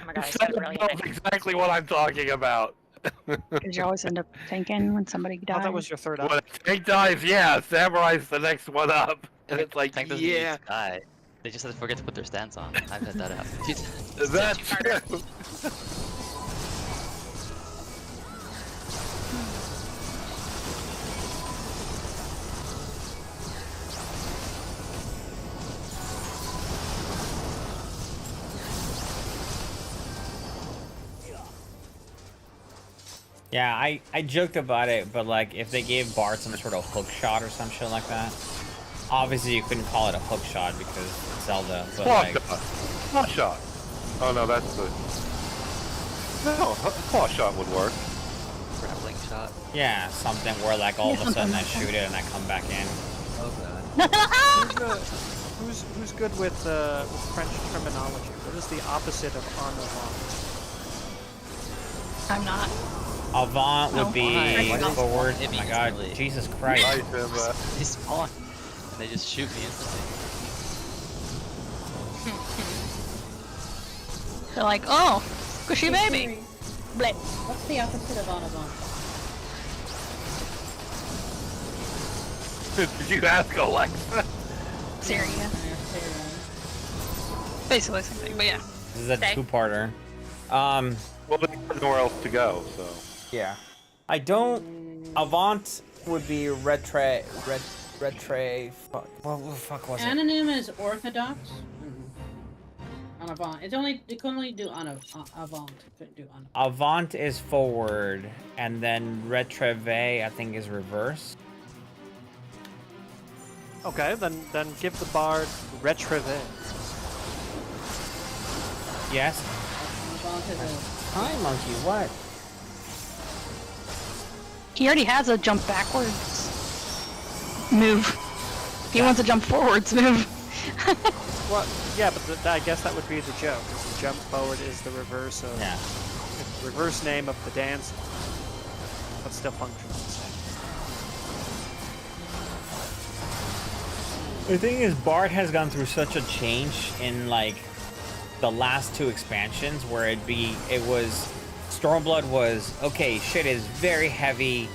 my god, I Someone said really knows nice. exactly what I'm talking about. Did you always end up tanking when somebody Oh, died? that was your third When up. a tank dies, yeah, Samurai's the next one up. And it's like, Tank doesn't yeah, need Sky. They just have to forget to put their stance on. I've had that happen. that's two-parter. true. Yeah, I joked about it, but like if they gave Bart some sort of hook shot or some shit like that, obviously you couldn't call it a hook shot because it's Zelda, but Claw like shot. Claw shot. Oh no, that's the... No, claw shot would work. Grappling shot. yeah, something where like all of a sudden I shoot it and I come back in. Oh god. Who's good with French terminology? What is the opposite of en avant? I'm not. Avant would Oh, be why? forward. Oh It my means god, really- Jesus Christ. Right, Simba. They spawn. And they just shoot me instantly. They're like, oh, squishy baby. Bleh. What's the opposite of en avant? Did you ask Alexa? Syria. Basically the same thing, but yeah. This is a Okay. two-parter. Well, there's nowhere else to go, so... Yeah. I don't. Avant would be retre. Fuck. What the fuck was it? Anonym is orthodox. En avant. It can only do en avant. It couldn't do en avant. Avant is forward, and then retreve I think is reverse. Okay, then give the bard retreve. Yes. Avant is a Hi, monkey. What? He already has a jump backwards move. He wants a jump forwards move. Well, yeah, but I guess that would be the joke. Is the jump forward is the reverse of Yeah. the reverse name of the dance, but still functions the same. The thing is, Bard has gone through such a change in like the last two expansions, where it was Stormblood was okay. Shit is very heavy,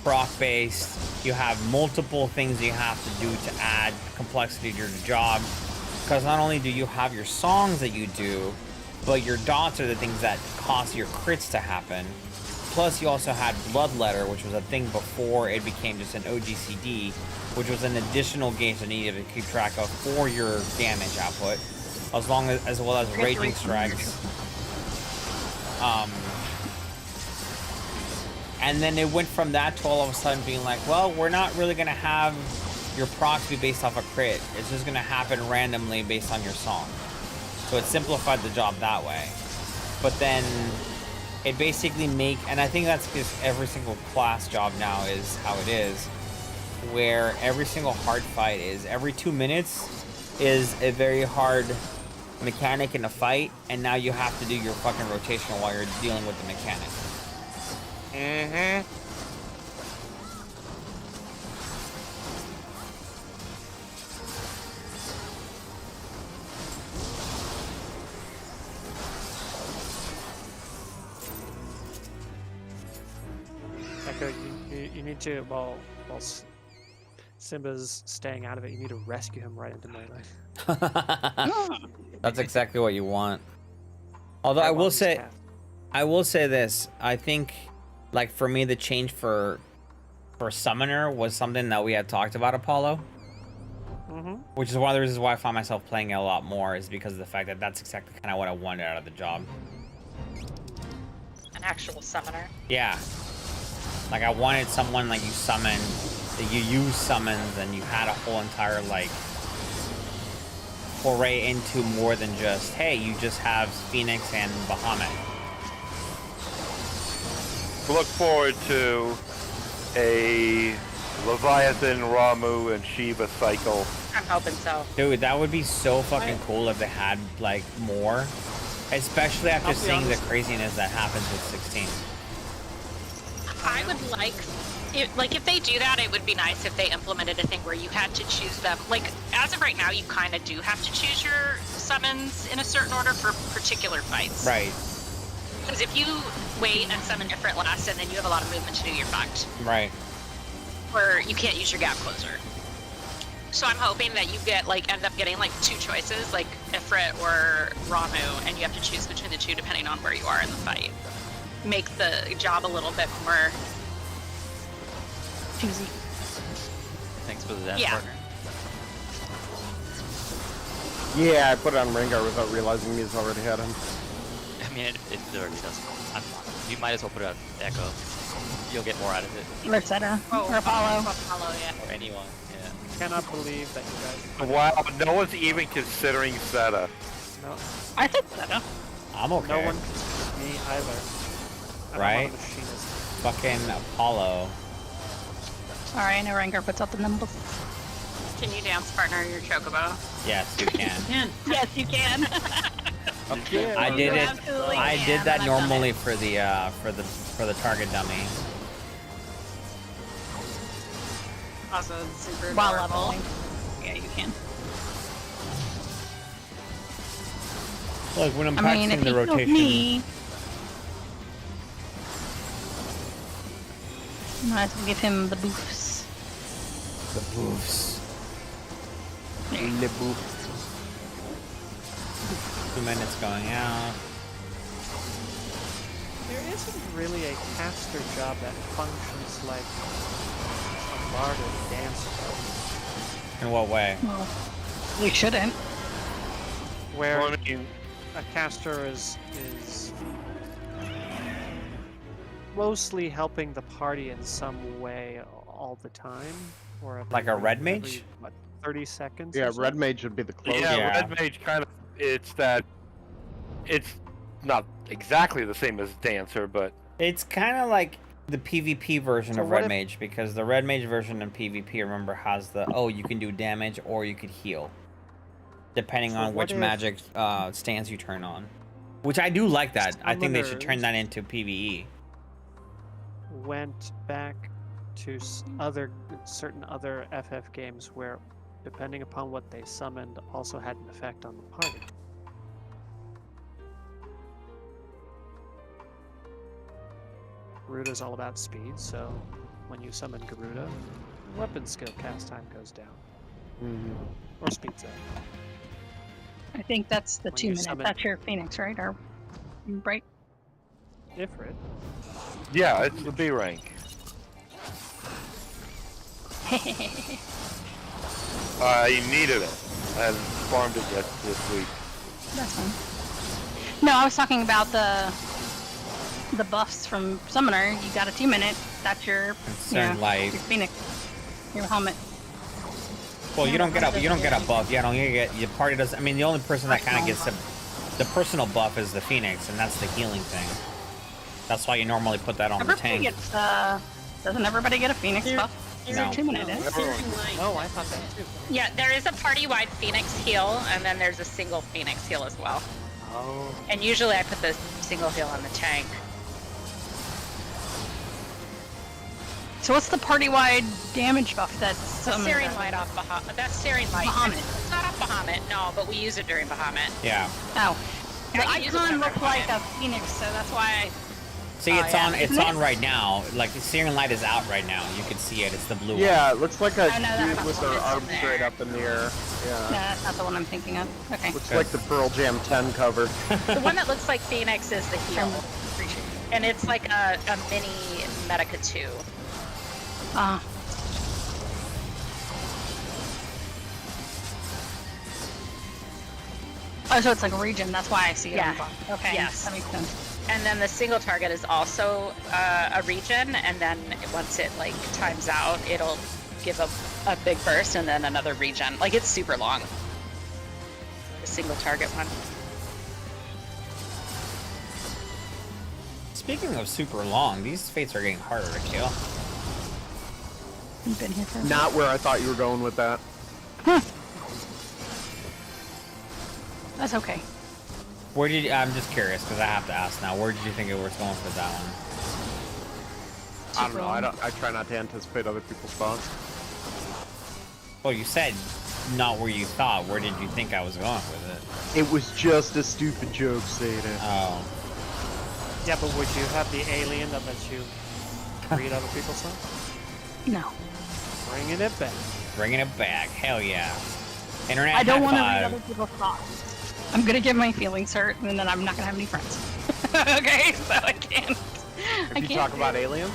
proc based. You have multiple things you have to do to add complexity to your job. Because not only do you have your songs that you do, but your dots are the things that cause your crits to happen. Plus, you also had Bloodletter, which was a thing before it became just an OGCD, which was an additional gauge that needed to keep track of for your damage output, as well as Raging Strikes. And then it went from that to all of a sudden being like, well, we're not really gonna have your procs be based off a crit. It's just gonna happen randomly based on your song. So it simplified the job that way. But then it basically and I think that's because every single class job now is how it is, where every single hard fight is every 2 minutes is a very hard mechanic in a fight, and now you have to do your fucking rotation while you're dealing with the mechanic. Echo, you need to, while Simba's staying out of it, you need to rescue him right into melee. That's exactly what you want. Although I will say this. I think, like, for me, the change for for Summoner was something that we had talked about, Apollo. Which is one of the reasons why I found myself playing it a lot more, is because of the fact that that's exactly kind of what I wanted out of the job. An actual summoner. Yeah. Like, I wanted someone like you summon, that you use summons, and you had a whole entire, like, foray into more than just, hey, you just have Phoenix and Bahamut. Look forward to a Leviathan, Ramu, and Shiva cycle. I'm hoping so. Dude, that would be so fucking cool if they had, like, more. Especially after seeing the craziness that happens with 16. I would like, if they do that, it would be nice if they implemented a thing where you had to choose them. Like, as of right now, you kind of do have to choose your summons in a certain order for particular fights. Right. Because if you wait and summon different last, and then you have a lot of movement to do, you're fucked. Right. Or you can't use your gap closer. So I'm hoping that you get, like, end up getting, like, 2 choices, like Ifrit or Ramu, and you have to choose between the 2 depending on where you are in the fight. Make the job a little bit more choosy. Thanks for the dance Yeah. partner. Yeah, I put it on Rengar without realizing he's already had him. I mean, it already does. You might as well put it on Echo. You'll get more out of it. Rosetta. Oh, or Apollo. Apollo, yeah. Or anyone, yeah. Cannot believe that you guys. Wow, no one's even considering Zeta. No, I said Zeta. I'm okay. no one considers me either. I'm Right? not a machinist. Fucking Apollo. Alright, now Rengar puts out the numbers. Can you dance partner your chocobo? Yes, you can. Man, Yes, you can. Okay. I did You it. absolutely I can, did that and I've done normally it. for the target dummy. Also, super While adorable. leveling. Yeah, you can. Look, when I'm I mean, if practicing he the killed rotation. me, might as well give him the boofs. The boofs. Le boop. 2 minutes going out. There isn't really a caster job that functions like a bard or dancer, In what way? Well, we shouldn't. where Well, I mean, a caster is mostly helping the party in some way all the time, or Like a red every, mage? what, 30 seconds? Yeah, or so? Red Mage would be the closer. yeah, Yeah. Red Mage kind of, it's not exactly the same as Dancer, but It's kind of like the PvP version So of what Red if- Mage, because the Red Mage version in PvP, remember, has the, oh, you can do damage or you could heal. Depending So on what which if- magic stance you turn on. Which I do like that. I think they should turn Summoners- that into PvE. Went back to certain other FF games where, depending upon what they summoned, also had an effect on the party. Garuda's all about speed, so when you summon Garuda, weapon skill cast time goes down. Or speeds up. I think that's the When 2 you minute. summon- That's your Phoenix, right? Or right? Ifrit. yeah, it's the B rank. I needed it. I haven't farmed it yet this week. That's fine. No, I was talking about the buffs from Summoner. You got a 2 minute. That's your Concern life. your Phoenix, your helmet. Well, Yeah, you don't but get that a you don't get a doesn't buff. You don't get your party does. I mean, the only person that kind of gets Personal the personal buff is the Phoenix, and that's the healing thing. That's why you normally put that on the Everybody tank. gets doesn't everybody get a Phoenix There- buff? No. Your 2 minute no, is. Searing Light. No, I thought that too. Yeah, there is a party-wide Phoenix heal, and then there's a single Phoenix heal as well. Oh. And usually I put the single heal on the tank. So what's the party wide damage buff that's That's Summoner? Searing Light off Bahamut. That's Searing Light. Bahamut. It's not off Bahamut, no, but we use it during Bahamut. Yeah. Oh. Yeah, The you use it icon whenever looked you like want a Phoenix, so that's why See, Oh, it's yeah. on. It's Isn't it? on right now. Like the Searing Light is out right now. You can see it. It's the blue one. Yeah, it looks like a I know that dude with their one is in arms there. straight up in the air. no, Yeah. that's not the one I'm thinking of. Okay. Looks like the Pearl Jam 10 cover. The one that looks like Phoenix is the heal. Appreciate it. And it's like a mini Medica 2. Oh, so it's like a region. That's why I see it. Yeah. On the bottom. Okay. Yes. That makes sense. And then the single target is also a region, and then once it like times out, it'll give a big burst and then another region. Like it's super long. The single target one. Speaking of super long, these fates are getting harder to kill. You've been here for Not where I thought you were going with that. That's okay. Where did you, I'm just curious because I have to ask now. Where did you think it was going for that one? I don't know. I try not to anticipate other people's thoughts. Well, you said not where you thought. Where did you think I was going with it? It was just a stupid joke, Satan. Oh. Yeah, but would you have the alien that lets you read other people's thoughts? No. Bringing it back. Bringing it back. Hell yeah. Internet I don't high want to read five. other people's thoughts. I'm gonna get my feelings hurt, and then I'm not gonna have any friends. Okay, so I can't. If you talk about aliens?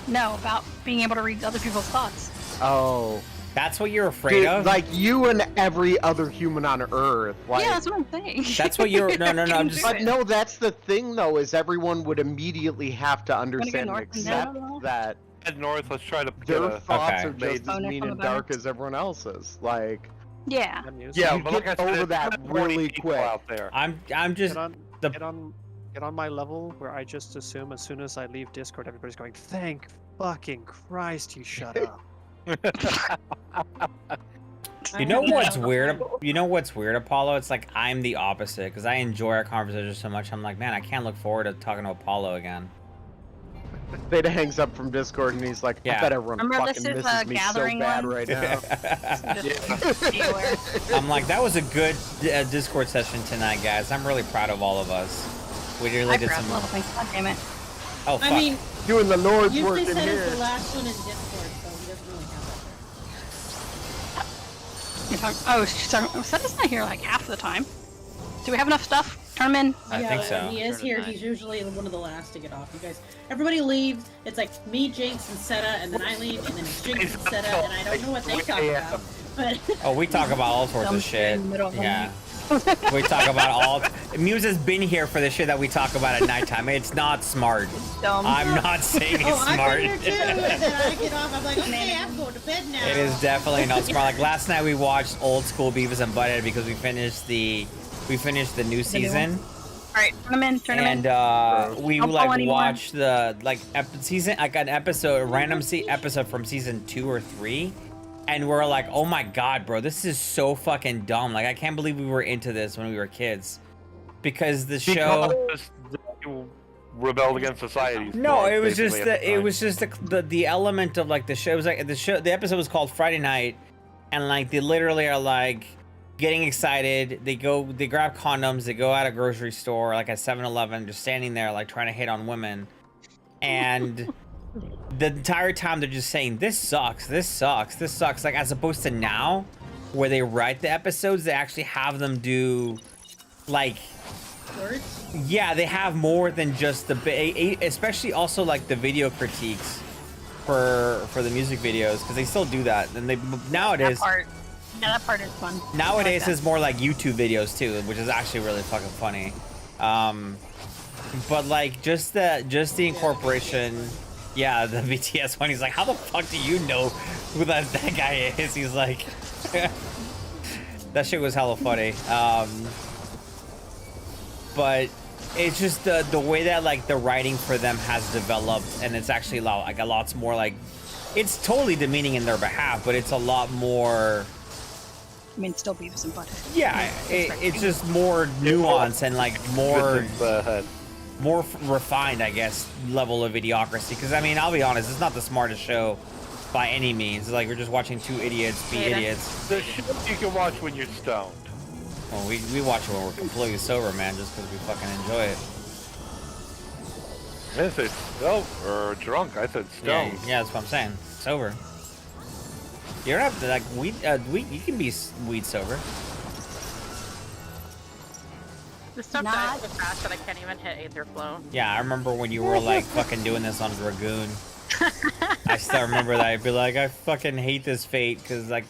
No, about being able to read other people's thoughts. Oh. That's what you're afraid of? Like you and every other human on Earth. Like, Yeah, that's what I'm saying. That's what you're. No, I'm just. But no, that's the thing though, is everyone would immediately have to understand and north and accept down? that Head north. Let's try to get their a. thoughts Okay. are just as Bonus mean on and the dark bonus. as everyone else's. Like, Yeah. Yeah, you but like I get said, over there's that 20 really people quick. out there. I'm just. the- Get on my level where I just assume as soon as I leave Discord, everybody's going, "Thank fucking Christ, you shut up." You know what's weird? You know what's weird, Apollo? It's like I'm the opposite because I enjoy our conversation so much. I'm like, man, I can't look forward to talking to Apollo again. Theta hangs up from Discord and he's like, Yeah. I bet everyone Remember, fucking this is misses a me so gathering bad one? right now. Just be aware. I'm like, that was a good Discord session tonight, guys. I'm really proud of all of us. We really I did forgot some. the little thing. God damn it. Oh fuck. I mean, Doing the Lord's you work in said here. it's the last one in Discord, so he doesn't really count that. You're talking, oh, she's talking, Seta's not here like half the time. Do we have enough stuff? Turn him in. I think so. When he is Turn here, it he's usually one of the last to get off. You guys, everybody leaves. It's like me, Jinx, and Seta, and then I leave, and then it's Jinx and Seta, and I don't know what they talk about. But Oh, we talk about all sorts Dumb of shit shit. in the middle of the Yeah. We talk about all. Muse has been here for the shit that we talk about at nighttime. It's not smart. Dumb. I'm not saying it's oh, smart. I'm here too. And then I get off. I'm like, okay, I'm going to bed now. It is definitely not smart. Like last night we watched old school Beavis and Butthead because we finished the new season. Alright, turn him in. Turn him in. And we Don't fall like anymore. watched the season, like an episode, a random episode from season 2 or 3, and we're like, oh my god, bro, this is so fucking dumb. Like I can't believe we were into this when we were kids, because the show. Because you rebelled against society. No, it was just the element of like the show. It was like the episode was called Friday Night, and like they literally are like getting excited. They grab condoms, they go out a grocery store like at 7-Eleven, just standing there like trying to hit on women, and the entire time they're just saying this sucks, this sucks, this sucks. Like as opposed to now, where they write the episodes, they actually have them do like. Words? Yeah, they have more than just especially also like the video critiques for the music videos, because they still do that. And they nowadays That part is fun. nowadays I like that. it's more like YouTube videos too, which is actually really fucking funny. But like just the incorporation. Yeah, the BTS one. He's like, how the fuck do you know who that guy is? He's like, that shit was hella funny. But it's just the way that like the writing for them has developed, and it's actually a lot more like, it's totally demeaning in their behalf, but it's a lot more. I mean, still Beavis and Butthead. Yeah, it's just more nuanced and like more refined, I guess, level of idiocracy. Because I mean, I'll be honest, it's not the smartest show by any means. It's like we're just watching two idiots be idiots. The shit you can watch when you're stoned. Well, we watch it when we're completely sober, man, just because we fucking enjoy it. I didn't say stoned or drunk. I said Yeah, stoned. yeah, that's what I'm saying. Sober. You don't have to like weed. You can be weed sober. This stuff Not- dies so fast that I can't even hit Aether Flow. Yeah, I remember when you were like fucking doing this on Dragoon. I still remember that. I'd be like, I fucking hate this fate because like,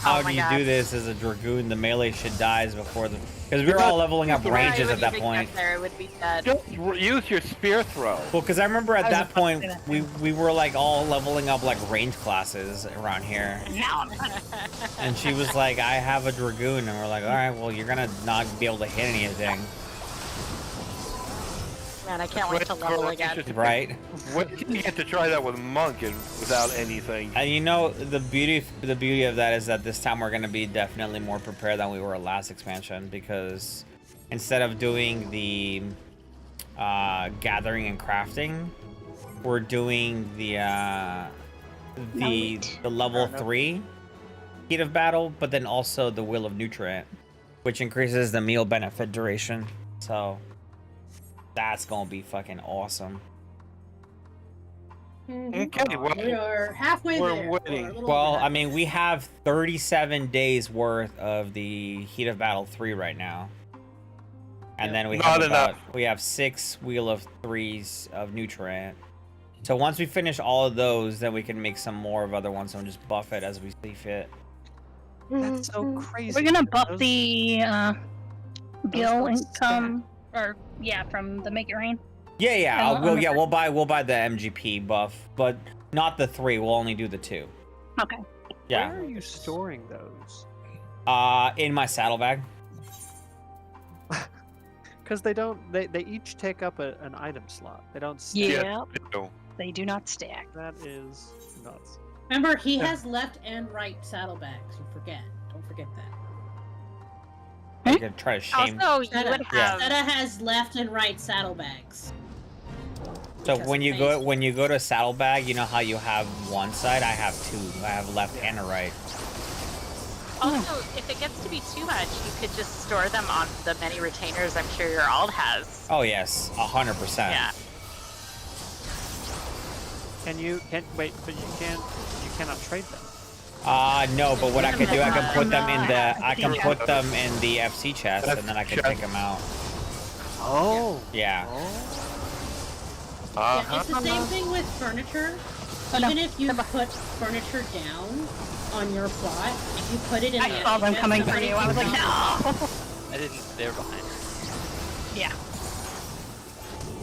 how Oh my do you God. do this as a dragoon? The melee shit dies before the because we were all leveling up ranges at that point. There, it would be dead. Just use your spear throw. Well, because I remember at I was that about to point say that we were like all leveling up like range classes around here, and she was like, I have a dragoon, and we're like, all right, well you're gonna not be able to hit anything, Man, I can't wait to level again. right? You get to try that with monk and without anything. And you know the beauty of that is that this time we're gonna be definitely more prepared than we were last expansion, because instead of doing the gathering and crafting, we're doing the level 3 heat of battle, but then also the will of nutrient, which increases the meal benefit duration. So that's gonna be fucking awesome. Okay, well, We are halfway we're there. waiting. or a little Well, over I mean, we have 37 days worth of the Heat of Battle 3 right now. And then we Not have enough. we have 6 Wheel of 3s of Nutrient. So once we finish all of those, then we can make some more of other ones and just buff it as we see fit. That's so crazy. We're gonna buff Those- the Gil those income, or yeah, from the Make It Rain. Yeah, yeah, On the we'll buy the MGP buff, but not the 3. We'll only do the 2. Okay. Yeah. Where are you storing those? In my saddlebag. Because they don't. They each take up an item slot. They don't. Stack. Yeah. No. They do not stack. That is nuts. Remember, he has left and right saddlebags. You forget. Don't forget that. I could try to shame. Also, you Seta, would have. Seta has left and right saddlebags. So Just when you face. go to saddlebag, you know how you have one side? I have 2. I have left and a right. Also, if it gets to be too much, you could just store them on the many retainers I'm sure your alt has. Oh yes, 100%. Yeah. Wait, but you cannot trade them. No, but what I could do, I can put them in the, I can Yeah. put them in the FC chest, and then I can take them out. Oh. Yeah. Yeah, it's the same thing with furniture. Oh, no. Even if you put furniture down on your plot, if you put it in the I saw them chest, coming for somebody you. I was like, can no. I didn't. They're behind. Yeah.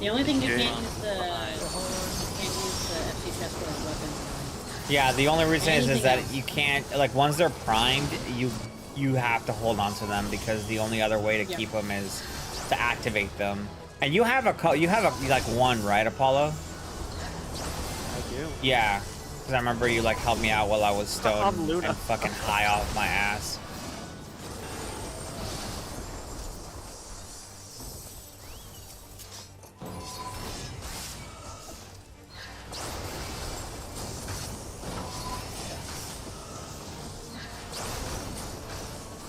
The only thing you Okay. can't use the FC chest for is weapons. Yeah, the only reason is Anything that else? you can't, like, once they're primed, you have to hold on to them, because the only other way to Yeah. keep them is to activate them. And you have like one, right, Apollo? I do. Yeah. Because I remember you, like, helped me out while I was stoned I'm Luna. and fucking high off my ass.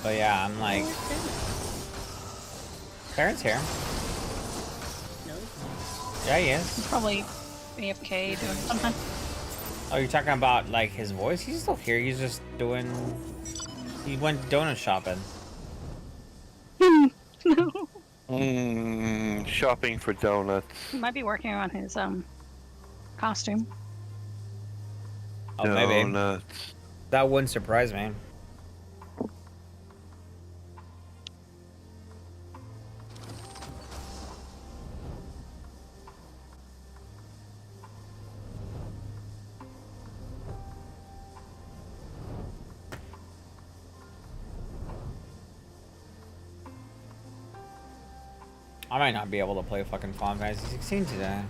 But yeah, I'm like, Parents here. No. Yeah, he is. He's probably AFK doing something. Oh, you're talking about like his voice? He's still here. He's just doing. He went donut shopping. Shopping for donuts. He might be working on his costume. Oh, maybe. Donuts. That wouldn't surprise me. I might not be able to play fucking Final Fantasy 16 today.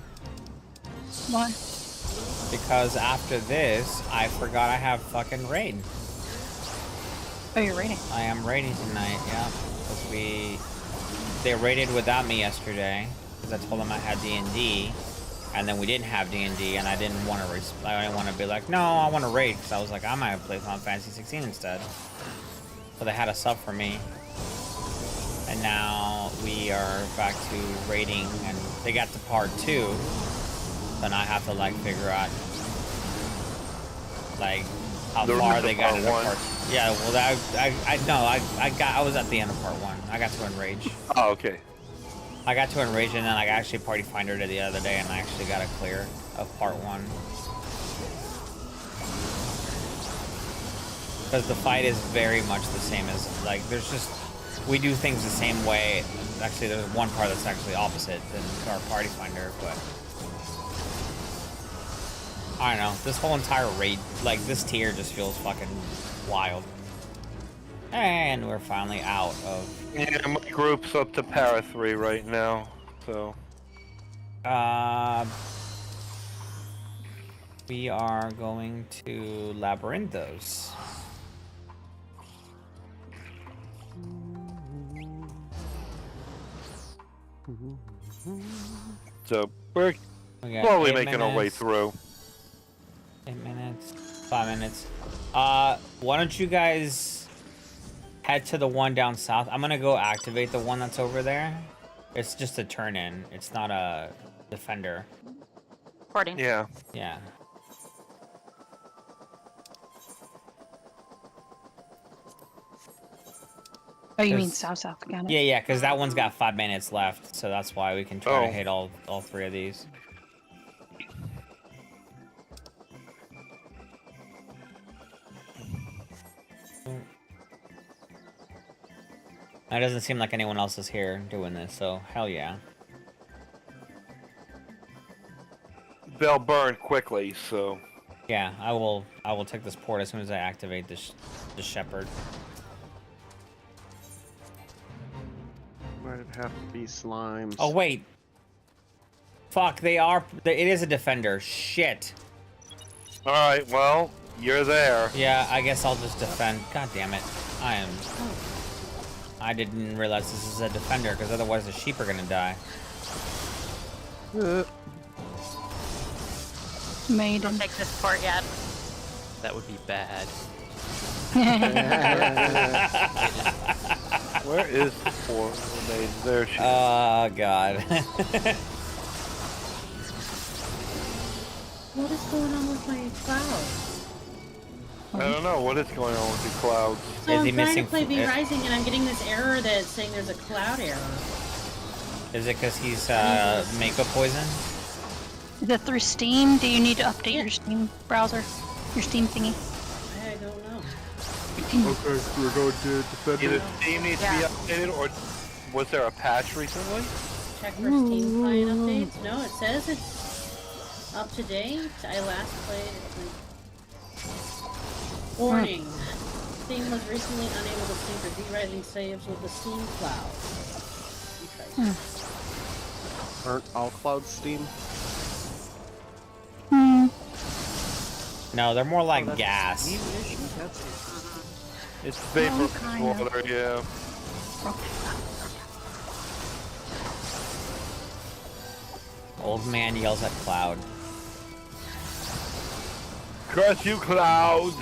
Why? Because after this, I forgot I have fucking raid. Oh, you're raiding. I am raiding tonight, yeah. Because they raided without me yesterday. Because I told them I had D&D. And then we didn't have D&D, and I didn't want to be like, no, I want to raid. Because I was like, I might have played Final Fantasy 16 instead. So they had a sub for me. And now we are back to raiding, and they got to part 2. Then I have to like figure out like how They're far into they got part into one. part. Yeah, well, I was at the end of part 1. I got to enrage. Oh, okay. I got to enrage, and then I actually party findered it the other day, and I actually got a clear of part 1. Because the fight is very much the same as, like, there's just, we do things the same way. Actually, there's one part that's actually opposite than our party finder, but I don't know. This whole entire raid, like, this tier just feels fucking wild. And we're finally out of... Yeah, my group's up to Para 3 right now, so... We are going to Labyrinthos. So, we're We got slowly 8 making our way minutes. through. 8 minutes, 5 minutes. Why don't you guys head to the one down south? I'm gonna go activate the one that's over there. It's just a turn in. It's not a defender. Reporting. Yeah. Yeah. Oh, you mean 'Cause- south? Got it. Yeah, because that one's got 5 minutes left, so that's why we can try to Oh. hit all 3 of these. It doesn't seem like anyone else is here doing this, so hell yeah. They'll burn quickly, so... Yeah, I will take this port as soon as I activate the shepherd. Might it have to be slimes? Oh wait. Fuck, it is a defender. Shit. Alright, well, you're there. Yeah, I guess I'll just defend. God damn it. I didn't realize this is a defender, because otherwise the sheep are gonna die. Maiden. Don't take this port yet. That would be bad. Where is the poor maiden? There she is. Oh god. What is going on with my clouds? I don't know what is going on with the clouds. So Is he I'm trying missing to play V f- Rising and I'm getting this error that's saying there's a cloud error. Is it because he's makeup poison? Is it through Steam? Do you need to update Yeah. your Steam browser? Your Steam thingy? I don't know. Okay, we're going to defend Either it. Steam needs to be updated, or was there a patch recently? Check for Steam client updates. No, it says it's up to date. I last played it. Warning. Steam was recently unable to sync your V Rising saves with the Steam cloud. Aren't all clouds Steam? No, they're more like That's gas. Steam issue? That's It's vapor kind of. water, yeah. Old man yells at cloud. Curse you, cloud!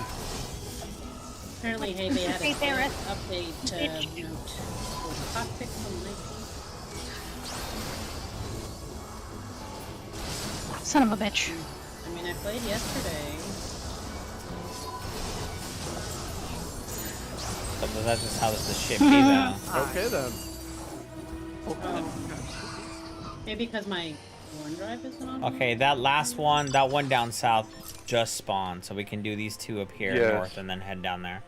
Apparently, hey, they had Hey, an Barrett. update note. Cockpit from 19. Son of a bitch. I mean, I played yesterday. But that's just how the shit be though. Okay then. Maybe because my OneDrive isn't on. Okay, that last one, that one down south just spawned, so we can do these two up here Yes. north and then head down there.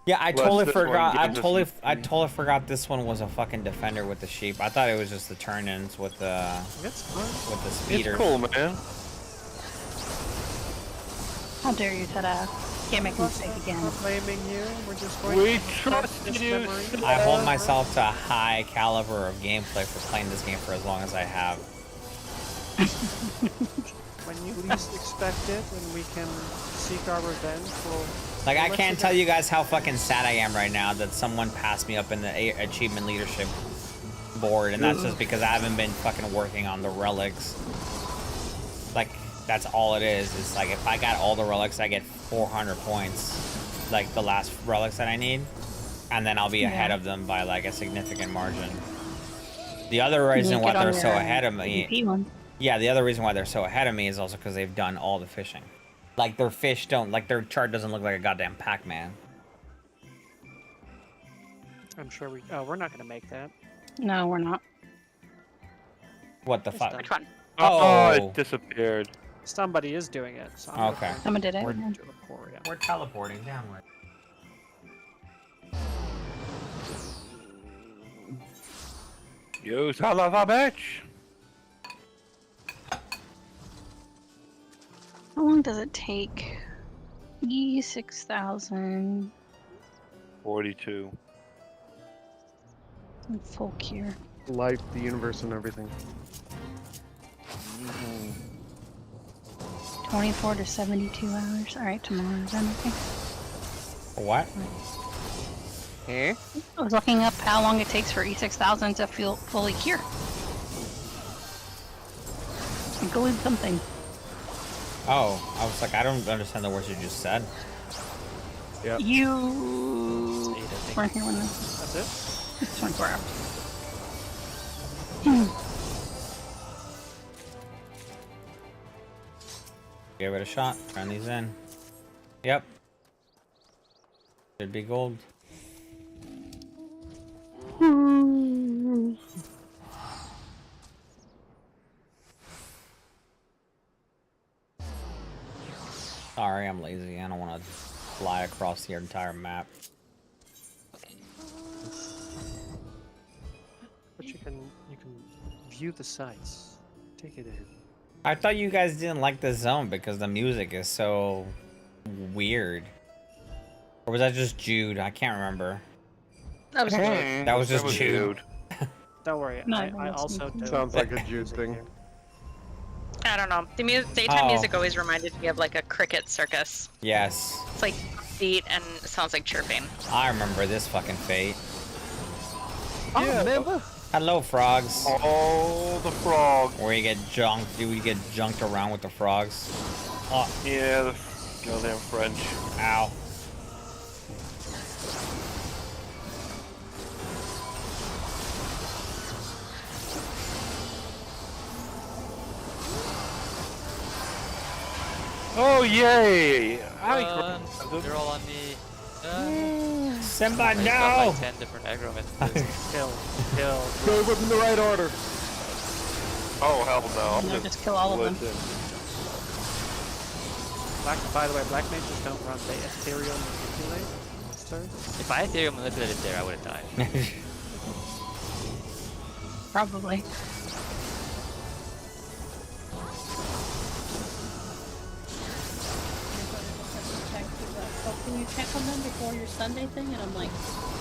Yeah, I Plus totally this one forgot. I gives us totally forgot this one was a fucking defender with the sheep. I thought it was just the turn-ins with the It's fun. with the speeder. It's cool, man. How dare you, Tada? Can't make a mistake again. We're blaming you. We're just going We to trust this you, memory. I hold myself to a high caliber of gameplay for playing this game for as long as I have. When you least expect it, when we can seek our revenge, we'll... Like, I let can't you tell go. you guys how fucking sad I am right now that someone passed me up in the achievement leadership board, and that's just because I haven't been fucking working on the relics. Like, that's all it is. It's like, if I got all the relics, I get 400 points. Like, the last relics that I need. And then I'll be ahead of them by, like, a significant margin. The other reason why they're so ahead of me... PvP one. Yeah, the other reason why they're so ahead of me is also because they've done all the fishing. Like, their fish don't... Like, their chart doesn't look like a goddamn Pac-Man. I'm sure we... Oh, we're not going to make that. No, we're not. What the fuck? Which one? Oh, Oh. it disappeared. Somebody is doing it. So I'm Okay. Someone did it. We're yeah. We're teleporting downward. You son of a bitch! How long does it take? 6,000 42. full cure. Life, the universe, and everything. 24 to 72 hours. Alright, tomorrow then, I think. What? Eh? I was looking up how long it takes for E6000 to feel fully cure. Include something. Oh, I was like, I don't understand the words you just said. Yep. You Eight, I think. weren't here when this. That's it? It's 24 hours. Give it a shot. Turn these in. Yep. Should be gold. Sorry, I'm lazy. I don't want to fly across the entire map. But you can view the sights. Take it in. I thought you guys didn't like the zone because the music is so weird. Or was that just Jude? I can't remember. That was That was just Jude. Don't worry. No, I that's also me. don't. Sounds like a Jude thing. I don't know. The daytime Oh. music always reminded me of like a cricket circus. Yes. It's like beat and it sounds like chirping. I remember this fucking fate. Oh, never. Hello, frogs. Oh, the frog. Where you get junked. Do we get junked around with the frogs? Oh, Yeah, the goddamn French. ow. Oh, yay! They're all on me. Simba, I just got no! like 10 different aggro messages. Kill. Go with in the right order. Oh, hell no. No, just kill all of them. Listen. By the way, black mages don't run. They ethereal manipulate monsters. If I ethereal manipulated there, I would have died. Probably. Oh, can you check on them before your Sunday thing? And I'm like,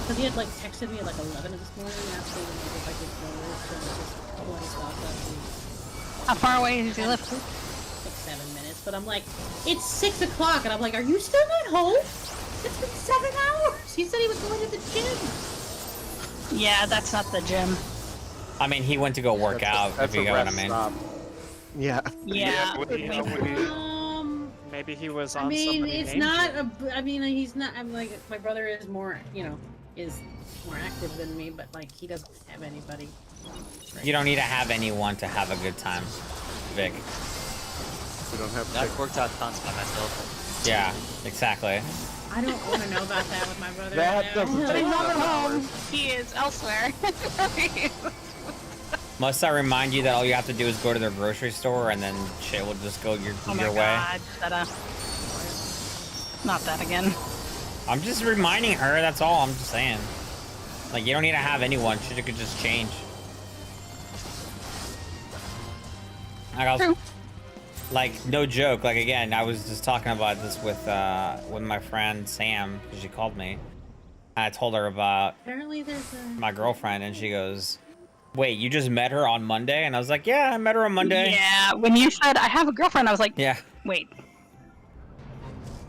because he had like texted me at like 11 this morning asking if I could go and just pull his stuff up. How far away does he live? Like 7 minutes, but I'm like, it's 6 o'clock, and I'm like, are you still not home? It's been 7 hours. He said he was going to the gym. Yeah, that's not the gym. I mean, he went to go work out, if you get what I mean. Stop. Yeah. Yeah. Maybe he was on. I mean, somebody it's named not you. a. I mean, he's not. I'm like, my brother is more, is more active than me, but like, he doesn't have anybody. You don't need to have anyone to have a good time, Vic. We don't have I've worked out tons by myself. Yeah, exactly. I don't want to know about that with my brother. That right doesn't now. take He's not at 7 home. hours. He is elsewhere. Must I remind you that all you have to do is go to their grocery store and then shit will just go your Oh my way? god. Not that again. I'm just reminding her, that's all I'm just saying. Like, you don't need to have anyone, shit could just change. True. Like, no joke, like, again, I was just talking about this with my friend Sam, because she called me. And I told her about Apparently, there's a. my girlfriend, and she goes, wait, you just met her on Monday? And I was like, yeah, I met her on Monday. Yeah, when you said I have a girlfriend, I was like, Yeah. wait.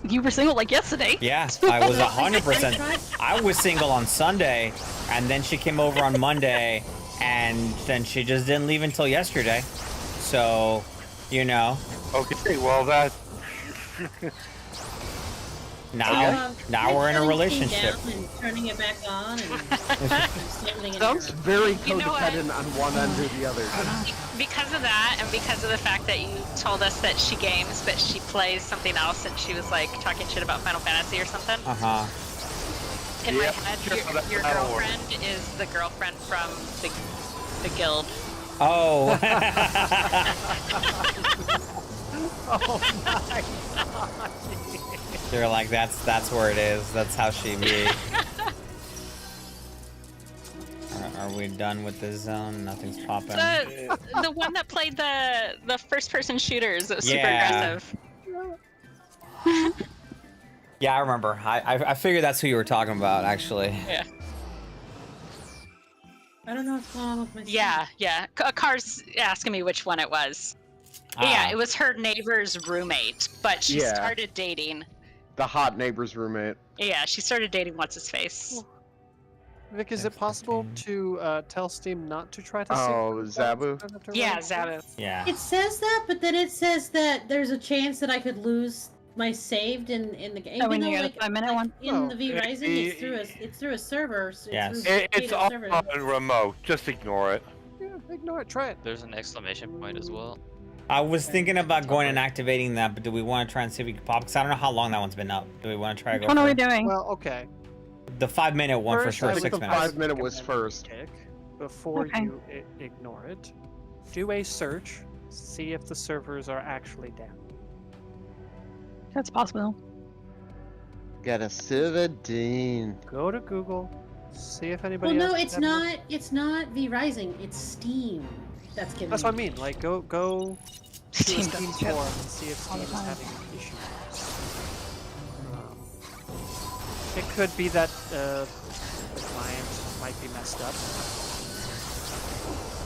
You were single like yesterday. Yeah, I was 100%. I was single on Sunday, and then she came over on Monday, and then she just didn't leave until yesterday. So, you know. Okay, well, that. Now we're in a relationship. Down and turning it back on and standing in Sounds your- very You know what? codependent on one end or the other. Because of that, and because of the fact that you told us that she games, but she plays something else, and she was like talking shit about Final Fantasy or something. In my Yep, head, just that your that'll work. girlfriend is the girlfriend from the guild. Oh. Oh my god. They're like, that's where it is. That's how she be. Are we done with this zone? Nothing's popping. The one that played the first person shooters. It was super Yeah. aggressive. Yeah, I remember. I figured that's who you were talking about, actually. Yeah. I don't know what's going on with my. Yeah, yeah. Car's asking me which one it was. Yeah, it was her neighbor's roommate, but she Yeah. started dating. The hot neighbor's roommate. Yeah, she started dating what's his face. Vic, is it possible to tell Steam not to try to Oh, Zabu? Yeah, Zabu. Yeah. It says that, but then it says that there's a chance that I could lose my saved in the game. Oh, when Even you though, get a 5-minute one? in the V Rising, it's through a server. So Yes. It's all on remote. Just ignore it. Yeah, ignore it. Try it. There's an exclamation point as well. I was thinking about going and activating that, but do we want to try and see if we can pop? Because I don't know how long that one's been up. Do we want to try to go What are for we it? doing? Well, okay. The 5-minute one for First, sure, I 6 would minutes. 5 minute was recommend first. Tick, before Okay. you ignore it, do a search, see if the servers are actually down. That's possible. Got a server down. Go to Google, see if Well, anybody. no, else it's has ever- not. It's not V Rising. It's Steam. That's giving. That's what I me mean. Like, go to Steam Steam doesn't ship forum and see if all Steam the is time. having issues. It could be that the client might be messed up.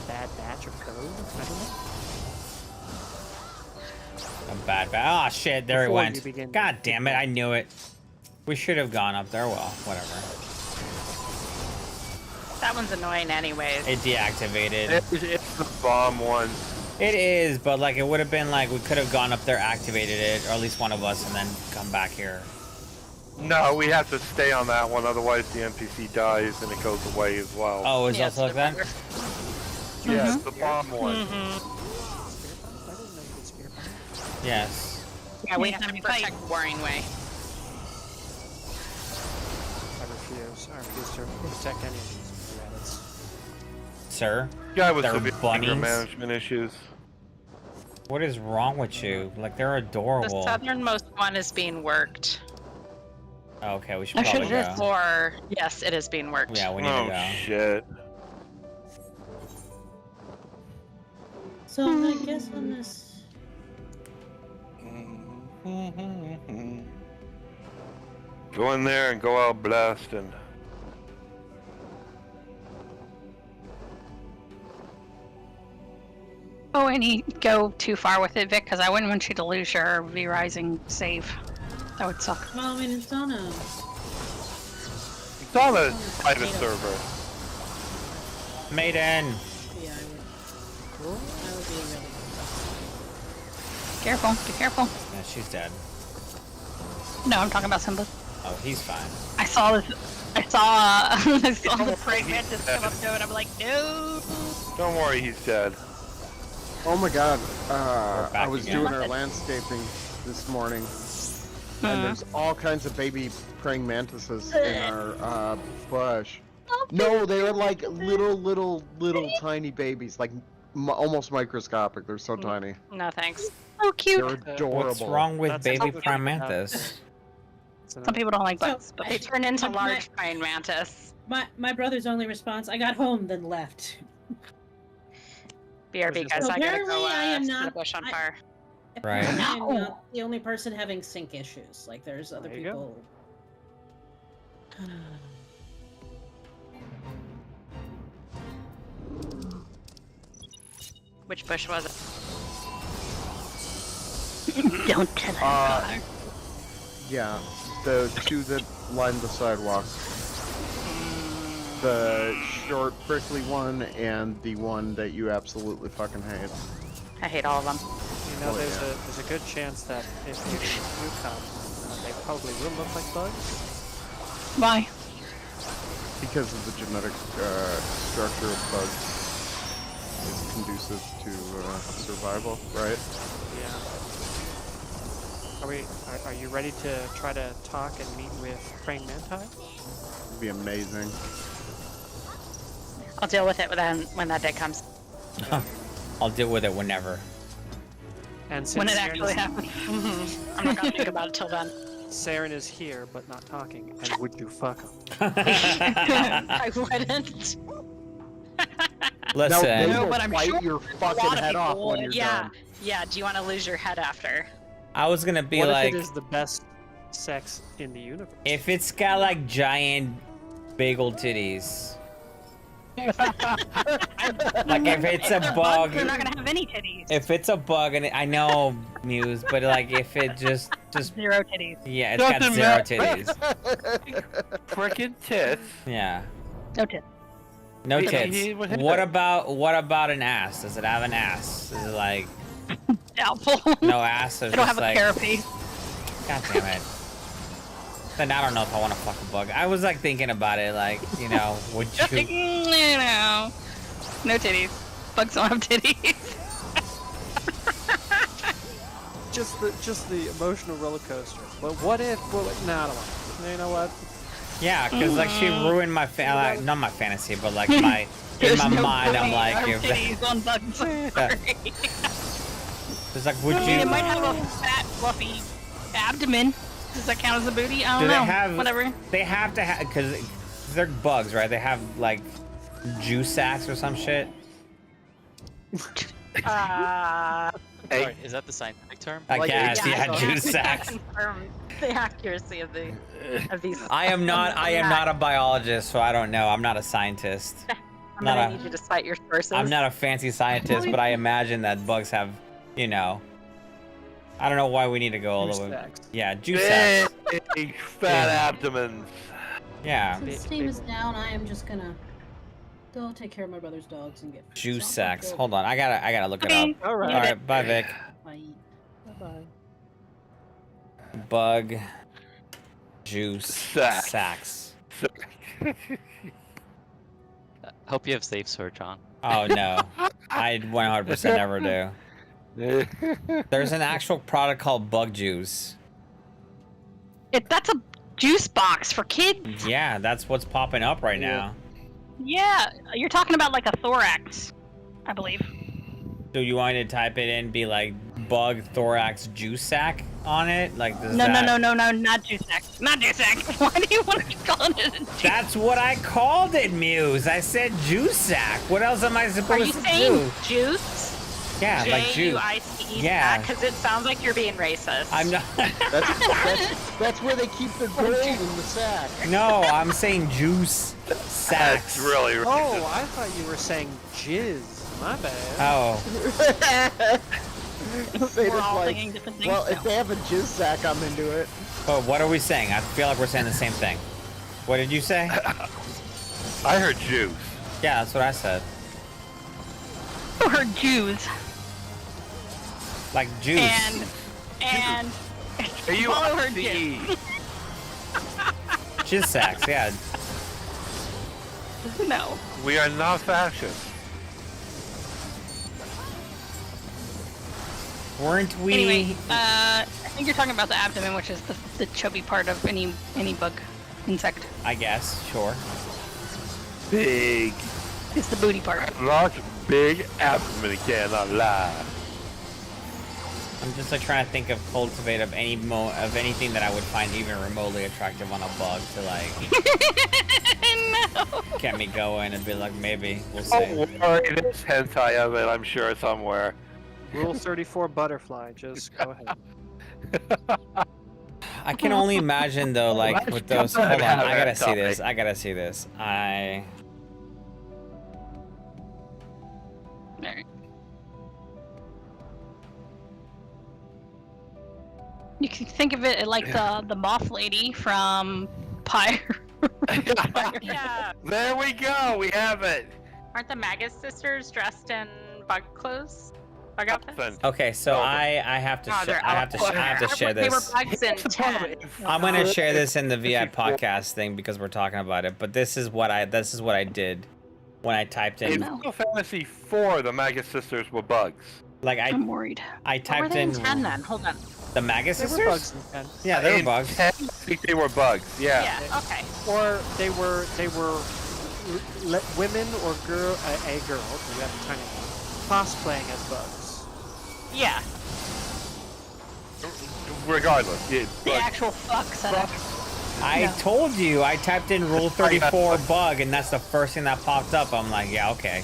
Bad batch of code. I don't know. A bad. Ah, shit! There Before it you went. begin- God damn it! I knew it. We should have gone up there. Well, whatever. That one's annoying anyways. It deactivated. It's the bomb one. It is, but like it would have been like we could have gone up there, activated it, or at least one of us, and then come back here. No, we have to stay on that one, otherwise the NPC dies and it goes away as well. Oh, it's Yeah, also like that. Yeah, it's the bomb one. I didn't know you could spear bomb. Yes. Yeah, we have Anytime to you fight. protect Boring Way. I refuse. I refuse to protect any of these rabbits. Sir, Guy with They're severe bunnies. anger management issues. what is wrong with you? Like they're The adorable. southernmost one is being worked. Oh, okay, we should I should probably just- go. Or yes, it is being worked. Yeah, we need Oh to go. shit. So I guess on this. Go in there and go out blasting. Oh, and you go too far with it, Vic, because I wouldn't want you to lose your V Rising save. That would suck. Well, I mean, it's on a. It's on a private server. Maiden. Yeah, I would. I would be really. Careful, be careful. Yeah, she's dead. No, I'm talking about Simba. Oh, he's fine. I saw this. I saw. I saw the praying mantis come up to it. I'm like, no. Don't worry, he's dead. Oh my god. We're back I was again. doing our landscaping this morning, and there's all kinds of baby praying mantises in our bush. No, they are like little tiny babies, like almost microscopic. They're so tiny. No thanks. So cute. They're adorable. What's wrong with That's baby something prime we have. mantis? Some people don't like bugs, but They turn into My- large praying mantis. My brother's only response: I got home, then left. BRB guys, So I gotta apparently go I am set not- the bush on fire. Right. Apparently I'm No. not the only person having sync issues. Like, there's other There you go. people. Which bush was it? don't tell her. Yeah, the two that line the sidewalk. The short, prickly one, and the one that you absolutely fucking hate. I hate all of them. You know, Oh, there's yeah. there's a good chance that if you come, they probably will look like bugs. Why? Because of the genetic structure of bugs is conducive to survival, right? Yeah. Are you ready to try to talk and meet with praying manti? It'd be amazing. I'll deal with it when that day comes. I'll deal with it whenever. And since when it Saren actually is, happens. I'm not gonna think about it till then. Saren is here but not talking, and would you fuck him? I wouldn't. Listen, they No, will but I'm bite sure your a fucking lot of head off people when would. you're Yeah, done. yeah. Do you want to lose your head after? I was gonna be What like, if it is the best sex in the universe? if it's got like giant bagel titties. Like if it's a They're bug, bugs, they're not gonna have any titties. if it's a bug, and I know Muse, but like if it just Zero titties. yeah, it's got Doesn't zero matter. titties. Frickin' tits. Yeah, No tits. no He- tits. he would hit What it. about an ass? Does it have an ass? Is it like Doubtful. no ass? They There's don't just have a like, carapace. God damn it. Then I don't know if I want to fuck a bug. I was like thinking about it, like, you know, would Just like, you? no. No titties. Bugs don't have titties. Just the emotional roller coaster. But what if? Well, no, I don't want to. You know what? Yeah, because like she ruined my like, not my fantasy, but like my in my mind, I'm like, if titties on bugs. Sorry. it's like, would I mean, it you? might have a fat, fluffy abdomen. Does that count as a booty? I Do don't they know. have? Whatever. They have to have because they're bugs, right? They have like juice sacs or some shit. Sorry, is that the scientific term? I guess, yeah, I juice can't sacs. confirm the accuracy of these. I am not a biologist, so I don't know. I'm not a scientist. I'm not gonna a- need you to cite your sources. I'm not a fancy scientist, but I imagine that bugs have, you know. I don't know why we need to go all the way. Sex. Yeah, juice sacs. Big fat abdomens. Yeah, Since Steam is down, I am just gonna go take care of my brother's dogs and get juice some sacs. good- Hold on, I gotta look it up. All All right. right, bye Vic. Bye. Bye. Bug, juice, Sacs. sacs. Hope you have safe search on. Oh no, I 100% never do. There's an actual product called bug juice. That's a juice box for kids. Yeah, that's what's popping up right now. Yeah, you're talking about like a thorax, I believe. Do you want me to type it in, be like bug thorax juice sac on it? Like does No, that... no, not juice sack. Not juice sack. Why do you want to keep calling it a juice? That's what I called it, Muse. I said juice sack. What else am I Are supposed you to saying do? juice? Yeah, like juice. J-U-I-C-E? Yeah. Because it sounds like you're being racist. I'm not. That's where they keep the gold in the sack. No, I'm saying juice sacks. That's really racist. Oh, I thought you were saying jizz. My bad. Oh, They We're just all like, thinking different things. well, now. if they have a jizz sack, I'm into it. but what are we saying? I feel like we're saying the same thing. What did you say? I heard juice. Yeah, that's what I said. Or Jews. Like juice. And Are you follow her on the Jizz sacks, yeah. no. We are not fascist. Weren't we? Anyway, I think you're talking about the abdomen, which is the chubby part of any bug insect. I guess, sure. Big, It's the booty part. large, big abdomen, cannot lie. I'm just like trying to think of cultivate of anything that I would find even remotely attractive on a bug to like No. get me going and be like maybe we'll see. Oh, worry, there's hentai of it, I'm sure, somewhere. Rule 34 butterfly. Just go ahead. I can only imagine though, like Let's with those. go Hold on, ahead, I gotta see Tommy. this. I gotta see this. Alright. You can think of it like the moth lady from Pyre. Yeah. There we go, we have it. Aren't the Magus sisters dressed in bug clothes? Bug outfits? Then- Okay, so Oh, I have to Oh, they're I have to share They were this. bugs in 10. I'm gonna share this in the VI podcast thing because we're talking about it. But this is what I did when I typed In in Final Fantasy 4, the Magus sisters were bugs. like I'm worried. I What were typed they in in 10 then? Hold on. the Magus They sisters. were bugs in 10. Yeah, they were In bugs. 10, I think they were bugs, yeah. Yeah, okay. Or they were women or a girl, you have a tiny one, cosplaying as bugs. Yeah. regardless, The actual fuck setup. I told you, I typed in Rule 34 bug, and that's the first thing that popped up. I'm like, yeah, okay.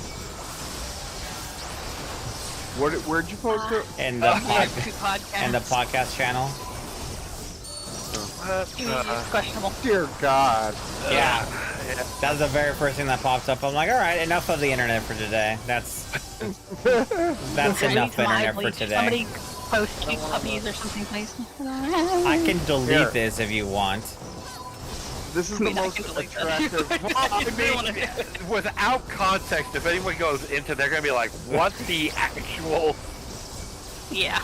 Where'd you post it? In the podcast channel. Questionable. Dear God. Yeah. That was the very first thing that popped up. I'm like, all right, enough of the internet for today. That's enough internet for today. Somebody post cute puppies or something, please. I can delete this if you want. This is the most attractive. Without context, if anyone goes into, they're gonna be like, "What the actual?" Yeah.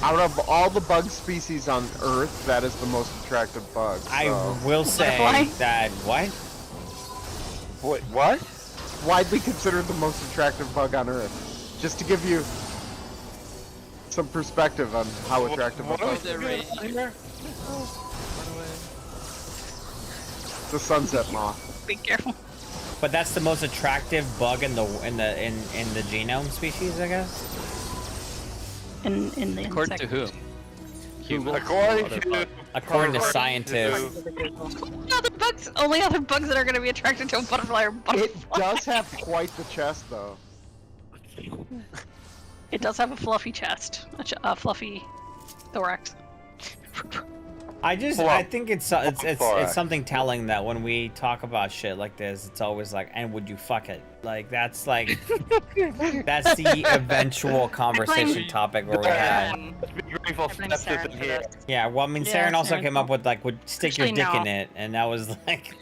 Out of all the bug species on Earth, that is the most attractive bug. So. I will say that what? Wait, what? Widely considered the most attractive bug on Earth. Just to give you some perspective on how attractive a bug is. The sunset moth. Be careful. But that's the most attractive bug in the genome species, I guess. In the According to whom? According to scientists. Only other bugs that are going to be attracted to a butterfly are butterflies. It does have quite the chest, though. It does have a fluffy chest, a fluffy thorax. I think it's something telling that when we talk about shit like this, it's always like, and would you fuck it? Like that's the eventual conversation topic where we have. Yeah, well, I mean, Saren also came up with like, would stick your dick in it, and that was like.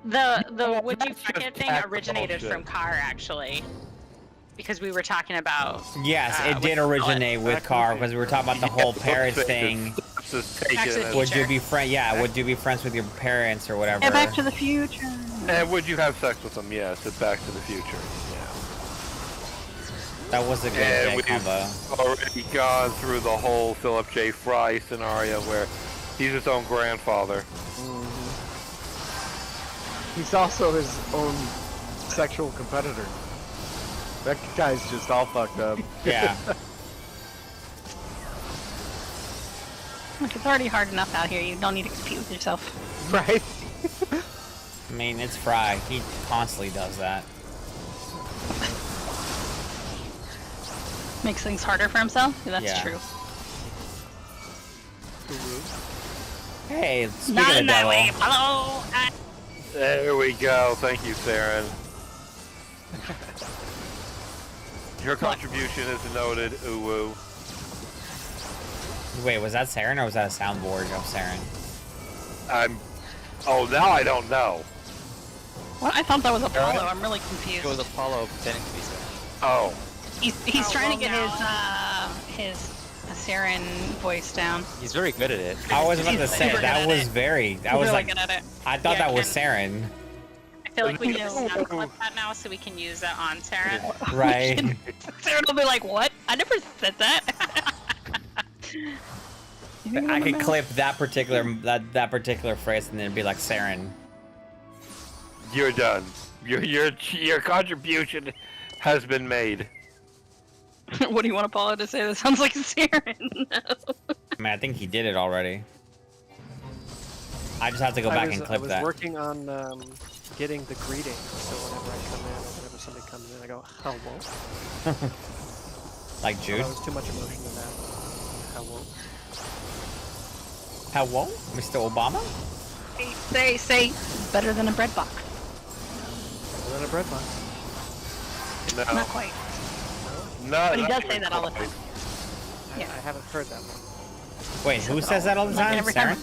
The would you fuck it thing originated from Car actually. Because we were talking about. Yes, it did originate with Car because we were talking about the whole parents thing. Would you be would you be friends with your parents or whatever? Yeah, Back to the Future. And would you have sex with them? Yes, it's Back to the Future. Yeah. That was a good combo. We've already gone through the whole Philip J. Fry scenario where he's his own grandfather. Mm-hmm. He's also his own sexual competitor. That guy's just all fucked up. Yeah. Look, it's already hard enough out here. You don't need to compete with yourself. Right? I mean, it's Fry. He constantly does that. Makes things harder for himself? That's true. Hey, speaking Not of in the that devil. way. Hello. There we go. Thank you, Saren. Your contribution is noted, ooh. Wait, was that Saren or was that a soundboard of Saren? Oh, now I don't know. Well, I thought that was Apollo. I'm really confused. It was Apollo pretending to be Saren. Oh. He's trying to get his Saren voice down. He's very good at it. I was about to say that was very. I was really like, good at it. I thought that was Saren. I feel like we need to sound clip that now so we can use it on Saren. Right. Saren will be like, "What? I never said that." I could clip that particular phrase and then it'd be like Saren. You're done. Your contribution has been made. What do you want Apollo to say? That sounds like Saren. I mean, I think he did it already. I just have to go back and clip that. I was working on getting the greeting, so whenever I come in or whenever somebody comes in, I go, hello. Like Jude? There was too much emotion in that. Hello. Hello, Mr. Obama? Say, better than a bread box. Better than a bread box. No. Not quite. No. But he does say that all the time. Yeah. I haven't heard that one. Wait, who says that all the time? Every Saren?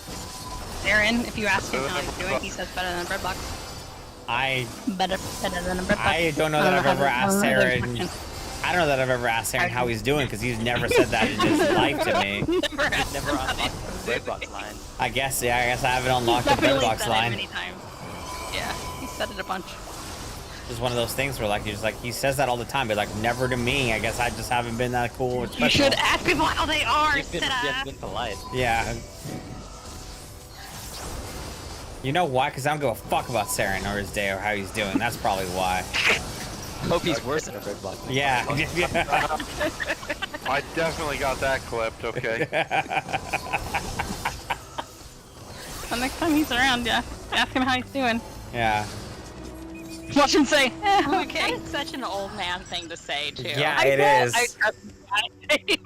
Saren, if you ask him how he's doing, he says better than a bread box. Better than a bread box. I don't know that I've ever asked Saren. I don't know that I've ever asked Saren how he's doing because he's never said that in his life to me. Never unlocked the bread box line. I guess I haven't unlocked the bread box line. Many times. Yeah, he said it a bunch. It's one of those things where like he says that all the time, but like never to me. I guess I just haven't been that cool. You should ask people how they are. You've been polite. Yeah. You know why? Because I don't give a fuck about Saren or his day or how he's doing. That's probably why. Hope he's worse than a bread box. Yeah. I definitely got that clipped. Okay. The next time he's around, yeah, ask him how he's doing. Yeah. Watch him say, That okay. is such an old man thing to say, too. Yeah, it is.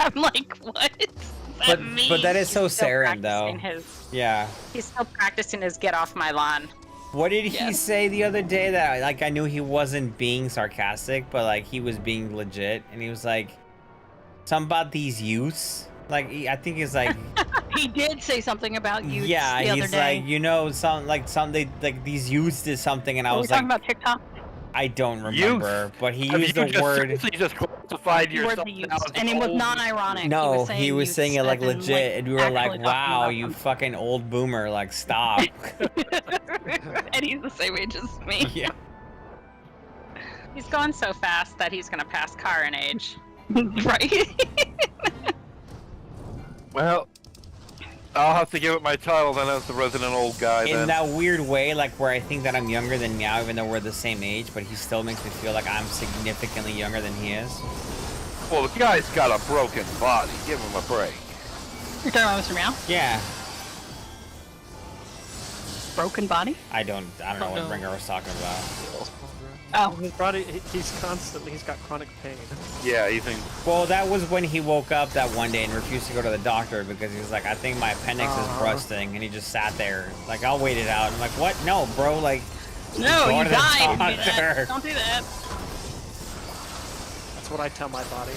I'm like, what? But that is so He's still Saren, though. practicing Yeah. He's still practicing his get off my lawn. What did he say the other day that, like, I knew he wasn't being sarcastic, but, like, he was being legit, and he was like, something about these youths? Like, I think he's like... He did say something about you yeah, the other he's day. like, you know, these youths did something, and I Are we was like... talking about TikTok? I don't remember, but he used you the word... You just classified You were yourself the now youths, as and it was old. non-ironic. No, he was youths saying it like as in, legit, and we were actually like, talking wow, about you them. fucking old boomer, like, stop. And he's the same age as me. Yeah. He's going so fast that he's going to pass car in age. Right? Well, I'll have to give it my title then as the resident old guy In then. that weird way, like, where I think that I'm younger than Meow, even though we're the same age, but he still makes me feel like I'm significantly younger than he is. Well, the guy's got a broken body. Give him a break. You're talking about Mr. Meow? Yeah. Broken body? I don't know what Ringer was talking about. Oh. His body, he's got chronic pain. Yeah, you think... Well, that was when he woke up that one day and refused to go to the doctor because he was like, I think my appendix is busting, and he just sat there, like, I'll wait it out. I'm like, what? No, bro, like, No, go you to the died. doctor. Don't do that. That's what I tell my body.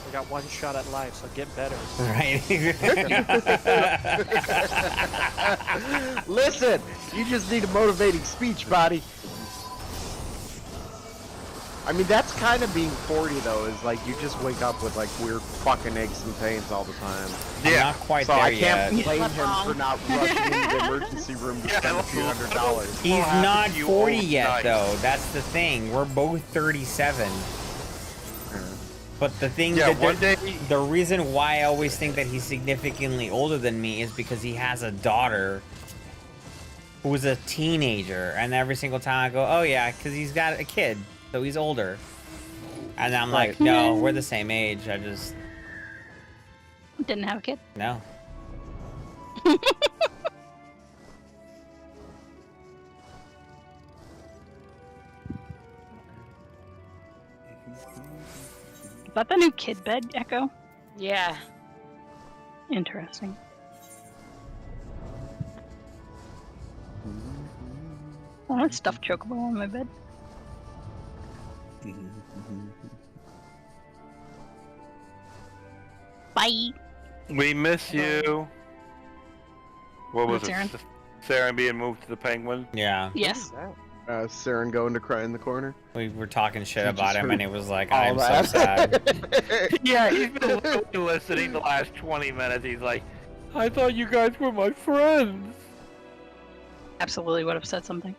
We got one shot at life, so get better. Right. Listen, you just need a motivating speech, body. I mean, that's kind of being 40, though, is like you just wake up with like weird fucking aches and pains all the time. I'm not quite So there I can't yet. blame him for not rushing into the emergency room to spend a few $100s. He's What happened not to you 40 old yet, guys? though. That's the thing. We're both 37. But the thing, Yeah, that one day... the reason why I always think that he's significantly older than me is because he has a daughter who's a teenager, and every single time I go, oh yeah, because he's got a kid, so he's older. And I'm like, no, we're the same age. I just Didn't have a kid. no. Is that the new kid bed, Echo? Yeah. Interesting. I want a stuffed chocobo on my bed. Bye. We miss you. What was What's it? Aaron? Saren being moved to the Penguin? Yeah. Yes. Saren going to cry in the corner. We were talking shit You about just him, heard and it was like, all I'm so that. sad. Yeah, he's been listening the last 20 minutes. He's like, I thought you guys were my friends. Absolutely would have said something.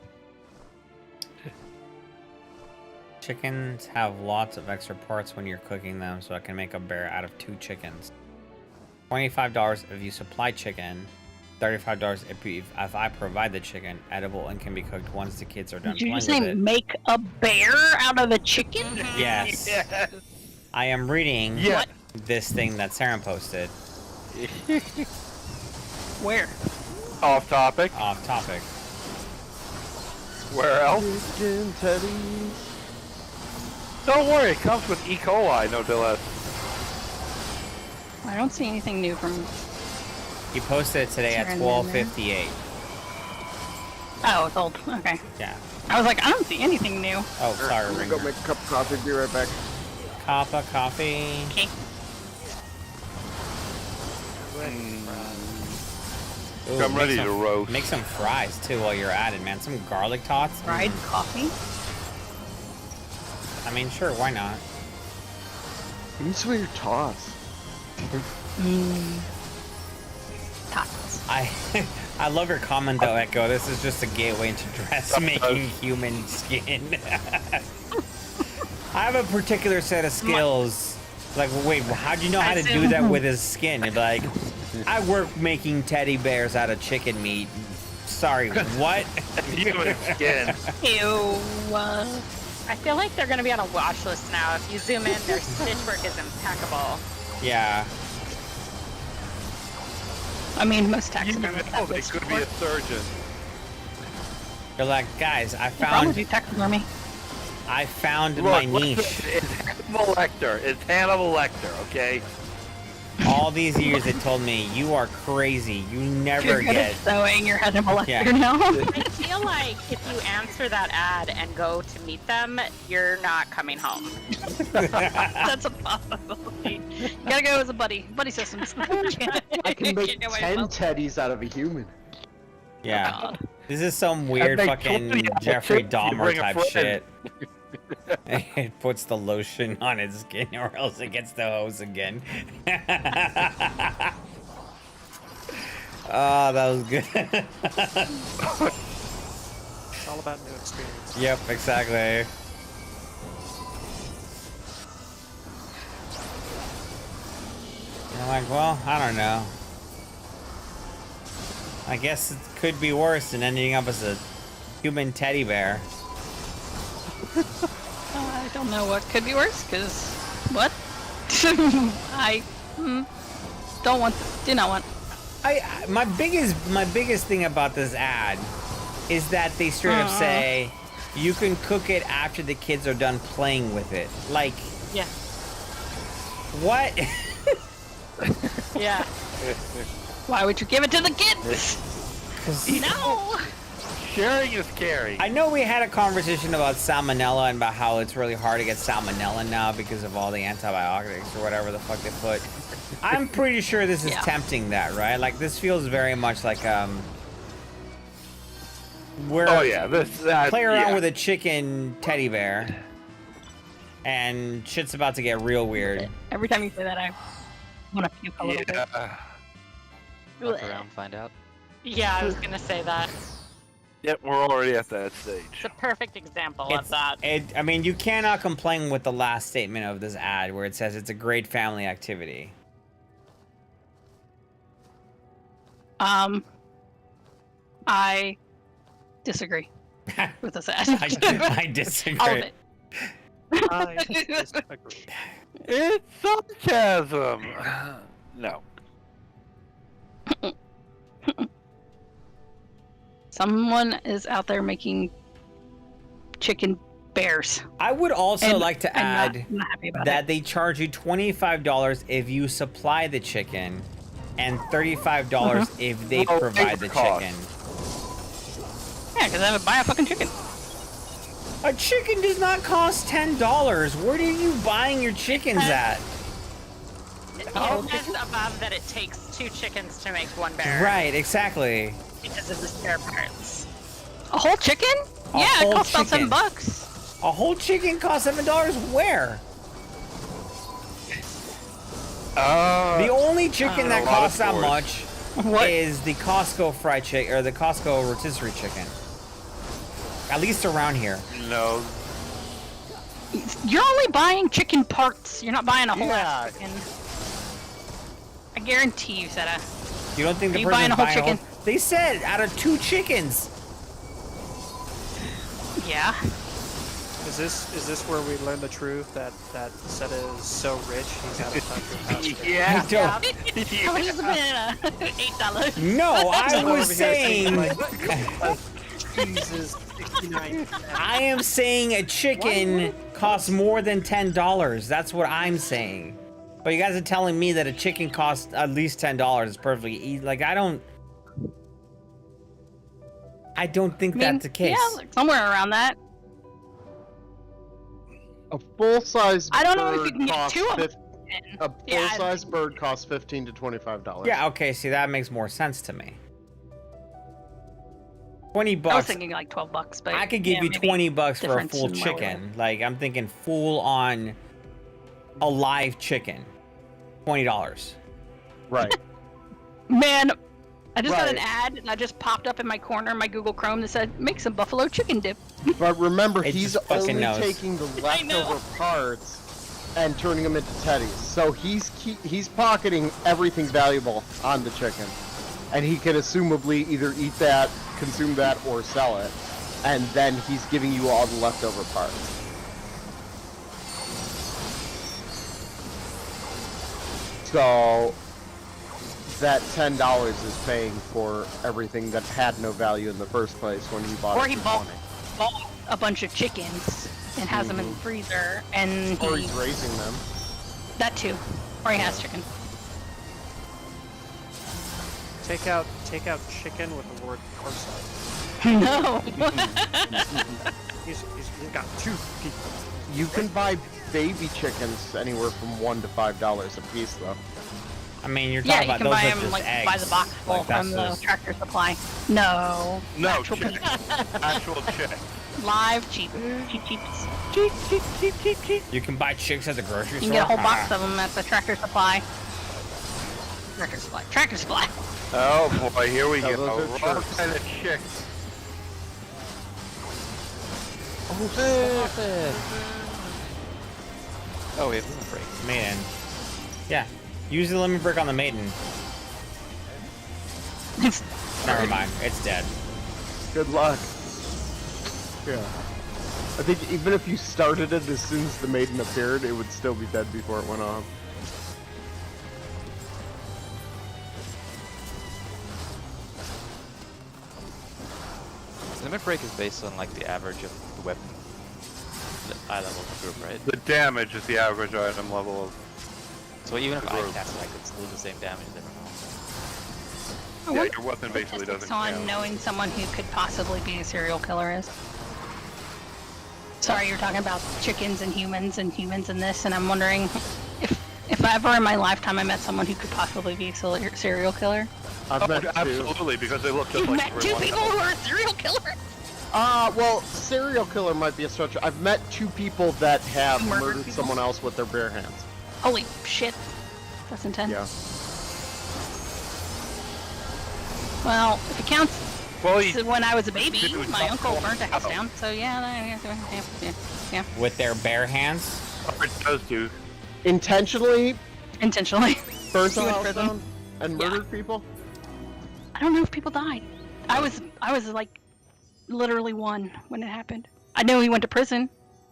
Chickens have lots of extra parts when you're cooking them, so I can make a bear out of 2 chickens. $25 if you supply chicken. $35 if I provide the chicken, edible and can be cooked once the kids are done Did you playing just with say it. make a bear out of a chicken? Yes. Yes. I am reading Yeah. this thing that Saren posted. Where? Off topic. Off topic. Where else? Chicken Teddy. Don't worry, it comes with E. coli, no less. I don't see anything new from. He posted it today at Saren, 12:58. Oh, it's old. Okay. Yeah. I was like, I don't see anything new. Oh, sorry, I'm gonna Ringer. go make a cup of coffee. Be right back. Cup of coffee. Okay. Ooh, I'm make ready some- to roast. Make some fries too while you're at it, man. Some garlic tots. Fried coffee. I mean, sure, why not? Give me some of your toss. Tots. I love your comment though, Echo. This is just a gateway into dressmaking human skin. I have a particular set of skills. Like, wait, how'd you know how to do that with his skin? It'd be like, I work making teddy bears out of chicken meat. Sorry, what? Human skin. Ew. I feel like they're going to be on a watch list now. If you zoom in, their stitch work is impeccable. Yeah. I mean, most You know, taxidermists have they this could be a before. surgeon. They're like, guys, I What's wrong with found you, taxidermy? my niche. It's Hannibal Lecter. It's Hannibal Lecter, okay? All these years they told me, you are crazy. You never You're good get. at sewing. You're head of molecular Yeah. now. I feel like if you answer that ad and go to meet them, you're not coming home. That's a possibility. You gotta go as a buddy. Buddy systems. I can make You know, I 10 love- teddies out of a human. Yeah. This is some weird make fucking 20 Jeffrey chips, you Dahmer bring a type friend. shit. It puts the lotion on its skin or else it gets the hose again. Oh, that was good. It's all about new experience. Yep, exactly. I'm like, well, I don't know. I guess it could be worse than ending up as a human teddy bear. I don't know what could be worse, because what? I do not want. My biggest thing about this ad is that they straight up say you can cook it after the kids are done playing with it. Like, Yeah. what? Yeah. Why would you give it to the kids? No. Sharing is caring. I know we had a conversation about salmonella and about how it's really hard to get salmonella now because of all the antibiotics or whatever the fuck they put. I'm pretty sure this is Yeah. tempting that, right? Like, this feels very much like where Oh yeah, this play around yeah. with a chicken teddy bear and shit's about to get real weird. Every time you say that, I want to puke a little bit. Yeah. Look around, find out. Yeah, I was gonna say that. Yep, we're already at that stage. It's a perfect example of It's- that. I mean, you cannot complain with the last statement of this ad where it says it's a great family activity. I disagree with this ad. I All of disagree. it. I disagree. It's sarcasm. No. Someone is out there making chicken bears. I would also And like to I'm add not happy about that it. they charge you $25 if you supply the chicken and $35 if they Well, provide the labor cost. chicken. Yeah, because I would buy a fucking chicken. A chicken does not cost $10. Where are you buying your chickens at? It says above that it takes 2 chickens to make 1 bear. Right, exactly. Because of the spare parts. A whole chicken? A Yeah, whole it costs about chicken. $7. A whole chicken costs $7. Where? The only chicken that a lot of costs that stores. much What? is the Costco fried chicken or the Costco rotisserie chicken. At least around here. No. You're only buying chicken parts. You're not buying a whole Yeah. ass chicken. I guarantee you, Zeta. You don't think the Are you person's buying a whole buying chicken? They said out of 2 chickens. Yeah. Is this where we learn the truth that Seta is so rich he's out of touch with how to Yeah. I don't- How much is a banana? $8. No, I was saying. Jesus, 69. I am saying a chicken costs more than $10. That's what I'm saying. But you guys are telling me that a chicken costs at least $10. It's perfectly easy. Like, I don't think that's the case. Yeah, like somewhere around that. A full-size I don't know if you bird can get costs 2 of them. A Yeah, full-size bird costs $15 to $25. Yeah, okay, see, that makes more sense to me. 20 I was bucks. thinking like $12, but I could give yeah, you maybe 20 bucks for a difference full in where we're at. chicken. Like, I'm thinking full on a live chicken. $20. Right. Man, I just got an Right. ad that just popped up in my corner of my Google Chrome that said, make some buffalo chicken dip. But remember, It he's just fucking only knows. taking the I know. leftover parts and turning them into teddies. So he's pocketing everything valuable on the chicken, and he can assumably either eat that, consume that, or sell it. And then he's giving you all the leftover parts. So that $10 is paying for everything that had no value in the first place when he bought Or it he for bought 20. a bunch of chickens and has them in the freezer, and Or he's raising them. that too. Or he has chicken. Take out chicken with the word person. No. He's got 2 people. You can buy baby chickens anywhere from $1 to $5 a piece, though. I mean, you're Yeah, talking you about can those buy are them just like eggs. by the box full Like, that's from the just- Tractor Supply. No. No, Actual chicken. Actual chick. live cheap. Cheap. You can buy chicks at the grocery You store. can get a whole box Ah. of them at the Tractor Supply. Tractor Supply. Oh boy, here we No, go. those are Wrong chirps. kind of chick. Oh, we have limit break. Maiden. Yeah. Use the lemon brick on the maiden. Never mind. It's dead. Good luck. Yeah. I think even if you started it as soon as the maiden appeared, it would still be dead before it went off. Limit break is based on like the average of the weapon, the eye level of the group, right? The damage is the average item level of. So even if the I group. cast it, I could still do the same damage as everyone else. Yeah, your weapon basically Statistics doesn't on count. knowing someone who could possibly be a serial killer is. Sorry, you're talking about chickens and humans and this, and I'm wondering if ever in my lifetime I met someone who could possibly be a serial killer. I've met two. Absolutely, because they look just You've like met two everyone people else. who are serial killers? Well, serial killer might be a stretch. I've met 2 people that have Murdered murdered people? someone else with their bare hands. Holy shit. That's intense. Yeah. Well, if it counts, Well, so when I was a baby, Dude, my not uncle cool. burnt a house down. So yeah. With their bare hands. it does do. Intentionally Intentionally. burnt He a went to house prison. down and murdered people? I don't know if people died. I was like literally 1 when it happened. I know he went to prison.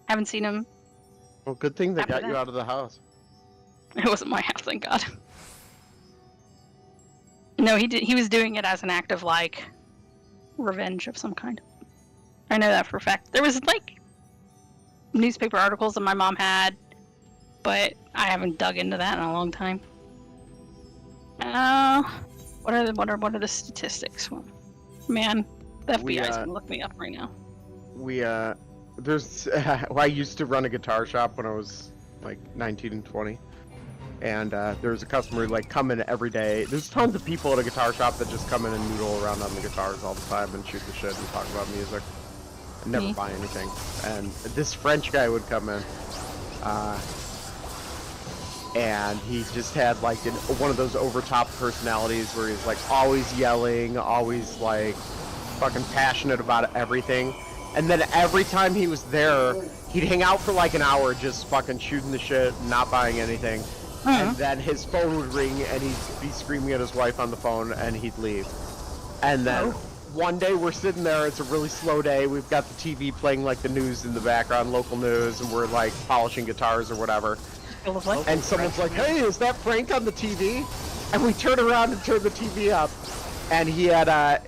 Haven't seen him. Well, good thing they After got you that. out of the house. It wasn't my house, thank God. No, he was doing it as an act of like revenge of some kind. I know that for a fact. There was like newspaper articles that my mom had, but I haven't dug into that in a long time. What are the statistics? Man, the FBI's gonna look me up right now. There's I used to run a guitar shop when I was like 19 and 20. And there was a customer who like come in every day. There's tons of people at a guitar shop that just come in and noodle around on the guitars all the time and shoot the shit and talk about music. And never buy anything. And this French guy would come in. And he just had like one of those overtop personalities where he's like always yelling, always like fucking passionate about everything. And then every time he was there, he'd hang out for like an hour just fucking shooting the shit, not buying anything. And then his phone would ring and he'd be screaming at his wife on the phone and he'd leave. And then one day we're sitting there, it's a really slow day, we've got the TV playing like the news in the background, local news, and we're like polishing guitars or whatever. And someone's like, hey, is that Frank on the TV? And we turn around and turn the TV up. And he had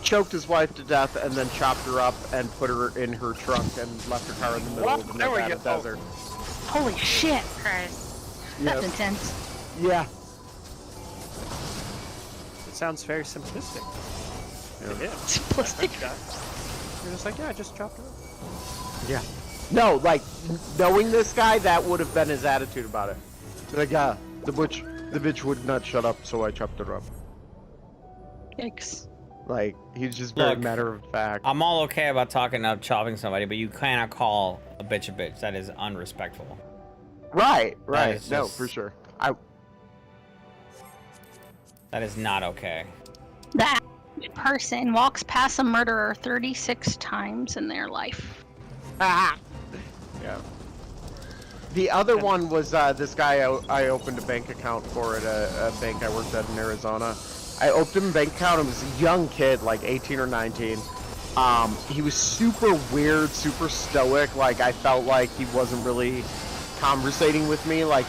choked his wife to death and then chopped her up and put her in her trunk and left her car in the middle of the Nevada desert. Holy shit, Christ. That's Yep. intense. Yeah. It sounds very simplistic. Yeah. Simplistic. You're just like, yeah, I just chopped it up. Yeah. No, like, knowing this guy, that would have been his attitude about it. Like, yeah, the bitch would not shut up, so I chopped her up. Yikes. Like, he's just very Look, matter of fact. I'm all okay about talking up chopping somebody, but you cannot call a bitch a bitch. That is unrespectful. Right. is No, just- for sure. That is not okay. That person walks past a murderer 36 times in their life. Yeah. The other one was this guy I opened a bank account for at a bank I worked at in Arizona. I opened him a bank account and was a young kid, like 18 or 19. He was super weird, super stoic. Like, I felt like he wasn't really conversating with me. Like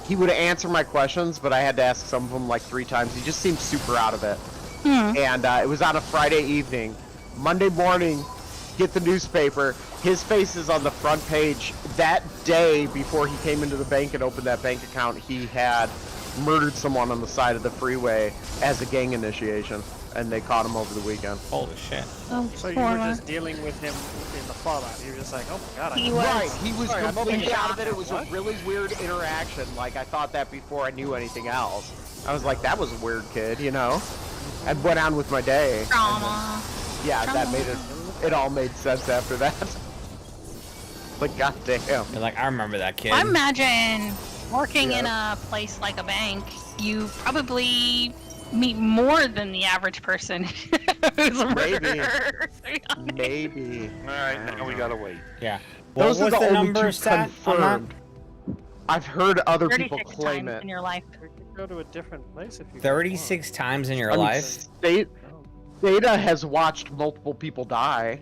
he would answer my questions, but I had to ask some of them like 3 times. He just seemed super out of it. And it was on a Friday evening. Monday morning, get the newspaper. His face is on the front page. That day, before he came into the bank and opened that bank account, he had murdered someone on the side of the freeway as a gang initiation, and they caught him over the weekend. Holy shit. Oh, So you were just dealing with him in the fallout. You were just like, oh my god. He Right, he was Sorry, I'm completely opening out of it. It shock. was What? a really weird interaction. Like, I thought that before I knew anything else. I was like, that was a weird kid, you know? I went on with my day. Trauma. Yeah, that made it all made sense after that. Like, goddamn. You're like, I remember that kid. I imagine working in Yeah. a place like a bank, you probably meet more than the average person who's a Maybe. murderer. Maybe. Alright, now we gotta wait. Yeah. What Those was are the, the only number two stat on that? confirmed. I've heard other people 36 claim times it. in your life. You could go to a different place if you 36 times in your I mean, life? Data has watched multiple people die.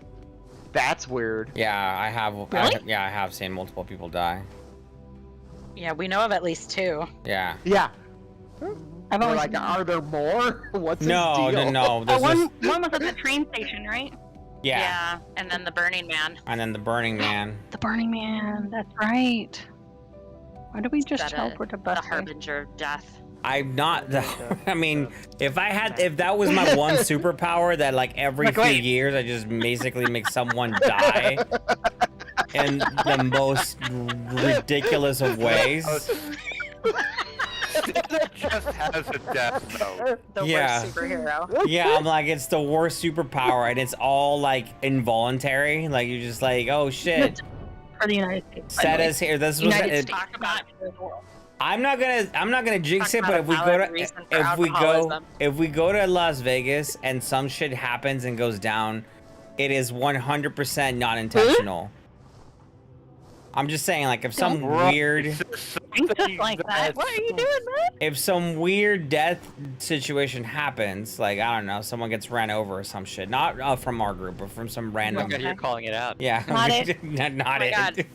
That's weird. Yeah, I have. Really? I have seen multiple people die. Yeah, we know of at least 2. Yeah. Yeah. I've They're always like, are there more? What's No, his deal? no. Oh, There's one this, was at the train station, right? yeah. And then the Burning Man. And then the Burning Man. The Burning Man. That's right. Why do we just That, teleport to The bus? harbinger of death. I'm not the. I mean, if that was my one superpower, that like every Like, few wait. years I just basically make someone die in the most ridiculous of ways. It just has a death note. The Yeah. worst superhero. Yeah, I'm like, it's the worst superpower, and it's all like involuntary. Like you're just like, oh shit. For the United States. by the Set way. us here. This was. United It, States, not for the world. I'm not gonna jinx Talk it, but about if we a go valid to reason for if we go to Las Vegas and some shit happens and goes down, it is 100% not intentional. I'm just saying, like, if some weird, Just like that. What are you doing, man? if some weird death situation happens, like I don't know, someone gets ran over or some shit, not from our group, but from some Oh random. my god, you're calling it out. Yeah, Not it. not my it. God.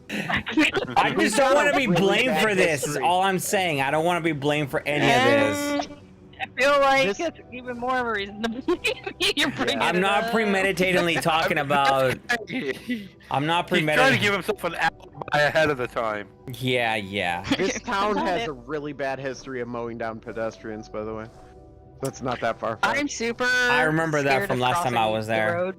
I just don't want to be blamed for this. Is all I'm saying. I don't want to be blamed for any of this. I feel like This- it's even more of a reason to blame me. You're bringing I'm it not up. premeditatedly talking about. I'm not He's trying to premeditating. give himself an alibi ahead of the time. Yeah. This town Got has it. a really bad history of mowing down pedestrians, by the way. That's not that far from. I'm super. I remember that scared from of last time I crossing was the there. road.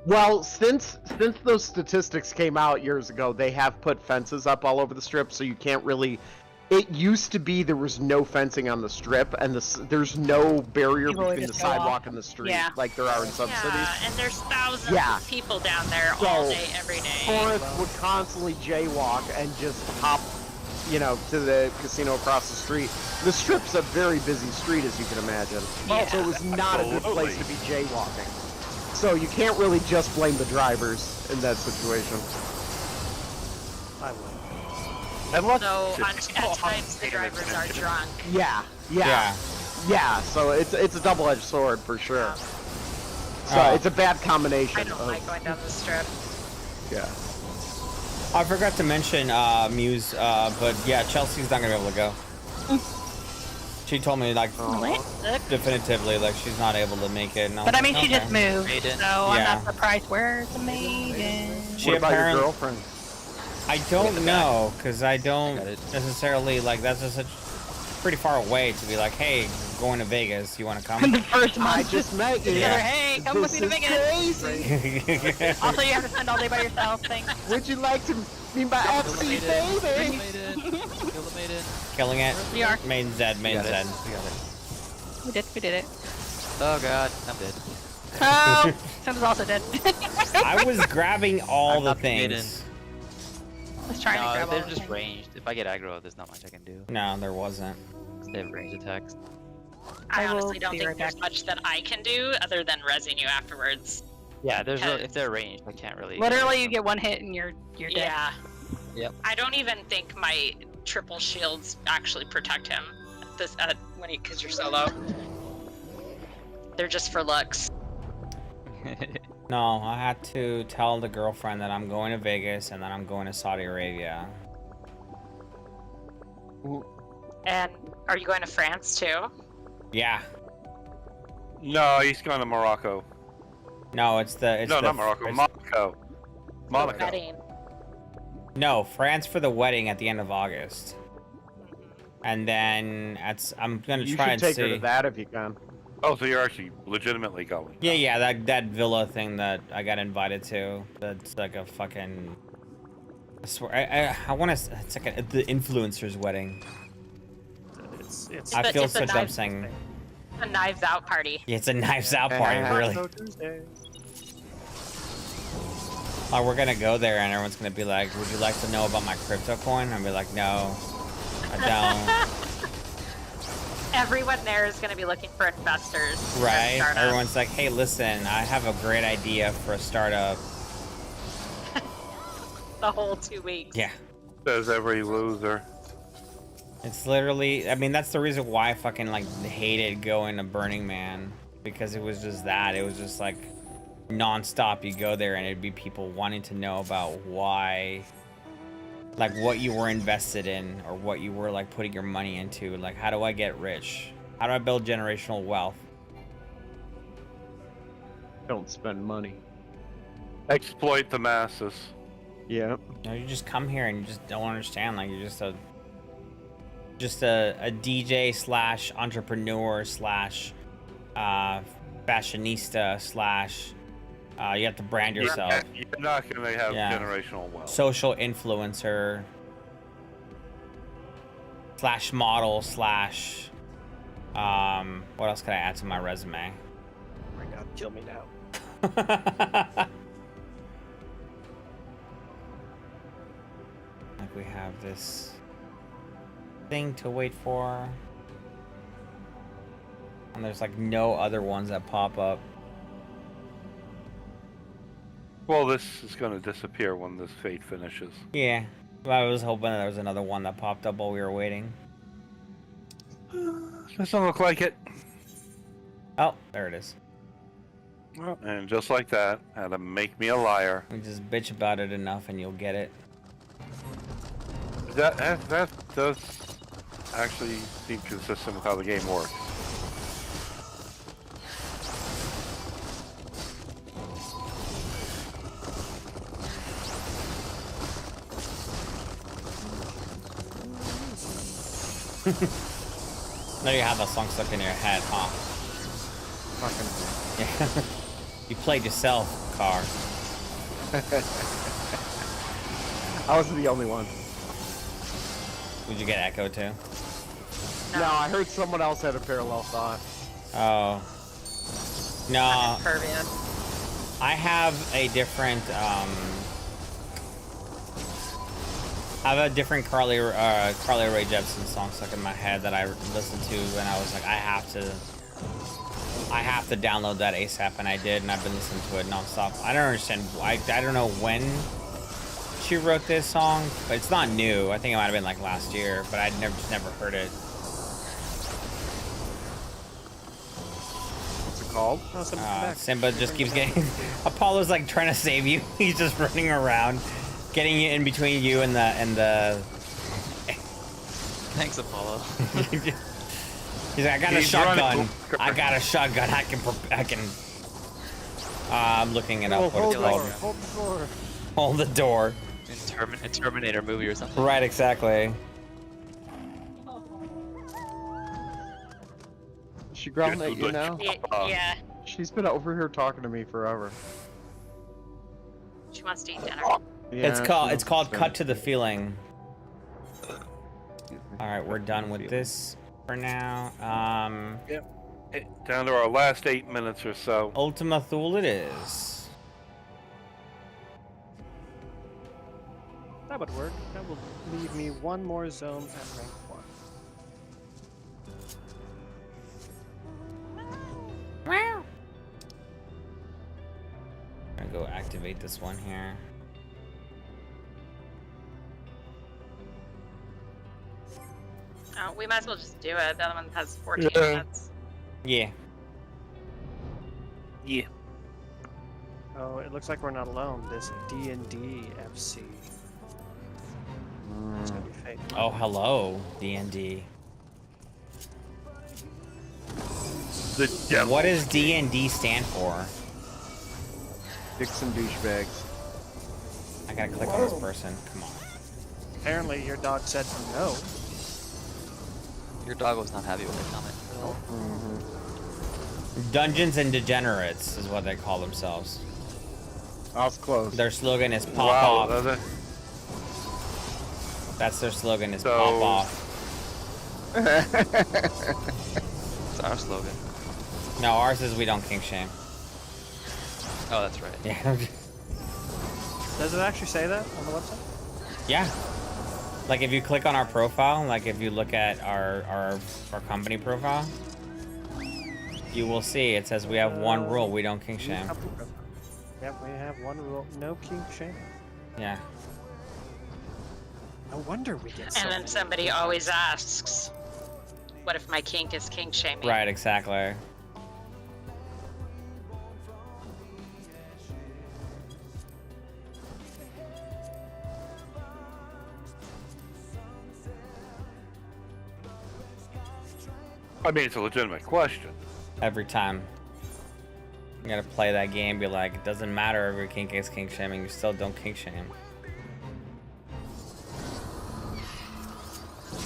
Well, since those statistics came out years ago, they have put fences up all over the strip, so you can't really. It used to be there was no fencing on the strip, and there's no barrier People would between the just go sidewalk off. and the street, Yeah. like there are in some cities. And there's thousands Yeah. of people down there So, all day, every day. Forrest would constantly jaywalk and just hop, to the casino across the street. The strip's a very busy street, as you can imagine. Yeah. So it was not a good place to be jaywalking. So you can't really just blame the drivers in that situation. I would. And let's So just at call times the it drivers are attention. drunk. Yeah. So it's a double-edged sword for sure. So Oh. it's a bad combination. I don't like going down the strip. Yeah. I forgot to mention Muse, but yeah, Chelsea's not gonna be able to go. She told me like What? definitively like she's not able to make it. And But I mean, she just okay. moved, Maiden. so I'm Yeah. not surprised. Where's the maiden? She What about your apparently- girlfriend? I don't know, because I don't Got it. necessarily like that's just such pretty far away to be like, hey, going to Vegas, you want to come? The first month. I just met you. Yeah. Hey, come with me to This is Vegas. crazy. Also, you have to spend all day by yourself. Thanks. Would you like to be my FC baby? Kill the maiden. Killing it. We are. Maiden's dead. We Maiden's got dead. it. We got it. We did it. Oh god, I'm dead. Oh, Sim's also dead. I was grabbing all I'm the not the maiden. things. Let's try to No, grab all they're the just things. ranged. If I get aggro, there's not much I can do. No, there wasn't. 'Cause they have ranged attacks. I I will honestly don't be think right there's back. much that I can do other than rezzing you afterwards. Yeah, there's Okay. if they're ranged, I can't really. Literally, you get one hit and you're dead. Yeah. Yep. I don't even think my triple shields actually protect him because you're solo. They're just for looks. No, I had to tell the girlfriend that I'm going to Vegas and then I'm going to Saudi Arabia. And are you going to France too? Yeah. No, he's going to Morocco. No, it's the not Morocco. Monaco. Monaco. Wedding. No, France for the wedding at the end of August. And then I'm gonna You try should and take see. her to that if you can. Oh, so you're actually legitimately going? Yeah, that villa thing that I got invited to. That's like a fucking. I swear, I want to. It's like the influencer's wedding. It's I feel it's a so dumb knife- saying. A Knives Out party. Yeah, it's a Knives Out party, really. Taco Tuesday. Oh, we're gonna go there and everyone's gonna be like, "Would you like to know about my crypto coin?" I'll be like, "No, I Everyone there is going to be looking for investors. don't." Right? Everyone's like, "Hey, listen, I have a great idea for a startup." The whole 2 weeks. Yeah. Says every loser. It's literally, I mean, that's the reason why I fucking like hated going to Burning Man, because it was just that. It was just like non-stop. You go there and it'd be people wanting to know about why, like what you were invested in or what you were like putting your money into. Like, how do I get rich? How do I build generational wealth? Don't spend money. Exploit the masses. Yeah. You know, you just come here and you just don't understand. Like, you're just a DJ slash entrepreneur slash fashionista slash you have to brand yourself. You're not going to have generational wealth. Social influencer slash model slash what else could I add to my resume? Oh my god, kill me now. Like, we have this thing to wait for, and there's like no other ones that pop up. Well, this is going to disappear when this fate finishes. Yeah, but I was hoping there was another one that popped up while we were waiting. Doesn't look like it. Oh, there it is. Well, and just like that, had to make me a liar. We just bitch about it enough and you'll get it. That does actually seem consistent with how the game works. Now you have that song stuck in your head, huh? Fucking. Yeah. You played yourself, Car. I wasn't the only one. Would you get Echo too? No, I heard someone else had a parallel thought. Oh. No. I'm impervious. I have a different I have a different Carly Rae Jepsen song stuck in my head that I listened to, and I was like, I have to download that ASAP, and I did, and I've been listening to it nonstop. I don't understand. I don't know when she wrote this song, but it's not new. I think it might have been like last year, but I'd never heard it. What's it called? Oh, something back. Simba just keeps getting. Apollo's like trying to save you. He's just running around, getting in between you and the. Thanks, Apollo. He's like, I got a shotgun. I got a shotgun. I can. I'm looking it up. What it's called. Hold the door. Hold the door. A Terminator movie or something. Right, exactly. She growling at you now? Yeah. She's been over here talking to me forever. She wants to eat dinner. Yeah, It's called Cut to the Feeling. All right, we're done with this for now. Down to our last 8 minutes or so. Ultima Thule it is. That would work. That will leave me one more zone at rank 1. Wow. I'm gonna go activate this one here. Oh, we might as well just do it. The other one has 14 Yeah. minutes. Yeah. Yeah. Oh, it looks like we're not alone. This D&D FC. It's gonna be fake. Oh, hello, D&D. The devil. What does D&D stand for? Dicks and douchebags. I gotta click on this person. Come on. Apparently, your dog said no. Your dog was not happy with the comment. Dungeons and Degenerates is what they call themselves. I was close. Their slogan is pop Wow, off. does it? That's their slogan is So- pop off. It's our slogan. No, ours is we don't kink shame. Oh, that's right. Yeah. Does it actually say that on the website? Yeah. Like if you click on our profile, like if you look at our company profile, you will see it says we have one rule, we don't kink shame. Yep, we have one rule: no kink shame. Yeah. No wonder we get so And then many. somebody always asks, what if my kink is kink shaming? Right, exactly. I mean, it's a legitimate question. Every time. You gotta play that game, be like, it doesn't matter if your kink is kink shaming, you still don't kink shame.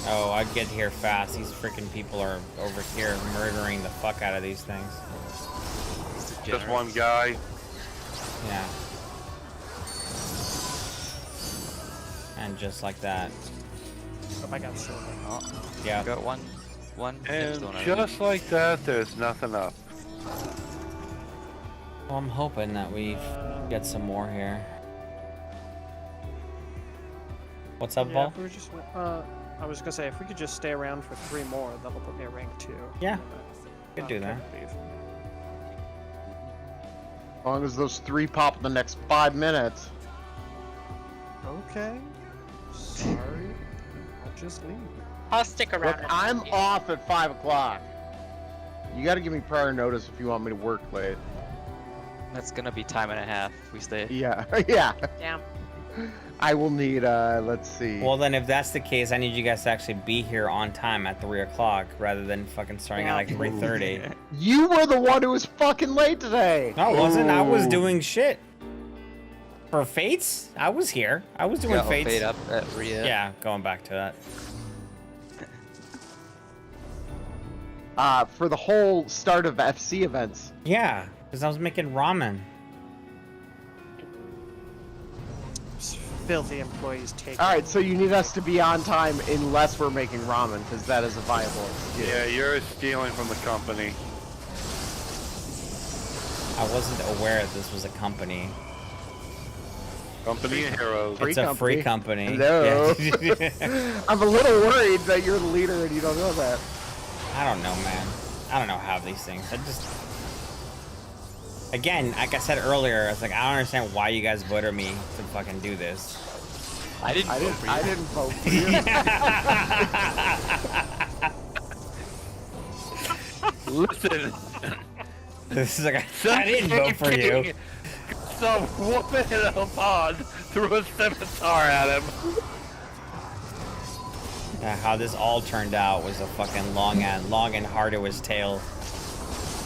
Oh, I get here fast. These freaking people are over here murdering the fuck out of these things. Just one guy. Yeah. And just like that. Oh, I got silver. Oh, Yeah. got one. And gemstone out just like that, there's nothing up. Well, I'm hoping that we get some more here. What's up, Yeah, Vol? if we were just, I was gonna say, if we could just stay around for 3 more, that'll put me at rank 2. Yeah, But could do that. can't leave. As long as those 3 pop in the next 5 minutes. Okay. Sorry. I'll just leave. I'll stick around. Look, and I'm help you. off at 5 o'clock. You gotta give me prior notice if you want me to work late. That's gonna be time and a half if we stay. Yeah, yeah. Damn. I will need, let's see. Well, then if that's the case, I need you guys to actually be here on time at 3 o'clock rather than fucking starting at like 3:30. You were the one who was fucking late today. No, I wasn't. I was Ooh. doing shit. For Fates? I was here. I was doing Got Fates. Fade up at Rhea. Yeah, going back to that. For the whole start of FC events. Yeah, because I was making ramen. Filthy employees take. Alright, so you need us to be on time unless we're making ramen, because that is a viable excuse. Yeah, you're stealing from the company. I wasn't aware that this was a company. Company of Heroes. Free It's a free company. company. Hello. Yeah. I'm a little worried that you're the leader and you don't know that. I don't know, man. I don't know how these things. I just. Again, like I said earlier, I was like, I don't understand why you guys voted me to fucking do this. I didn't I vote didn't, for you. I didn't vote for you. Listen. This is like, I didn't vote for you. Some woman in a pond threw a scimitar at him. Yeah, how this all turned out was a fucking long and arduous tale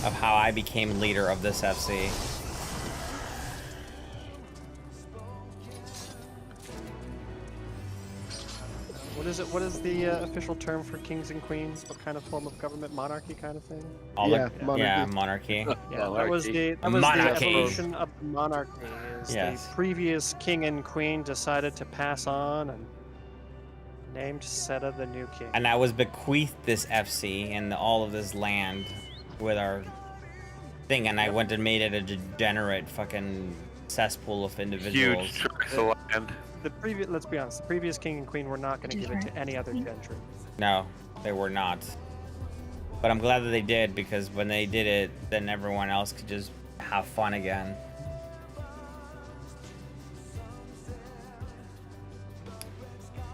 of how I became leader of this FC. What is it? What is the official term for kings and queens? What kind of form of government? Monarchy kind of thing? Yeah, monarchy. Yeah, monarchy. Yeah, that was the Monarchy. evolution of the monarchy. Is Yes. the previous king and queen decided to pass on and named Seta the new king. And I was bequeathed this FC and all of this land with our thing, and I went and made it a degenerate fucking cesspool of individuals. Huge tracts of land. The previous, let's be honest, the previous king and queen were not going to give it to any other gentry. No, they were not. But I'm glad that they did, because when they did it, then everyone else could just have fun again.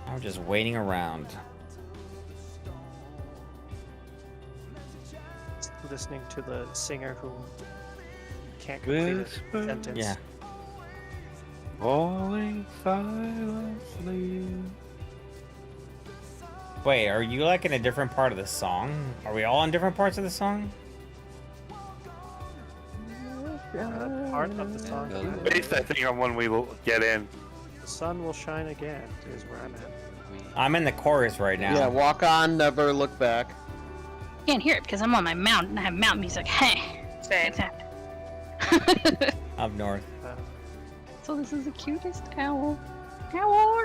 I'm just waiting around. Listening to the singer who can't complete a sentence. Yeah. Falling silently. Wait, are you like in a different part of the song? Are we all in different parts of the song? Part of the song. Based, I think, on when we will get in. The sun will shine again is where I'm at. I'm in the chorus right now. Yeah, walk on, never look back. Can't hear it because I'm on my mount and I have mount music. Hey. What's happening? Up north. So this is the cutest owl. Owl.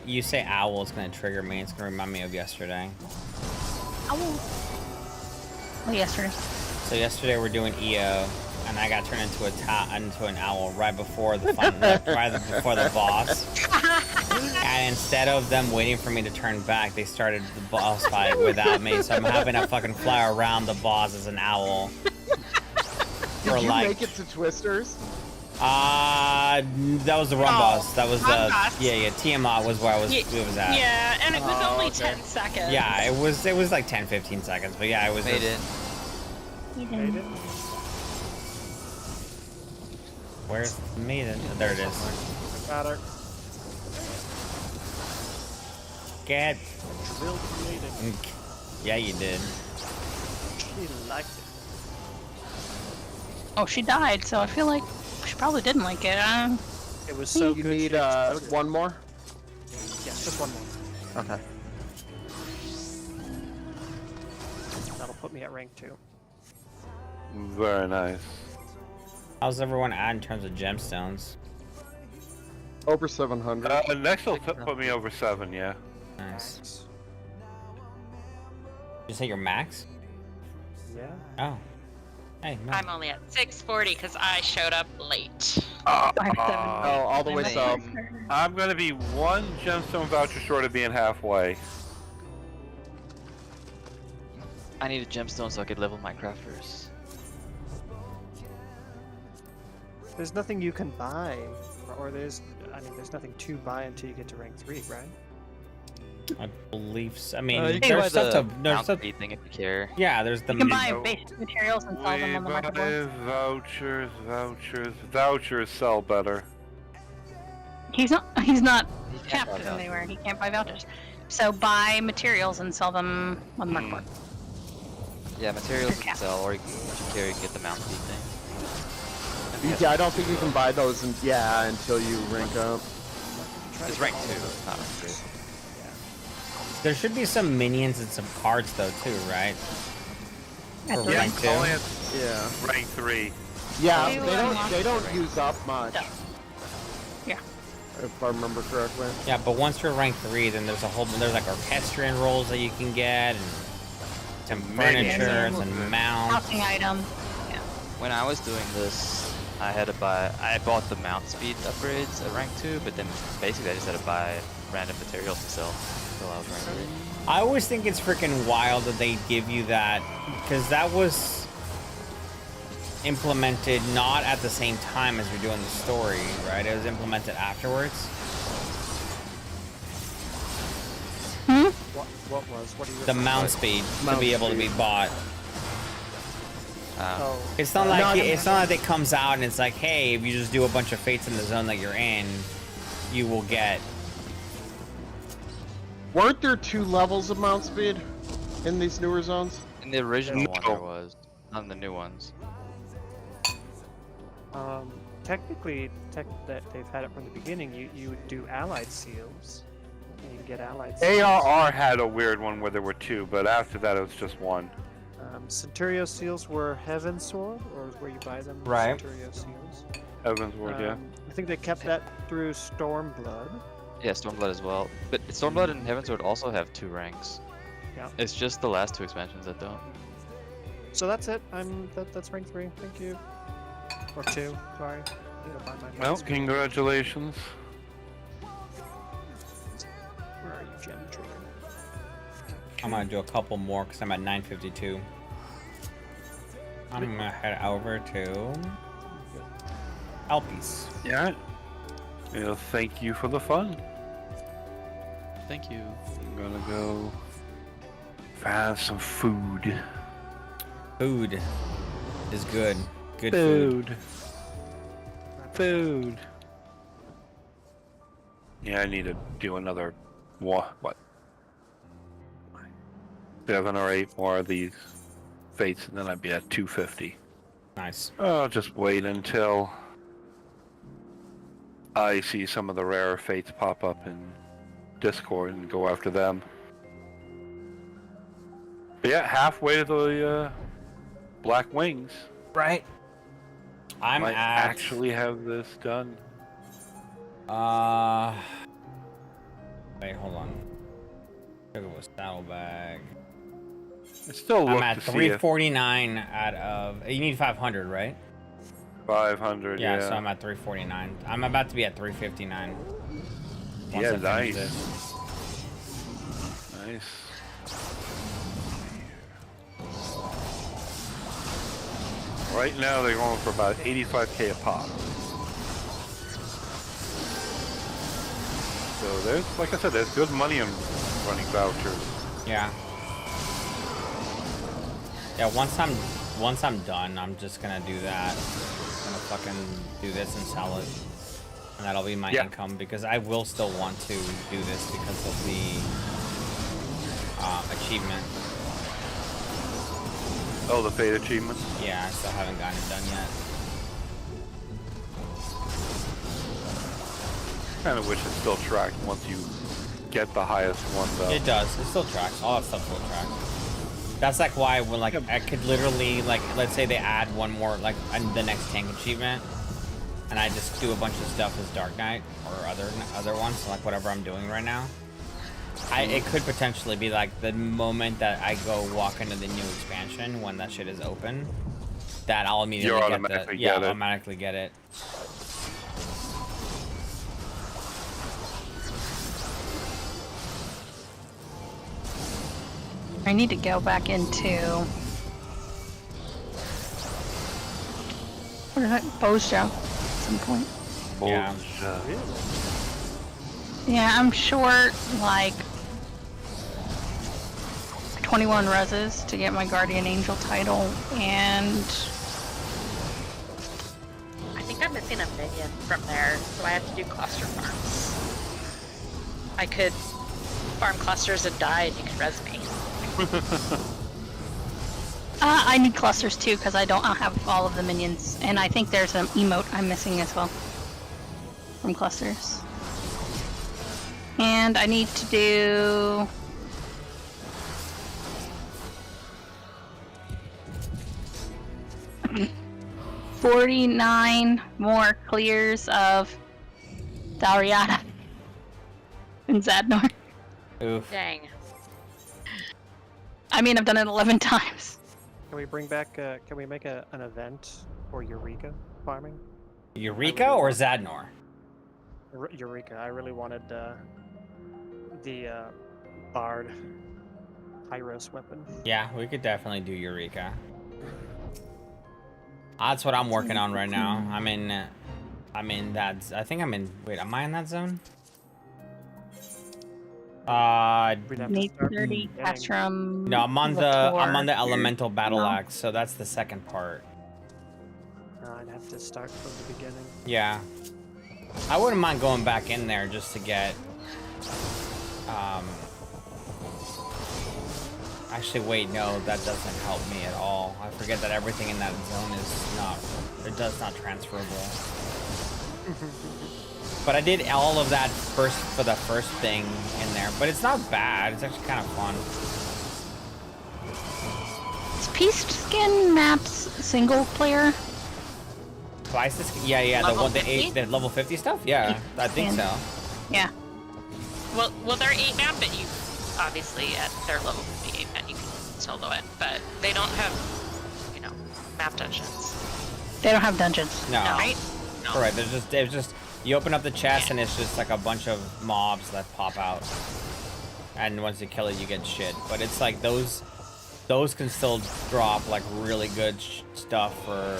You say owl, it's gonna trigger me. It's gonna remind me of yesterday. Owl. Oh, yesterday. So yesterday we're doing EO, and I got turned into an owl right before the right before the boss. And instead of them waiting for me to turn back, they started the boss fight without me. So I'm having to fucking fly around the boss as an owl. Did you make it to Twisters? That was the run boss. That was the boss. yeah. Tiamat was where it was at. Yeah, and it was only 10 seconds. Yeah, it was like 10-15 seconds, but yeah, it was. Made it. Made it? Where's Maiden? There it is. Got her. Get. Drilled Maiden. Yeah, you did. She liked it. Oh, she died, so I feel like she probably didn't like it. It was so You good. need one more? Yes, just one more. Okay. That'll put me at rank 2. Very nice. How's everyone at in terms of gemstones? Over 700. Next will put me over 7, yeah. Nice. Did you say your max? Yeah. Oh. Hey, no. I'm only at 640 because I showed up late. Oh, all the way up. I'm gonna be 1 gemstone voucher short of being halfway. I need a gemstone so I could level my crafters. There's nothing you can buy, or there's nothing to buy until you get to rank 3, right? I believe so. I mean, you can buy there's stuff the to. There's mount stuff. speed thing if you care. Yeah, there's the. You can buy basic materials and sell them on the We marketplace. buy vouchers sell better. He's not can't buy captive vouchers. anywhere. He can't buy vouchers. So buy materials and sell them on the marketplace. Yeah, materials you Yeah. can sell, or you can carry and get the mount speed thing. Yeah, I don't think you can buy those until you rank up. It's rank 2, not rank 3. There should be some minions and some cards though too, right? For the rank 2. Only at Yeah. rank 3. Yeah, They they don't use up much. No. Yeah. If I remember correctly. Yeah, but once you're rank 3, then there's like orchestrion rolls that you can get, and some furniture and some mounts. Housing items. When I was doing this, I bought the mount speed upgrades at rank 2, but then basically I just had to buy random materials to sell until I was rank 3. I always think it's freaking wild that they give you that, because that was implemented not at the same time as you're doing the story, right? It was implemented afterwards. What was? What do you? The mount speed to be able to be bought. Oh, It's not like it comes out and it's like, hey, if you just do a bunch of fates in the zone that you're in, you will get. Weren't there 2 levels of mount speed in these newer zones? In the original one there No. was, not in the new ones. technically, that they've had it from the beginning. You would do allied seals, and you can get allied seals. ARR had a weird one where there were 2, but after that it was just 1. Centurio seals were Heaven Sword, or is where you buy them. Right. Centurio seals. Heaven's Word, yeah. I think they kept that through Stormblood. Yeah, Stormblood as well. But Stormblood and Heavensward also have 2 ranks. Yeah. It's just the last 2 expansions that don't. So that's it. That's rank 3. Thank you. Or 2. Sorry. Need to buy my Well, mouse. congratulations. Where are you, Gem Trader? I'm gonna do a couple more because I'm at 952. I'm gonna head over to Alpies. Yeah. Thank you for the fun. Thank you. I'm gonna go find some food. Food is good. Good food. Food. Yeah, I need to do another what? 7 or 8 more of these fates, and then I'd be at 250. Nice. I'll just wait until I see some of the rarer fates pop up in Discord and go after them. But yeah, halfway to the Black Wings. Right. I'm Might at actually have this done. Wait, hold on. Look at a saddlebag. I still look I'm at to see 349 out of. You need 500, right? 500. Yeah, so I'm at 349. I'm about to be at 359. Once Yeah, I finish nice. this. Nice. Right now they're going for about 85k a pop. So there's, like I said, there's good money in running vouchers. Yeah. Yeah, once I'm done, I'm just gonna do that. I'm gonna fucking do this and sell it. And that'll be my income, because I will still want to do this because of the achievement. Oh, the fate achievement? Yeah, I still haven't gotten it done yet. Kind of wish it still tracked once you get the highest one, though. It does. It still tracks. All that stuff still tracks. That's like why when like I could literally like, let's say they add one more like the next tank achievement, and I just do a bunch of stuff as Dark Knight or other ones, like whatever I'm doing right now. It could potentially be like the moment that I go walk into the new expansion when that shit is open, that I'll immediately automatically get it. I need to go back into what is that? Bojo at some point. Yeah. Yeah, I'm short like 21 reses to get my Guardian Angel title, and I think I'm missing a minion from there, so I have to do cluster farms. I could farm clusters and die, and you can res me. I need clusters too because I don't have all of the minions, and I think there's an emote I'm missing as well from clusters. And I need to do 49 more clears of Dariata and Zadnor. Oof. Dang. I mean, I've done it 11 times. Can we bring back? Can we make an event for Eureka farming? Eureka or Zadnor? Eureka. I really wanted the Bard Hyros weapon. Yeah, we could definitely do Eureka. That's what I'm working on right now. I'm in that. I think I'm in. Wait, am I in that zone? Need 30 Castrum. No, I'm on the elemental battle axe, so that's the second part. I'd have to start from the beginning. Yeah, I wouldn't mind going back in there just to get. Actually, wait, no, that doesn't help me at all. I forget that everything in that zone is not. It does not transferable. But I did all of that for the first thing in there, but it's not bad. It's actually kind of fun. Is Peace Skin maps single player? Twice this? Yeah. The level 50 stuff. Yeah, I think so. Yeah. Well, they're 8 map, but you obviously at their level 58 map you can solo it, but they don't have, map dungeons. They don't have dungeons. No. Right? No. All right. There's just you open up the chest and it's just like a bunch of mobs that pop out, and once you kill it, you get shit. But it's like those those can still drop like really good stuff for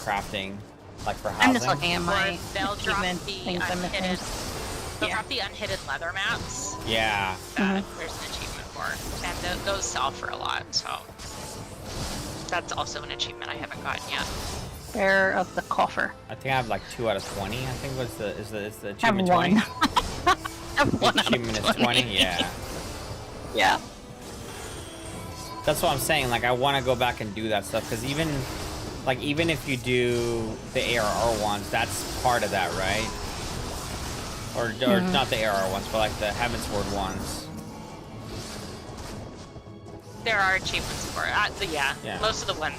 crafting, like for housing. I'm just looking at my Or they'll drop achievement the things I'm missing. unhidden. They'll drop the unhidden leather maps. Yeah. That there's an achievement for, and those sell for a lot. So that's also an achievement I haven't gotten yet. Bear of the Coffer. I think I have like 2 out of 20. I think is the I have achievement one. 20. I have one out of Achievement is 20. Yeah. Yeah. That's what I'm saying. Like I want to go back and do that stuff because even if you do the ARR ones, that's part of that, right? Or not the ARR ones, but like the Heavensward ones. There are achievements for it. Yeah. Most of the ones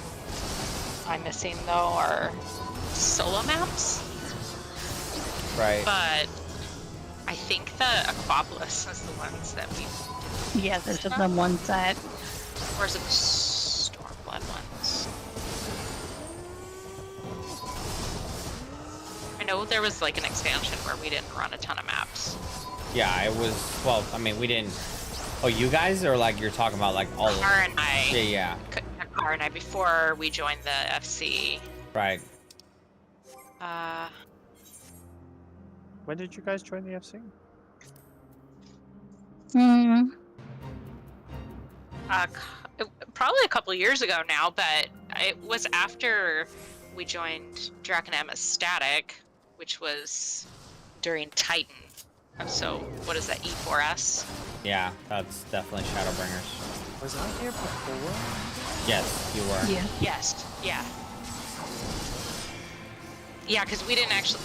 I'm missing though are solo maps. Right. But I think the Aquapolis is the ones that we. Yeah, those are the ones that. Or is it the Stormblood ones? I know there was like an expansion where we didn't run a ton of maps. Yeah, it was. Well, I mean, we didn't. Oh, you guys, or like you're talking about like all of Car and I. Yeah. Car and I before we joined the FC. Right. When did you guys join the FC? Probably a couple years ago now, but it was after we joined Draken Emma's Static, which was during Titan. So what is that, E4S? Yeah, that's definitely Shadowbringers. Was I here before? Yes, you were. Yeah. Yes. Yeah. Yeah, because we didn't actually.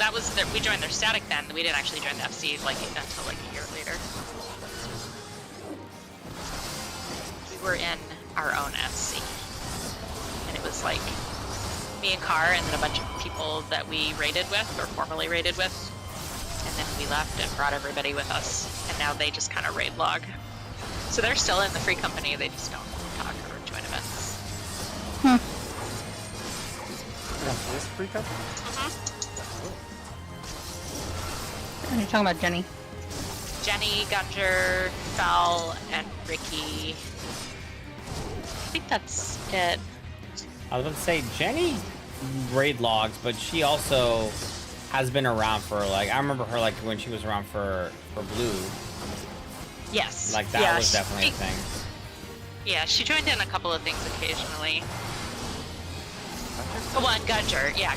We joined their Static then. We didn't actually join the FC like until like a year later. We were in our own FC, and it was like me and Car, and then a bunch of people that we raided with or formerly raided with, and then we left and brought everybody with us, and now they just kind of raid log. So they're still in the free company. They just don't talk or join events. This free company? Are you talking about Jenny? Jenny, Gunjer, Fel, and Ricky. I think that's it. I was about to say Jenny raid logs, but she also has been around for like I remember her like when she was around for Blue. Yes. Like that was definitely a thing. Yeah, she joined in a couple of things occasionally. Oh, and Gunjer, yeah,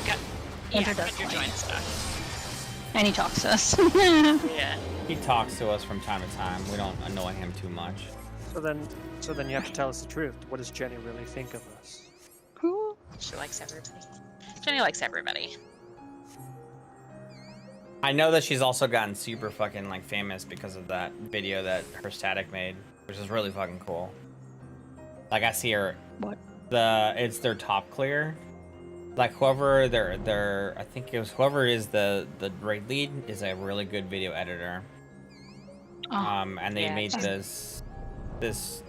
Gunjer joins stuff. And he talks to us. Yeah. He talks to us from time to time. We don't annoy him too much. So then you have to tell us the truth. What does Jenny really think of us? She likes everybody. Jenny likes everybody. I know that she's also gotten super fucking like famous because of that video that her Static made, which is really fucking cool. Like I see her. What? It's their top clear. Like whoever their I think it was whoever is the raid lead is a really good video editor. And they made this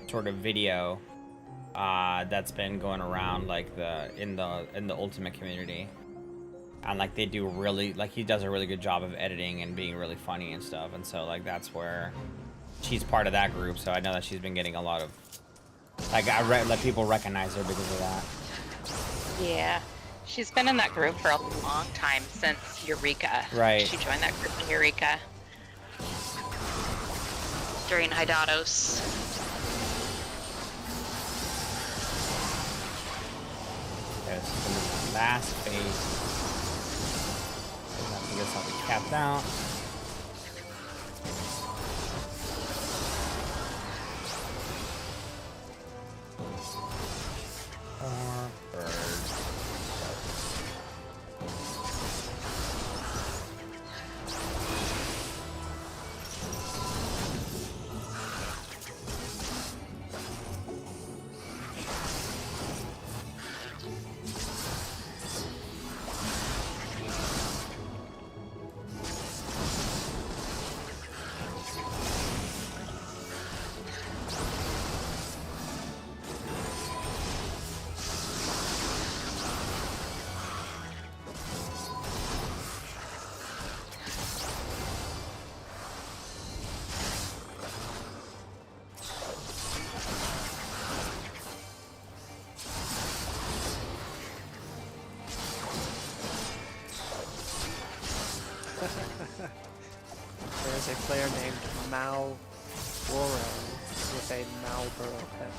sort of video that's been going around like in the Ultimate community. And like they do really like he does a really good job of editing and being really funny and stuff, and so like that's where she's part of that group. So I know that she's been getting a lot of like like people recognize her because of that. Yeah, she's been in that group for a long time since Eureka. Right. She joined that group in Eureka during Hydatos. Yes, the last phase. I guess I'll be capped out. is a player named Malboro with a Malboro pet.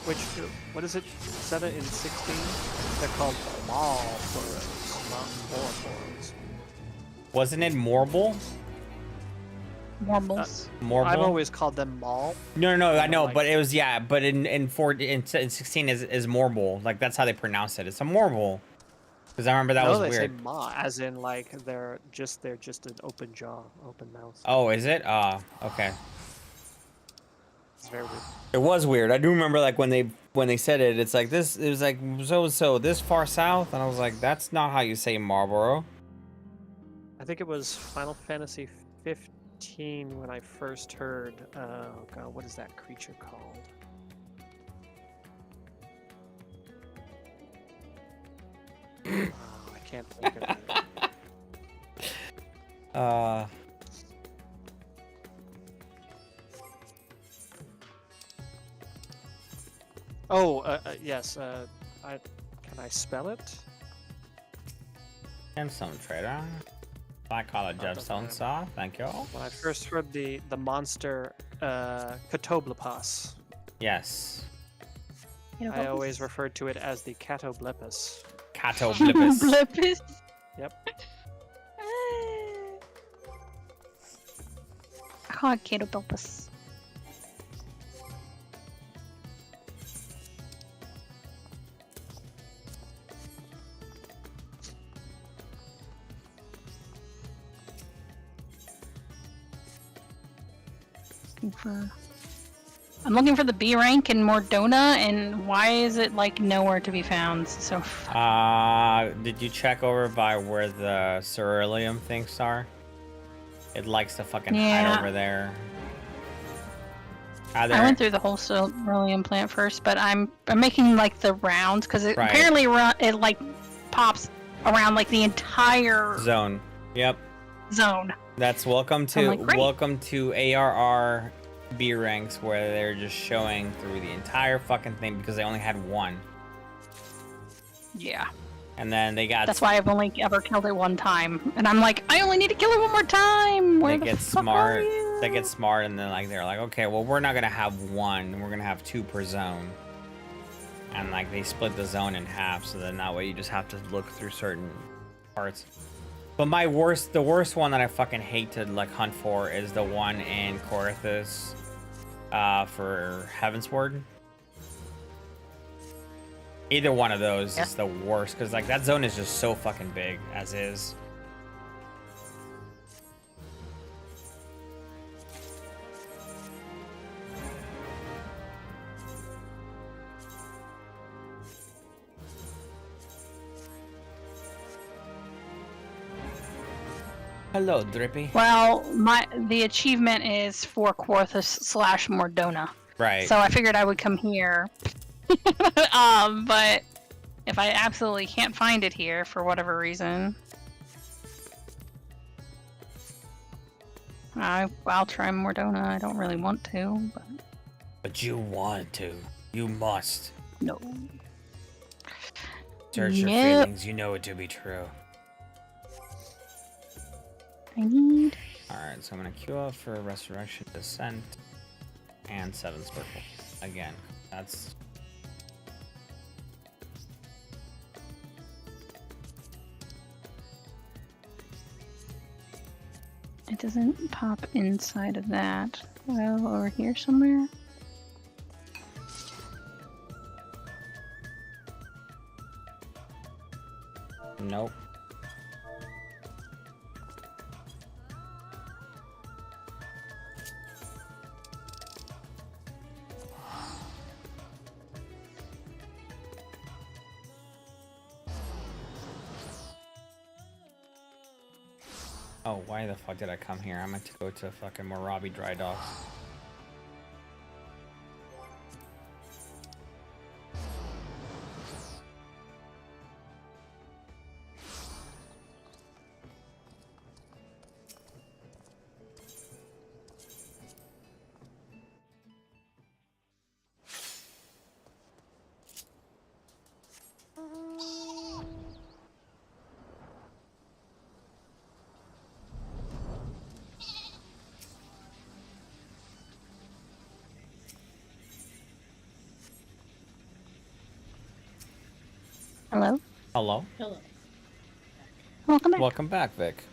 Which, what is it? Set it in 16? They're called Malboros, not Ouroboros. Wasn't it Morble? Marbles. Morble? I've always called them Mal. No, I know, but it was, yeah, but in 16 is Morble. Like, that's how they pronounce it. It's a Morble. Because I remember that was they weird. say Ma, as in like they're just an open jaw, open mouth. Oh, is it? Okay. It's very weird. It was weird. I do remember like when they said it, it's like this. It was like so this far south, and I was like, that's not how you say Marlboro. I think it was Final Fantasy 15 when I first heard. Oh god, what is that creature called? I can't think of it. Yes. Can I spell it? Gemstone trader. Black collar gemstone saw. Thank you. When I first heard the monster Catoblepas, Yes. I always referred to it as the Catoblepus. Catoblippus. Blippus. Yep. I call it Catoblippus. I'm looking for the B rank in Mordona, and why is it like nowhere to be found? So. Did you check over by where the ceruleum things are? It likes to fucking hide over there. I went through the whole ceruleum plant first, but I'm making like the rounds because it apparently it like pops around like the entire zone. Yep. Zone. That's welcome to ARR B ranks where they're just showing through the entire fucking thing because they only had one. Yeah. And then they got. That's why I've only ever killed it one time, and I'm like, I only need to kill it one more time. Where they the get fuck smart. are you? They get smart, and then like they're like, okay, well we're not gonna have one, we're gonna have two per zone. And like they split the zone in half, so then that way you just have to look through certain parts. But the worst one that I fucking hate to like hunt for is the one in Corythus, for Heavensward. Either one of those is the worst, because like that zone is just so fucking big as is. Hello, Drippy. Well, the achievement is for Quarthus / Mordona. Right. So I figured I would come here. But if I absolutely can't find it here for whatever reason, I'll try Mordona. I don't really want to, but you want to. You must. No. Search your feelings. You know it to be true. I need. Alright, so I'm gonna queue up for Resurrection, Descent, and Seventh Circle. Again, that's. It doesn't pop inside of that. Well, over here somewhere. Nope. Oh, why the fuck did I come here? I meant to go to fucking Morabi Dry Docks. Hello? Hello. Hello. Welcome back. Welcome back, Vic.